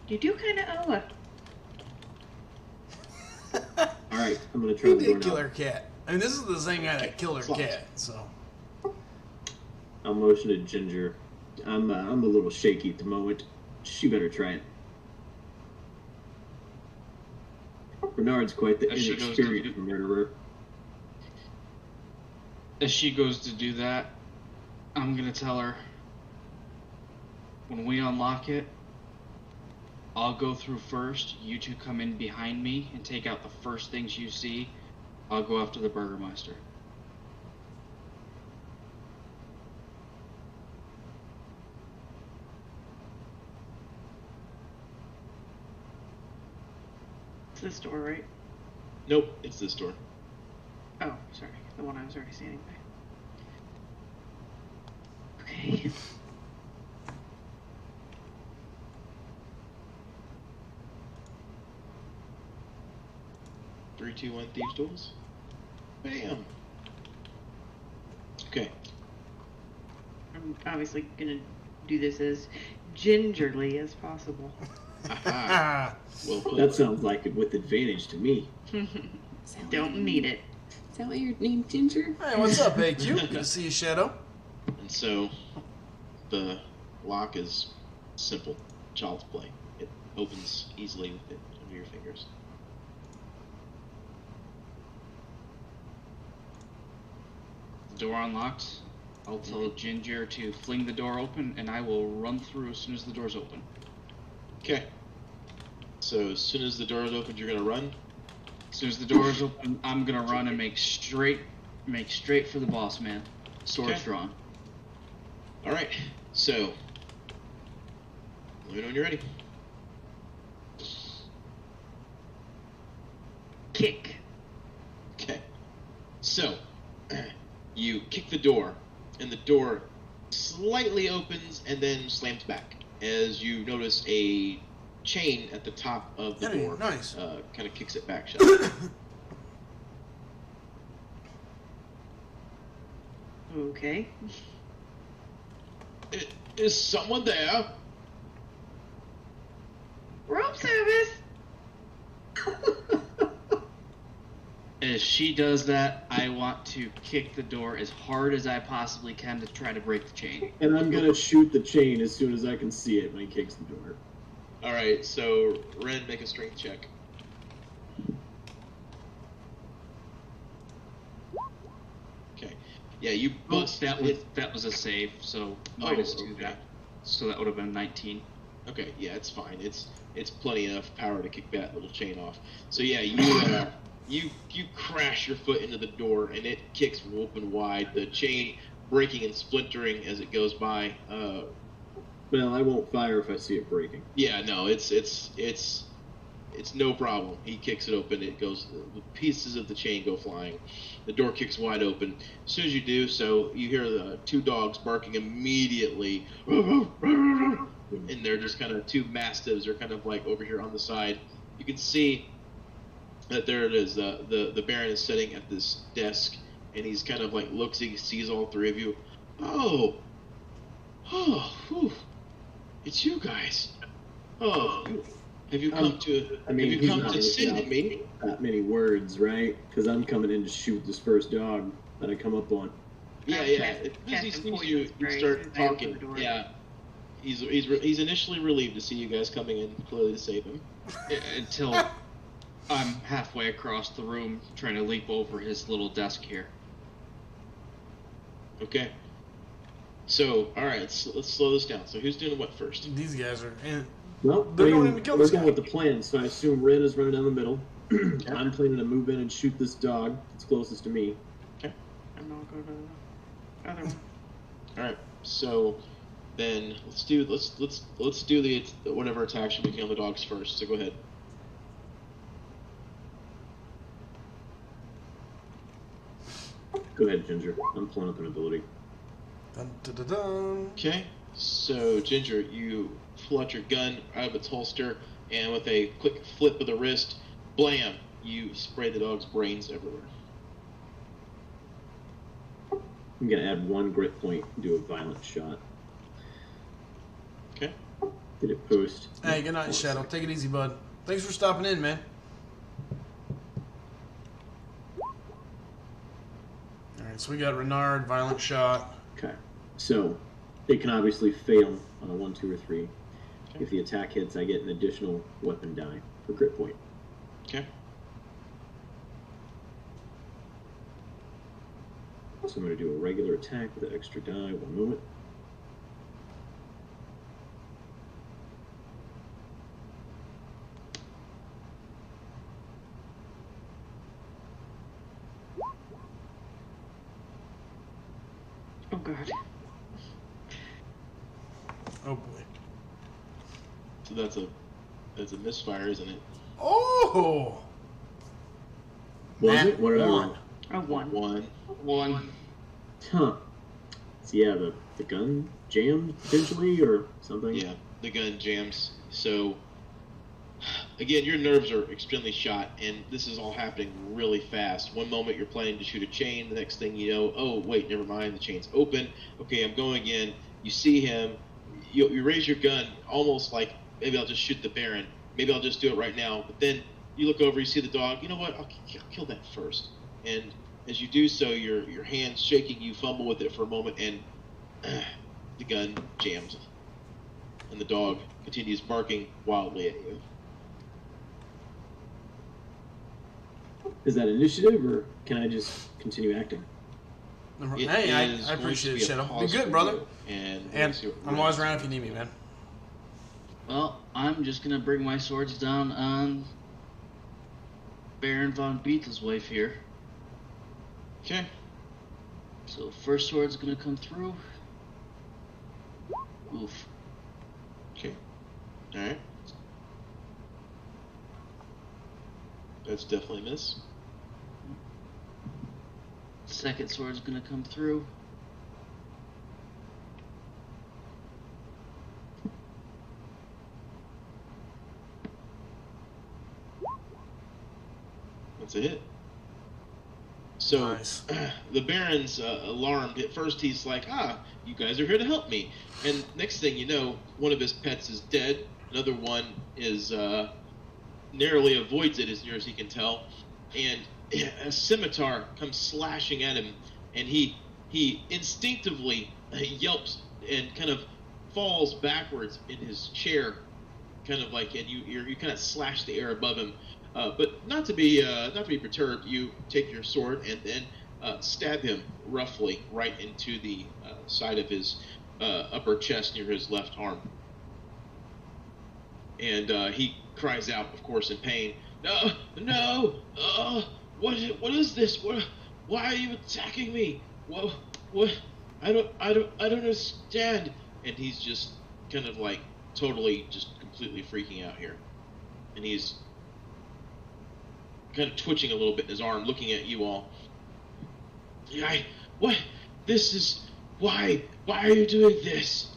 You do kind of owe her. Alright, I'm gonna try He the door did kill now. her cat. I mean, this is the same guy that killed her Close. cat, so. I'll motion to Ginger. I'm a little shaky at the moment. She better try it. Bernard's quite the As she goes to inexperienced do- murderer. As she goes to do that, I'm going to tell her, when we unlock it, I'll go through first. You two come in behind me and take out the first things you see. I'll go after the Burgermeister. It's this door, right? Nope, it's this door. Oh, sorry. The one I was already standing by. Okay. 3, 2, 1, thieves' duels. Bam. Okay. I'm obviously gonna do this as gingerly as possible. Aha. Well put. That sounds like it with advantage to me. Don't need it. Is that why you're named Ginger? Hey, what's up, AQ? Good to see you, Shadow. And so, the lock is simple. Child's play. It opens easily with it under your fingers. The door unlocks. I'll tell Ginger to fling the door open, and I will run through as soon as the door's open. Okay. So as soon as the door is opened, you're gonna run. As soon as the door is open, I'm gonna run and make straight for the boss man. Swords Okay. drawn. All right. So let me know when you're ready. Kick. Okay. So you kick the door, and the door slightly opens and then slams back as you notice a chain at the top of the Hey, door. nice. Kind of kicks it back shut. Okay. Is someone there? Rope service. As she does that, I want to kick the door as hard as I possibly can to try to break the chain. And I'm gonna shoot the chain as soon as I can see it when he kicks the door. All right, so Ren, make a strength check. Okay. Yeah, you bust That was a save, so minus 2 okay. that. So that would have been 19. Okay, yeah, it's fine. It's plenty enough power to kick that little chain off. So yeah, you crash your foot into the door and it kicks open wide. The chain breaking and splintering as it goes by. Well, I won't fire if I see it breaking. Yeah, no, it's no problem. He kicks it open. It goes. The pieces of the chain go flying. The door kicks wide open. As soon as you do so, you hear the two dogs barking immediately. And they're just kind of two mastiffs are kind of like over here on the side. You can see that there it is. The Baron is sitting at this desk, and he's kind of like looks. He sees all three of you. Oh, whew. It's you guys. Oh, have you come to? I mean, have he's you come not to looking send out me? that many words, right? Because I'm coming in to shoot this first dog that I come up on. Yeah. As soon as he sees you, you start talking. Yeah. He's initially relieved to see you guys coming in, clearly to save him. Until I'm halfway across the room trying to leap over his little desk here. Okay. So, all right, let's slow this down. So, who's doing what first? These guys are. Well, They're going in to kill we're this going guy. with the plan, so I assume Ren is running down the middle. I'm planning to move in and shoot this dog that's closest to me. And I'll go to the other one. All right. So, then let's do the whatever attack should be on the dogs first. So go ahead. Go ahead, Ginger. I'm pulling up an ability. Dun, dun, dun, dun. Okay. So, Ginger, you pull out your gun out of its holster, and with a quick flip of the wrist, blam! You spray the dog's brains everywhere. I'm going to add 1 grit point and do a violent shot. Okay. Did it post? Hey, good night, Shadow. Take it easy, bud. Thanks for stopping in, man. Alright, so we got Renard, violent shot. Okay. So, it can obviously fail on a 1, 2, or 3. Okay. If the attack hits, I get an additional weapon die for grit point. Okay. So I'm going to do a regular attack with an extra die. 1 moment. Oh god. Oh boy. So that's a misfire, isn't it? Oh! Was Nat it? What did I one. roll? A 1. 1. Huh. So yeah, the gun jammed potentially or something? Yeah, the gun jams. So, again, your nerves are extremely shot, and this is all happening really fast. One moment you're planning to shoot a chain, the next thing you know, oh, wait, never mind, the chain's open. Okay, I'm going in. You see him. You raise your gun almost like, maybe I'll just shoot the Baron. Maybe I'll just do it right now. But then you look over, you see the dog. You know what? I'll kill that first. And as you do so, your hand's shaking. You fumble with it for a moment, and the gun jams. And the dog continues barking wildly at you. Is that initiative or can I just continue acting? It Hey, I is going to appreciate be it, a Shadow. Be pause good, for brother. you, and And see what I'm always Ren's- around if you need me, man. Well, I'm just gonna bring my swords down on Baron von Beetle's here. Okay. So first sword's gonna come through. Oof. Okay. All right. That's definitely a miss. Second sword's gonna come through. That's a hit. So Nice. the Baron's alarmed. At first, he's like, you guys are here to help me. And next thing you know, one of his pets is dead. Another one is narrowly avoids it as near as he can tell. And a scimitar comes slashing at him. And he instinctively yelps and kind of falls backwards in his chair. Kind of like, and you kind of slash the air above him. But not to be perturbed, you take your sword and then stab him roughly right into the side of his upper chest near his left arm. And he cries out, of course, in pain. No! What is this? Why are you attacking me? What? I don't understand. And he's just kind of like totally, just completely freaking out here, and he's kind of twitching a little bit in his arm, looking at you all. What? This is why? Why are you doing this?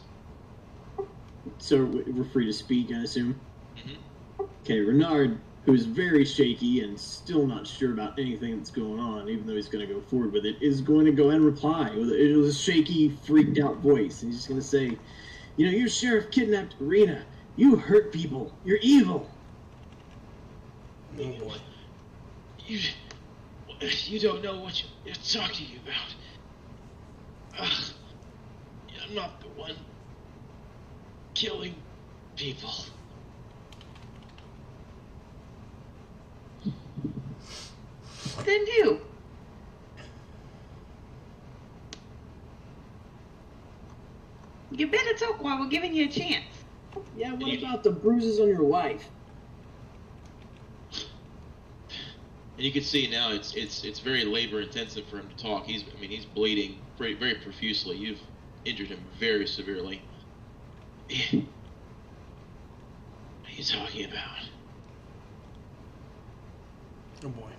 So we're free to speak, I assume. Mm-hmm. Okay, Renard, who's very shaky and still not sure about anything that's going on, even though he's going to go forward with it, is going to go ahead and reply with a shaky, freaked out voice. He's just going to say, your sheriff kidnapped Irina. You hurt people. You're evil. Oh boy. You don't know what you're talking about. I'm not the one killing people. Then who? You better talk while we're giving you a chance. Yeah, what about the bruises on your wife? And you can see now it's very labor intensive for him to talk. He's bleeding very, very profusely. You've injured him very severely. What are you talking about? Oh boy.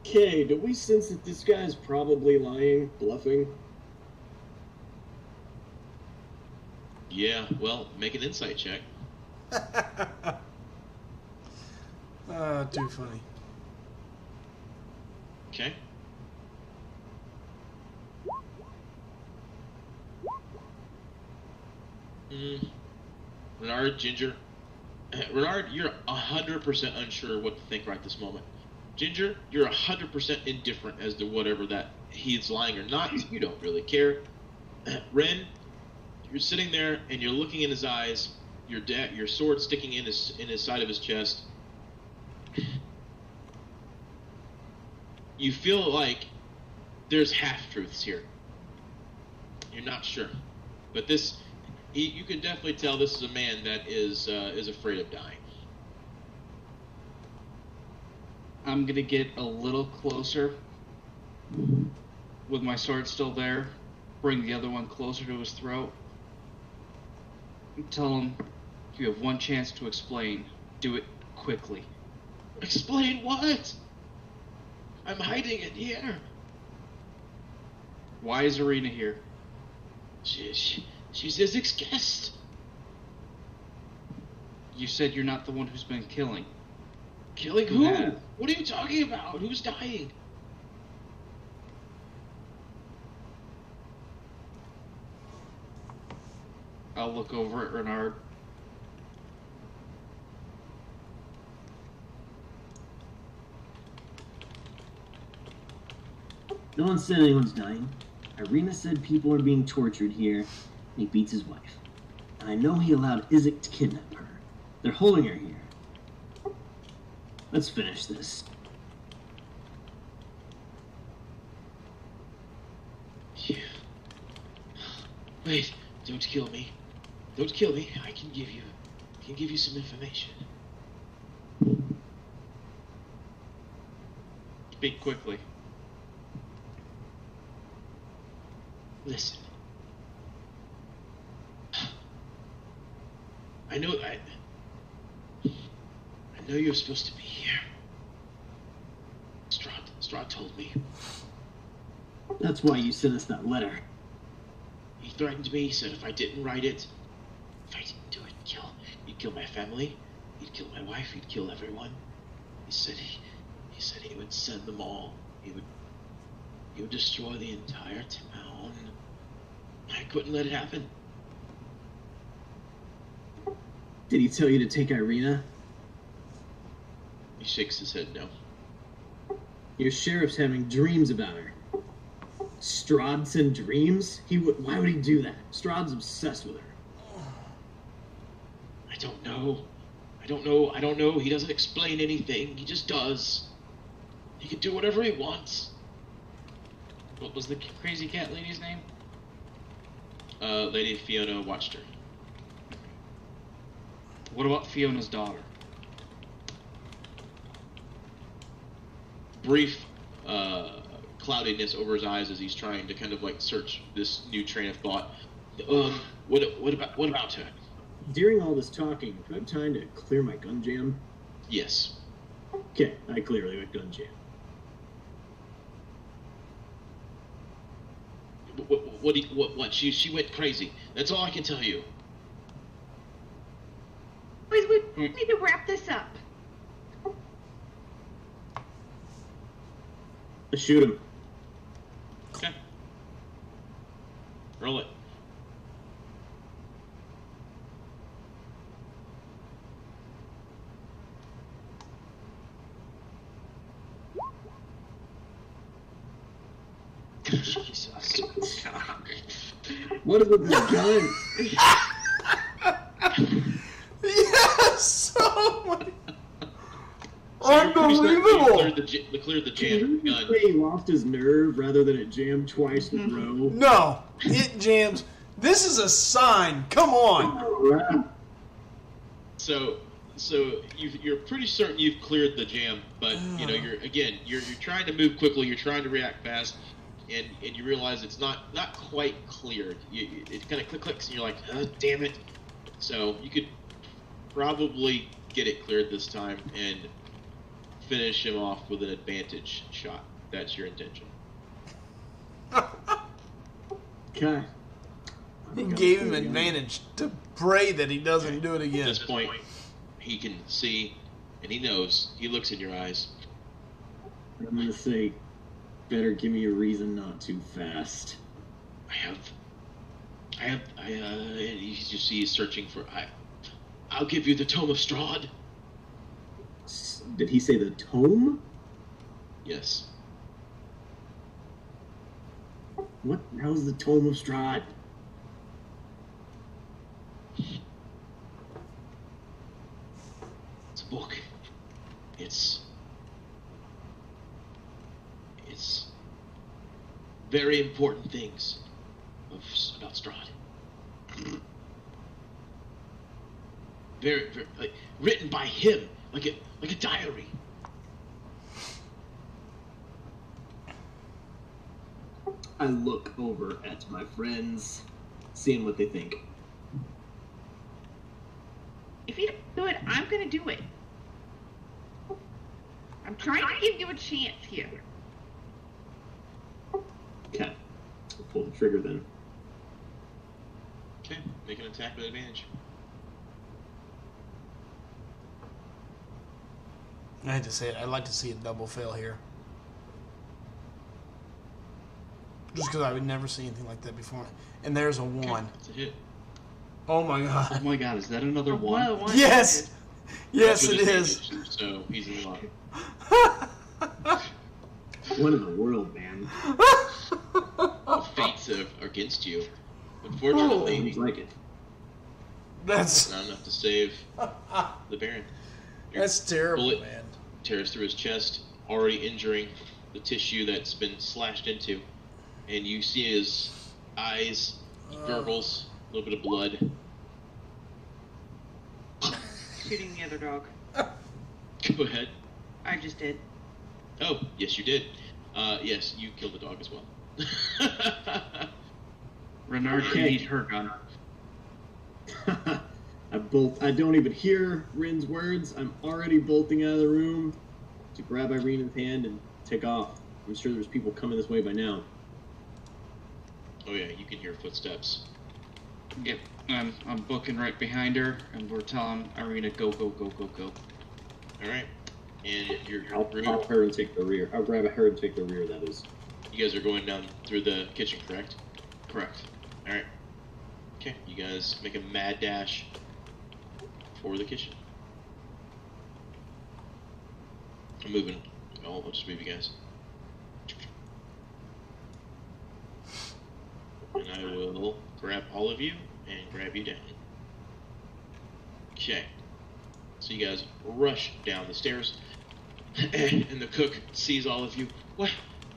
Okay, do we sense that this guy's probably lying, bluffing? Yeah, well, make an insight check. Too funny. Okay. Renard, Ginger. Renard, you're 100% unsure what to think right this moment. Ginger, you're 100% indifferent as to whatever that he's lying or not. You don't really care. Ren, you're sitting there and you're looking in his eyes. Your sword sticking in his side of his chest. You feel like there's half-truths here. You're not sure. But you can definitely tell this is a man that is afraid of dying. I'm going to get a little closer with my sword still there, bring the other one closer to his throat, and tell him, you have one chance to explain. Do it quickly. Explain what? I'm hiding in here. Why is Irina here? She's Izik's guest. You said you're not the one who's been killing. Killing who? Yeah. What are you talking about? Who's dying? I'll look over at Renard. No one said anyone's dying. Irina said people are being tortured here, and he beats his wife. And I know he allowed Izik to kidnap her. They're holding her here. Let's finish this. Wait, don't kill me. Don't kill me. I can give you some information. Speak quickly. Listen. I know you're supposed to be here. Strahd told me. That's why you sent us that letter. He threatened me. He said if I didn't write it, if I didn't do it, he'd kill my family. He'd kill my wife. He'd kill everyone. He said he would send them all. He would destroy the entire town. I couldn't let it happen. Did he tell you to take Irina? He shakes his head no. Your sheriff's having dreams about her. Strahd's in dreams? Why would he do that? Strahd's obsessed with her. I don't know. He doesn't explain anything. He just does. He can do whatever he wants. What was the crazy cat lady's name? Lady Fiona watched her. What about Fiona's daughter? Brief cloudiness over his eyes as he's trying to kind of like search this new train of thought. What about her? During all this talking, do I have time to clear my gun jam? Yes. Okay, I clearly went gun jam. What? She went crazy. That's all I can tell you. Boys, we need to wrap this up. Let's shoot him. Okay. Roll it. Jesus. What is with this gun? Yes! Oh my... So you're pretty certain you Unbelievable! cleared the Can jam you gun. say he lost his nerve rather than it jammed twice in a row? No, it jams. This is a sign. Come on. Alright. So you're pretty certain you've cleared the jam, but you know you're trying to move quickly. You're trying to react fast, and you realize it's not quite cleared. It kind of clicks, and you're like, oh, damn it. So you could probably get it cleared this time and finish him off with an advantage shot. That's your intention. Okay. He gave him advantage to pray that he doesn't do it At again. this point, he can see, and he knows. He looks in your eyes. I'm gonna say, better give me a reason not too fast. And you just see he's searching for. I'll give you the Tome of Strahd. Did he say the tome? Yes. What the hell is the Tome of Strahd? It's a book. It's very important things about Strahd. Very, like, written by him, like a diary. I look over at my friends, seeing what they think. If you don't do it, I'm gonna do it. I'm trying to give you a chance here. Okay. I'll pull the trigger then. Okay, make an attack with advantage. I had to say it. I'd like to see a double fail here. Just because I would never see anything like that before. And there's a Okay, 1. that's a hit. Oh my Oh god. my god, is that another one? Whoa, Yes! Yes, With it is. advantage, so he's in luck. What in the world, man? The fates are against you. Unfortunately, Seems like it. That's not enough to save the Baron. that's terrible, Bullet man. tears through his chest, already injuring the tissue that's been slashed into. And you see his eyes, he gurgles, a little bit of blood. Shooting the other dog. Go ahead. I just did. Oh, yes, you did. Yes, you killed the dog as well. Renard can Okay. eat her gun. I don't even hear Rin's words. I'm already bolting out of the room to grab Irina's hand and take off. I'm sure there's people coming this way by now. Oh yeah, you can hear footsteps. Yep, I'm booking right behind her, and we're telling Irina, go, go, go, go, go. All right. And your I'll group, pop her and take the rear. I'll grab her and take the rear, that is. you guys are going down through the kitchen, correct? Correct. All right. Okay, you guys make a mad dash for the kitchen. I'm moving. I'll just move you guys. And I will grab all of you and grab you down. Okay. So you guys rush down the stairs, and the cook sees all of you. What?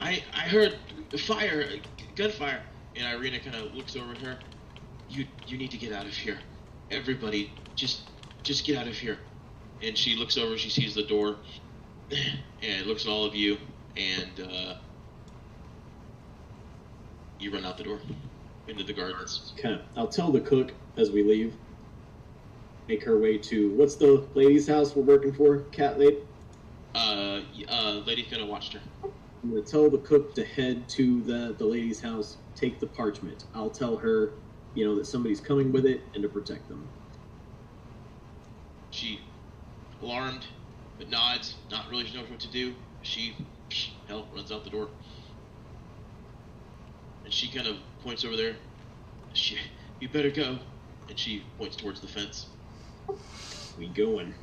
I heard fire, gunfire. And Irina kind of looks over at her. You need to get out of here. Everybody, just get out of here. And she looks over. She sees the door, and looks at all of you, and you run out the door into the gardens. I'll tell the cook as we leave. Make her way to, what's the lady's house we're working for? Cat lady? Lady's gonna watch her. I'm going to tell the cook to head to the lady's house, take the parchment. I'll tell her, that somebody's coming with it and to protect them. She, alarmed, but nods, not really sure what to do. She, runs out the door. And she kind of points over there. You better go. And she points towards the fence. We going.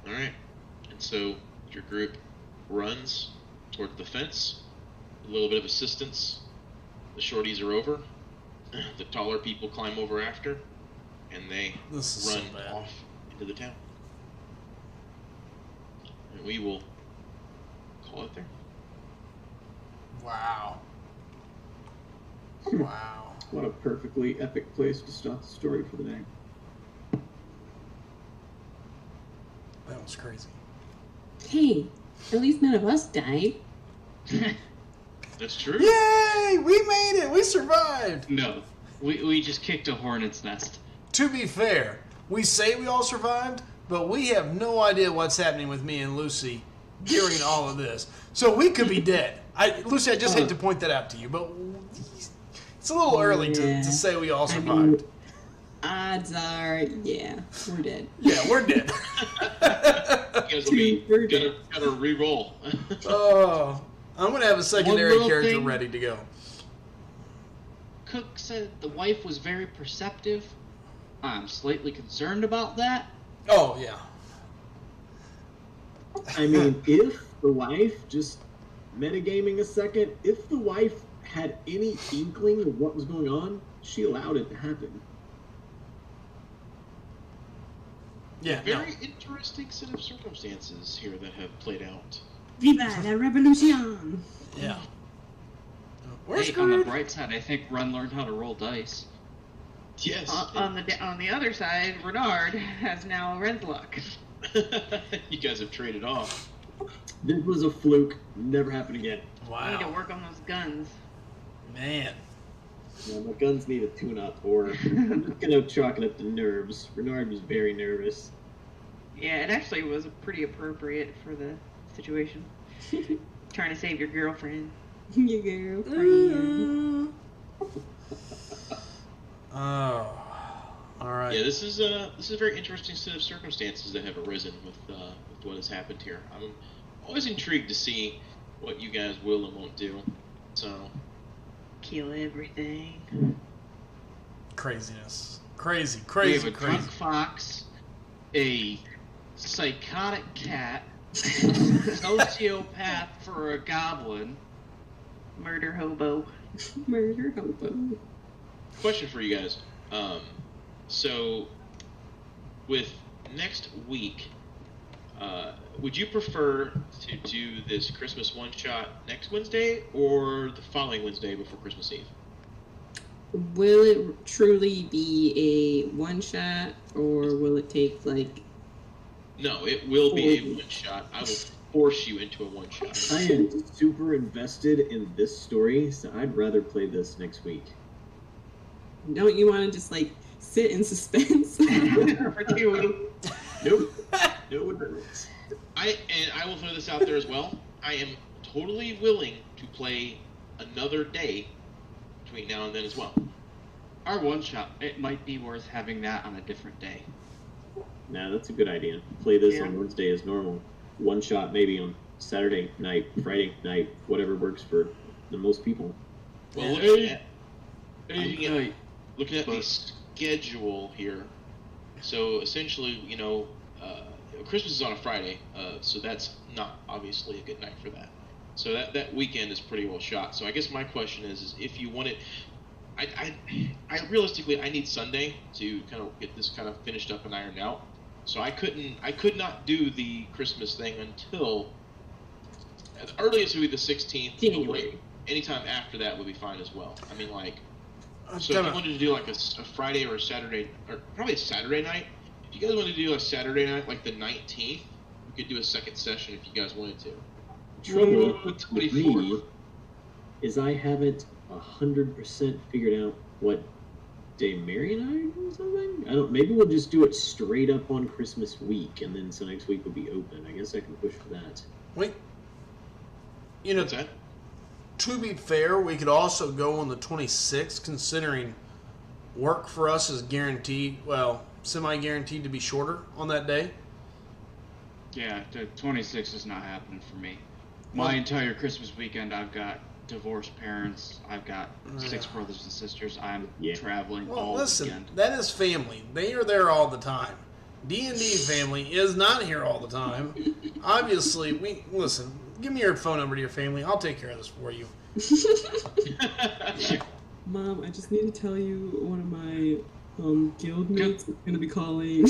Alright. And so your group runs toward the fence. A little bit of assistance. The shorties are over. The taller people climb over after. And they run so bad. off into the town. And we will call it there. Wow. Wow. What a perfectly epic place to start the story for the day. That was crazy. Hey, at least none of us died. That's true. Yay! We made it! We survived! No, we just kicked a hornet's nest. To be fair, we say we all survived, but we have no idea what's happening with me and Lucy during all of this. So we could be dead. Lucy, I just hate to point that out to you, but it's a little early to say we all survived. Odds are, yeah, we're dead. Yeah, we're dead. You guys will be gotta re-roll. Oh, I'm going to have a secondary little character thing. ready to go. Cook said the wife was very perceptive. I'm slightly concerned about that. Oh, yeah. I mean, if the wife, just metagaming a second, if the wife had any inkling of what was going on, she allowed it to happen. Yeah, no. Very interesting set of circumstances here that have played out. Viva la revolution! Yeah. We're Hey, on the screwed. bright side, I think Ren learned how to roll dice. Yes. On the other side, Renard has now Ren's luck. You guys have traded off. This was a fluke. Never happen again. I need to Wow. work on those guns. Man. My guns need a tune-up, or I'm just gonna chalk it up to nerves. Bernard was very nervous. Yeah, it actually was pretty appropriate for the situation. Trying to save your girlfriend. Your girlfriend. Oh. All right. Yeah, this is a very interesting set of circumstances that have arisen with what has happened here. I'm always intrigued to see what you guys will and won't do. So Kill everything. Craziness. Crazy, We crazy, have a crazy. drunk fox, a psychotic cat, sociopath for a goblin. Murder hobo. Murder hobo. question for you guys. So with next week, would you prefer to do this Christmas one-shot next Wednesday or the following Wednesday before Christmas Eve? Will it truly be a one shot, or will it take like? No, it will be a one-shot. I will force you into a one-shot. I am super invested in this story, so I'd rather play this next week. Don't you want to just like sit in suspense? For 2 weeks. Nope. No, it doesn't. I will throw this out there as well. I am totally willing to play another day between now and then as well. Our one shot, it might be worth having that on a different day. Nah, that's a good idea. Play this Yeah. on Wednesday as normal. One shot maybe on Saturday night, Friday night, whatever works for the most people. Well, Yeah. looking at the schedule here, so essentially, Christmas is on a Friday, so that's not obviously a good night for that. So that weekend is pretty well shot. So I guess my question is if you want it, I realistically I need Sunday to kind of get this kind of finished up and ironed out. So I could not do the Christmas thing until the earliest would be the 16th. January. Anytime after that would be fine as well. I mean, like, so if Kinda- you wanted to do like a Friday or a Saturday, or probably a Saturday night, if you guys wanted to do a Saturday night, like the 19th, we could do a second session if you guys wanted to. Trouble Ooh, with 24. me is I haven't 100% figured out what day Mary and I are doing something. I don't. Maybe we'll just do it straight up on Christmas week, and then so next week will be open. I guess I can push for that. Wait. You know, What's that? to be fair, we could also go on the 26th, considering work for us is guaranteed, well, semi-guaranteed to be shorter on that day. Yeah, the 26th is not happening for me. My entire Christmas weekend, I've got divorced parents. I've got 6 brothers and sisters. I'm Yeah. traveling Well, all listen, weekend. that is family. They are there all the time. D&D family is not here all the time. Obviously, listen, give me your phone number to your family. I'll take care of this for you. Mom, I just need to tell you one of my guild mates is going to be calling.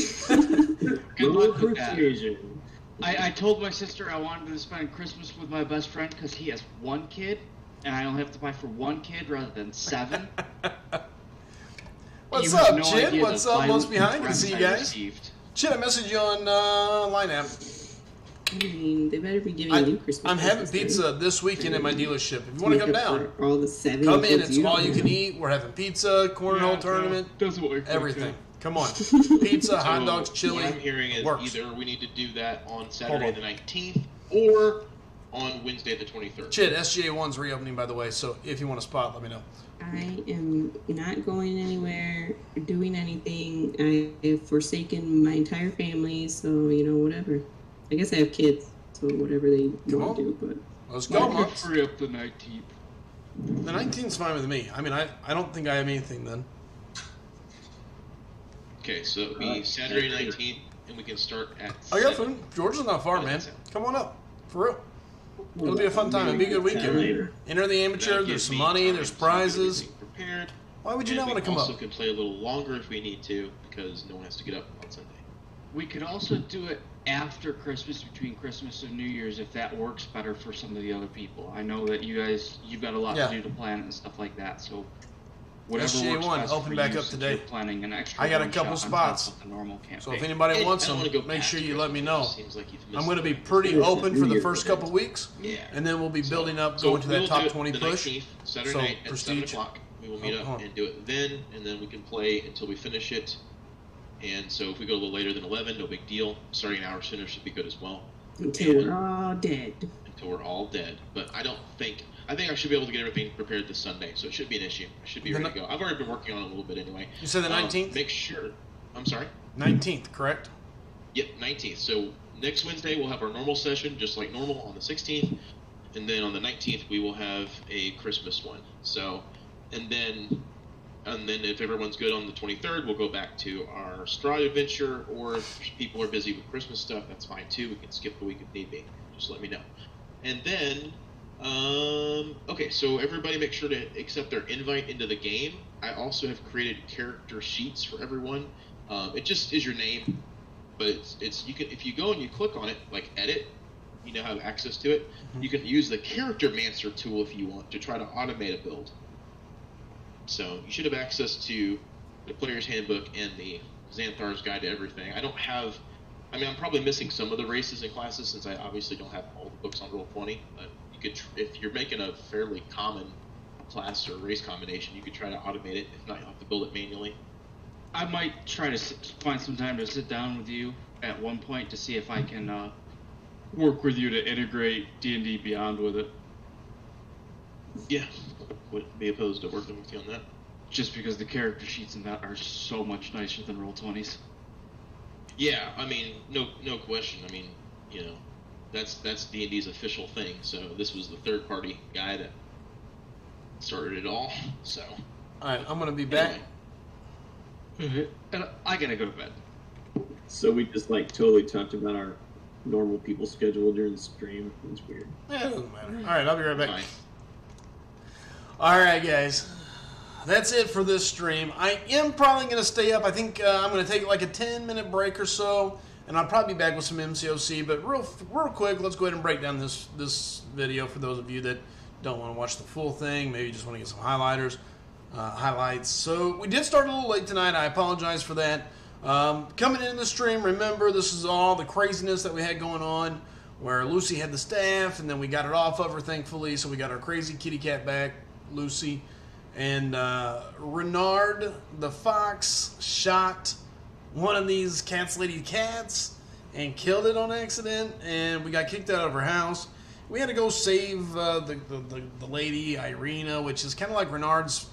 Good luck with that. Persuasion. I told my sister I wanted to spend Christmas with my best friend because he has 1 kid, and I only have to buy for 1 kid rather than 7. What's You have up, no Chid? idea What's the up? What's violent behind? Good to threats see you I guys. received. Chid, I messaged you on Line app. I mean, they better be giving you Christmas. I'm having presents, pizza this weekend at my dealership. If you want to Make come up down, for all the 7 come in. kids It's you all don't you can have. eat. We're having pizza, cornhole tournament, Doesn't work. everything. Come on. Pizza, hot dogs, chili. What I'm hearing is works. either we need to do that on Saturday on. the 19th or on Wednesday the 23rd. Chid, SGA1's reopening, by the way, so if you want a spot, let me know. I am not going anywhere, doing anything. I have forsaken my entire family, so, whatever. I guess I have kids, so whatever they Come want to on. do, but... Let's go, Could Monks. free up the 19th. The 19th's fine with me. I mean, I don't think I have anything then. Okay, so it'll be Saturday 19th, and we can start at I got 7. food. Georgia's not far, Yeah, man. that's it. Come on up. For real. It'll be a fun time. It'll be a good weekend. Later. Enter the amateur. That'll There's give some me money. time There's to get prizes. everything prepared. Why would you And not want to we come also up? can play a little longer if we need to, because no one has to get up on Sunday. We could also do it after Christmas, between Christmas and New Year's, if that works better for some of the other people. I know that you've got a lot Yeah. to do to plan it and stuff like that, so whatever SGA1 works best open for back you up since today. you're planning an extra I got a one couple shot on top spots. of the normal campaign. So if anybody wants I don't them, wanna go make back sure to you let me Christmas. know. It just seems like you've missed I'm going to be something. pretty It's open New for the Year's first event. couple weeks, Yeah. and then we'll be building up, So going to that we'll top do it 20 the push. 19th, Saturday So, night at 7 Prestige. o'clock. We will meet Oh, up hold on. and do it then, and then we can play until we finish it. And so if we go a little later than 11, no big deal. Starting an hour sooner should be good as well. Until we're all dead. Until we're all dead. But I think I should be able to get everything prepared this Sunday, so it should be an issue. I should be ready to go. I've already been working on it a little bit anyway. You said the 19th? Make sure. I'm sorry. 19th, correct? Yep, 19th. So next Wednesday we'll have our normal session, just like normal, on the 16th, and then on the 19th we will have a Christmas one. So, and then if everyone's good on the 23rd, we'll go back to our Strahd adventure. Or if people are busy with Christmas stuff, that's fine too. We can skip the week if need be. Just let me know. And then, okay, so everybody make sure to accept their invite into the game. I also have created character sheets for everyone. It just is your name, but it's you can, if you go and you click on it, like edit, you now have access to it. You can use the Character Mancer tool if you want to try to automate a build. So you should have access to the Player's Handbook and the Xanthar's Guide to Everything. I'm probably missing some of the races and classes since I obviously don't have all the books on Roll20. But you could, if you're making a fairly common class or race combination, you could try to automate it. If not, you'll have to build it manually. I might try to find some time to sit down with you at one point to see if I can work with you to integrate D&D Beyond with it. Yeah, wouldn't be opposed to working with you on that. Just because the character sheets in that are so much nicer than Roll20s. Yeah, I mean, no question. I mean, you know, that's D&D's official thing. So this was the third party guy that started it all. So All right, I'm gonna be back. Anyway. And I gotta go to bed. So we just like totally talked about our normal people schedule during the stream. It's weird. Yeah, it doesn't matter. All right, I'll be right back. Fine. All right, guys. That's it for this stream. I am probably going to stay up. I think I'm going to take like a 10-minute break or so, and I'll probably be back with some MCOC. But real quick, let's go ahead and break down this video for those of you that don't want to watch the full thing. Maybe just want to get some highlights. So we did start a little late tonight. I apologize for that. Coming into the stream, remember this is all the craziness that we had going on, where Lucy had the staff, and then we got it off of her, thankfully. So we got our crazy kitty cat back, Lucy. And Renard the fox shot one of these lady cats and killed it on accident, and we got kicked out of her house. We had to go save the lady Irina, which is kind of like Renard's,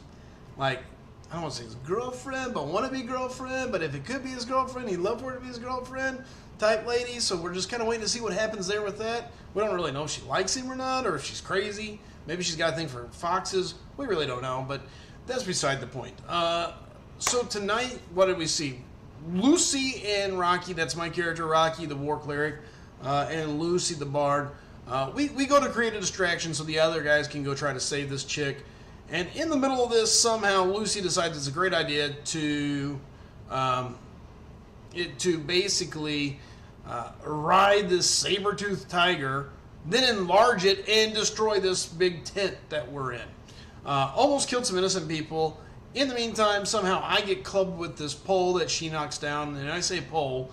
like, I don't want to say his girlfriend, but wannabe girlfriend. But if it could be his girlfriend, he'd love for her to be his girlfriend type lady. So we're just kind of waiting to see what happens there with that. We don't really know if she likes him or not, or if she's crazy. Maybe she's got a thing for foxes. We really don't know, but that's beside the point. So tonight, what did we see? Lucy and Rocky, that's my character, Rocky, the war cleric, and Lucy, the bard. We go to create a distraction so the other guys can go try to save this chick. And in the middle of this, somehow Lucy decides it's a great idea to basically ride this saber-toothed tiger, then enlarge it and destroy this big tent that we're in. Almost killed some innocent people. In the meantime, somehow I get clubbed with this pole that she knocks down. And I say pole,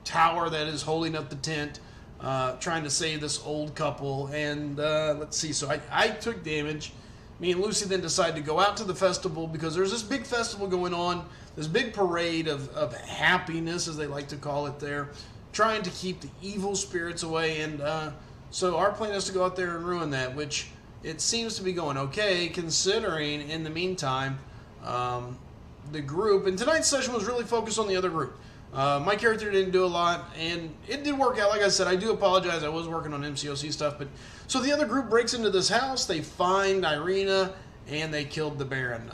tower that is holding up the tent, trying to save this old couple. And let's see, so I took damage. Me and Lucy then decided to go out to the festival because there's this big festival going on, this big parade of happiness, as they like to call it there, trying to keep the evil spirits away. And so our plan is to go out there and ruin that, which it seems to be going okay, considering in the meantime, the group, and tonight's session was really focused on the other group. My character didn't do a lot, and it did work out. Like I said, I do apologize. I was working on MCOC stuff, but so the other group breaks into this house. They find Irina, and they killed the Baron.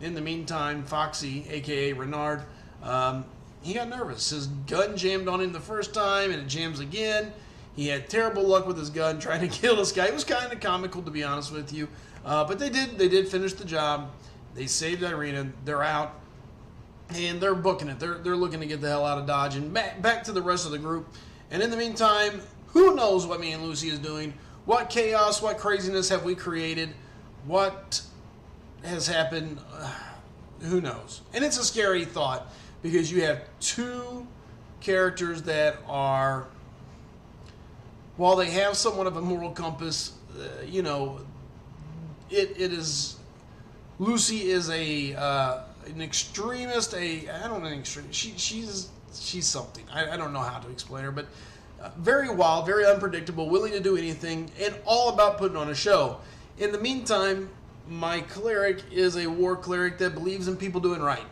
In the meantime, Foxy, aka Renard, he got nervous. His gun jammed on him the first time, and it jams again. He had terrible luck with his gun trying to kill this guy. It was kind of comical, to be honest with you, but they did finish the job. They saved Irina. They're out. And they're booking it. They're looking to get the hell out of Dodge and back to the rest of the group. And in the meantime, who knows what me and Lucy is doing? What chaos, what craziness have we created? What has happened? Who knows? And it's a scary thought because you have two characters that are, while they have somewhat of a moral compass, it is, Lucy is an extremist, she's something. I don't know how to explain her, but very wild, very unpredictable, willing to do anything, and all about putting on a show. In the meantime, my cleric is a war cleric that believes in people doing right.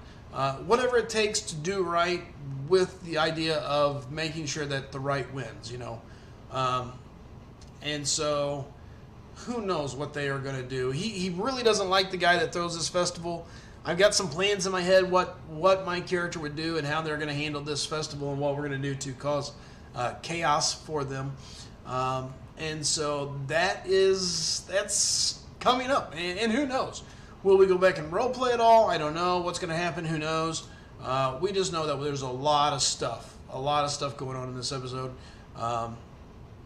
Whatever it takes to do right, with the idea of making sure that the right wins, and so who knows what they are going to do. He really doesn't like the guy that throws this festival. I've got some plans in my head what my character would do and how they're going to handle this festival and what we're going to do to cause chaos for them. And so that's coming up. And who knows? Will we go back and roleplay at all? I don't know. What's going to happen? Who knows? We just know that there's a lot of stuff going on in this episode.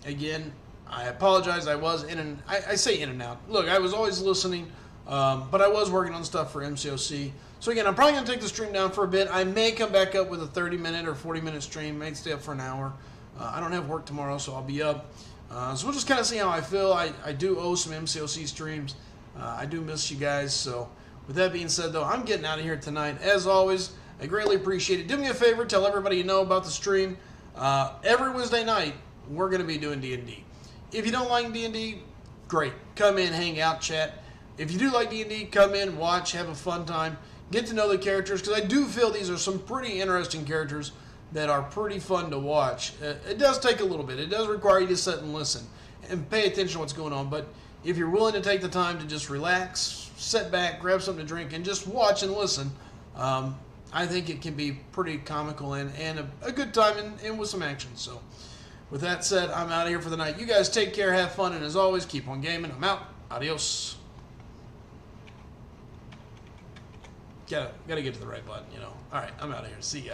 Again, I apologize. I was I say in and out. Look, I was always listening. But I was working on stuff for MCOC. So again, I'm probably going to take the stream down for a bit. I may come back up with a 30-minute or 40-minute stream. May stay up for an hour. I don't have work tomorrow, so I'll be up. So we'll just kind of see how I feel. I do owe some MCOC streams. I do miss you guys. So with that being said, though, I'm getting out of here tonight. As always, I greatly appreciate it. Do me a favor. Tell everybody you know about the stream. Every Wednesday night, we're going to be doing D&D. If you don't like D&D, great. Come in, hang out, chat. If you do like D&D, come in, watch, have a fun time. get to know the characters, because I do feel these are some pretty interesting characters that are pretty fun to watch. It does take a little bit. It does require you to sit and listen and pay attention to what's going on. But if you're willing to take the time to just relax, sit back, grab something to drink, and just watch and listen, I think it can be pretty comical and a good time and with some action. So with that said, I'm out of here for the night. You guys take care, have fun, and as always, keep on gaming. I'm out. Adios. Gotta get to the right button, you know. All right, I'm out of here. See you guys.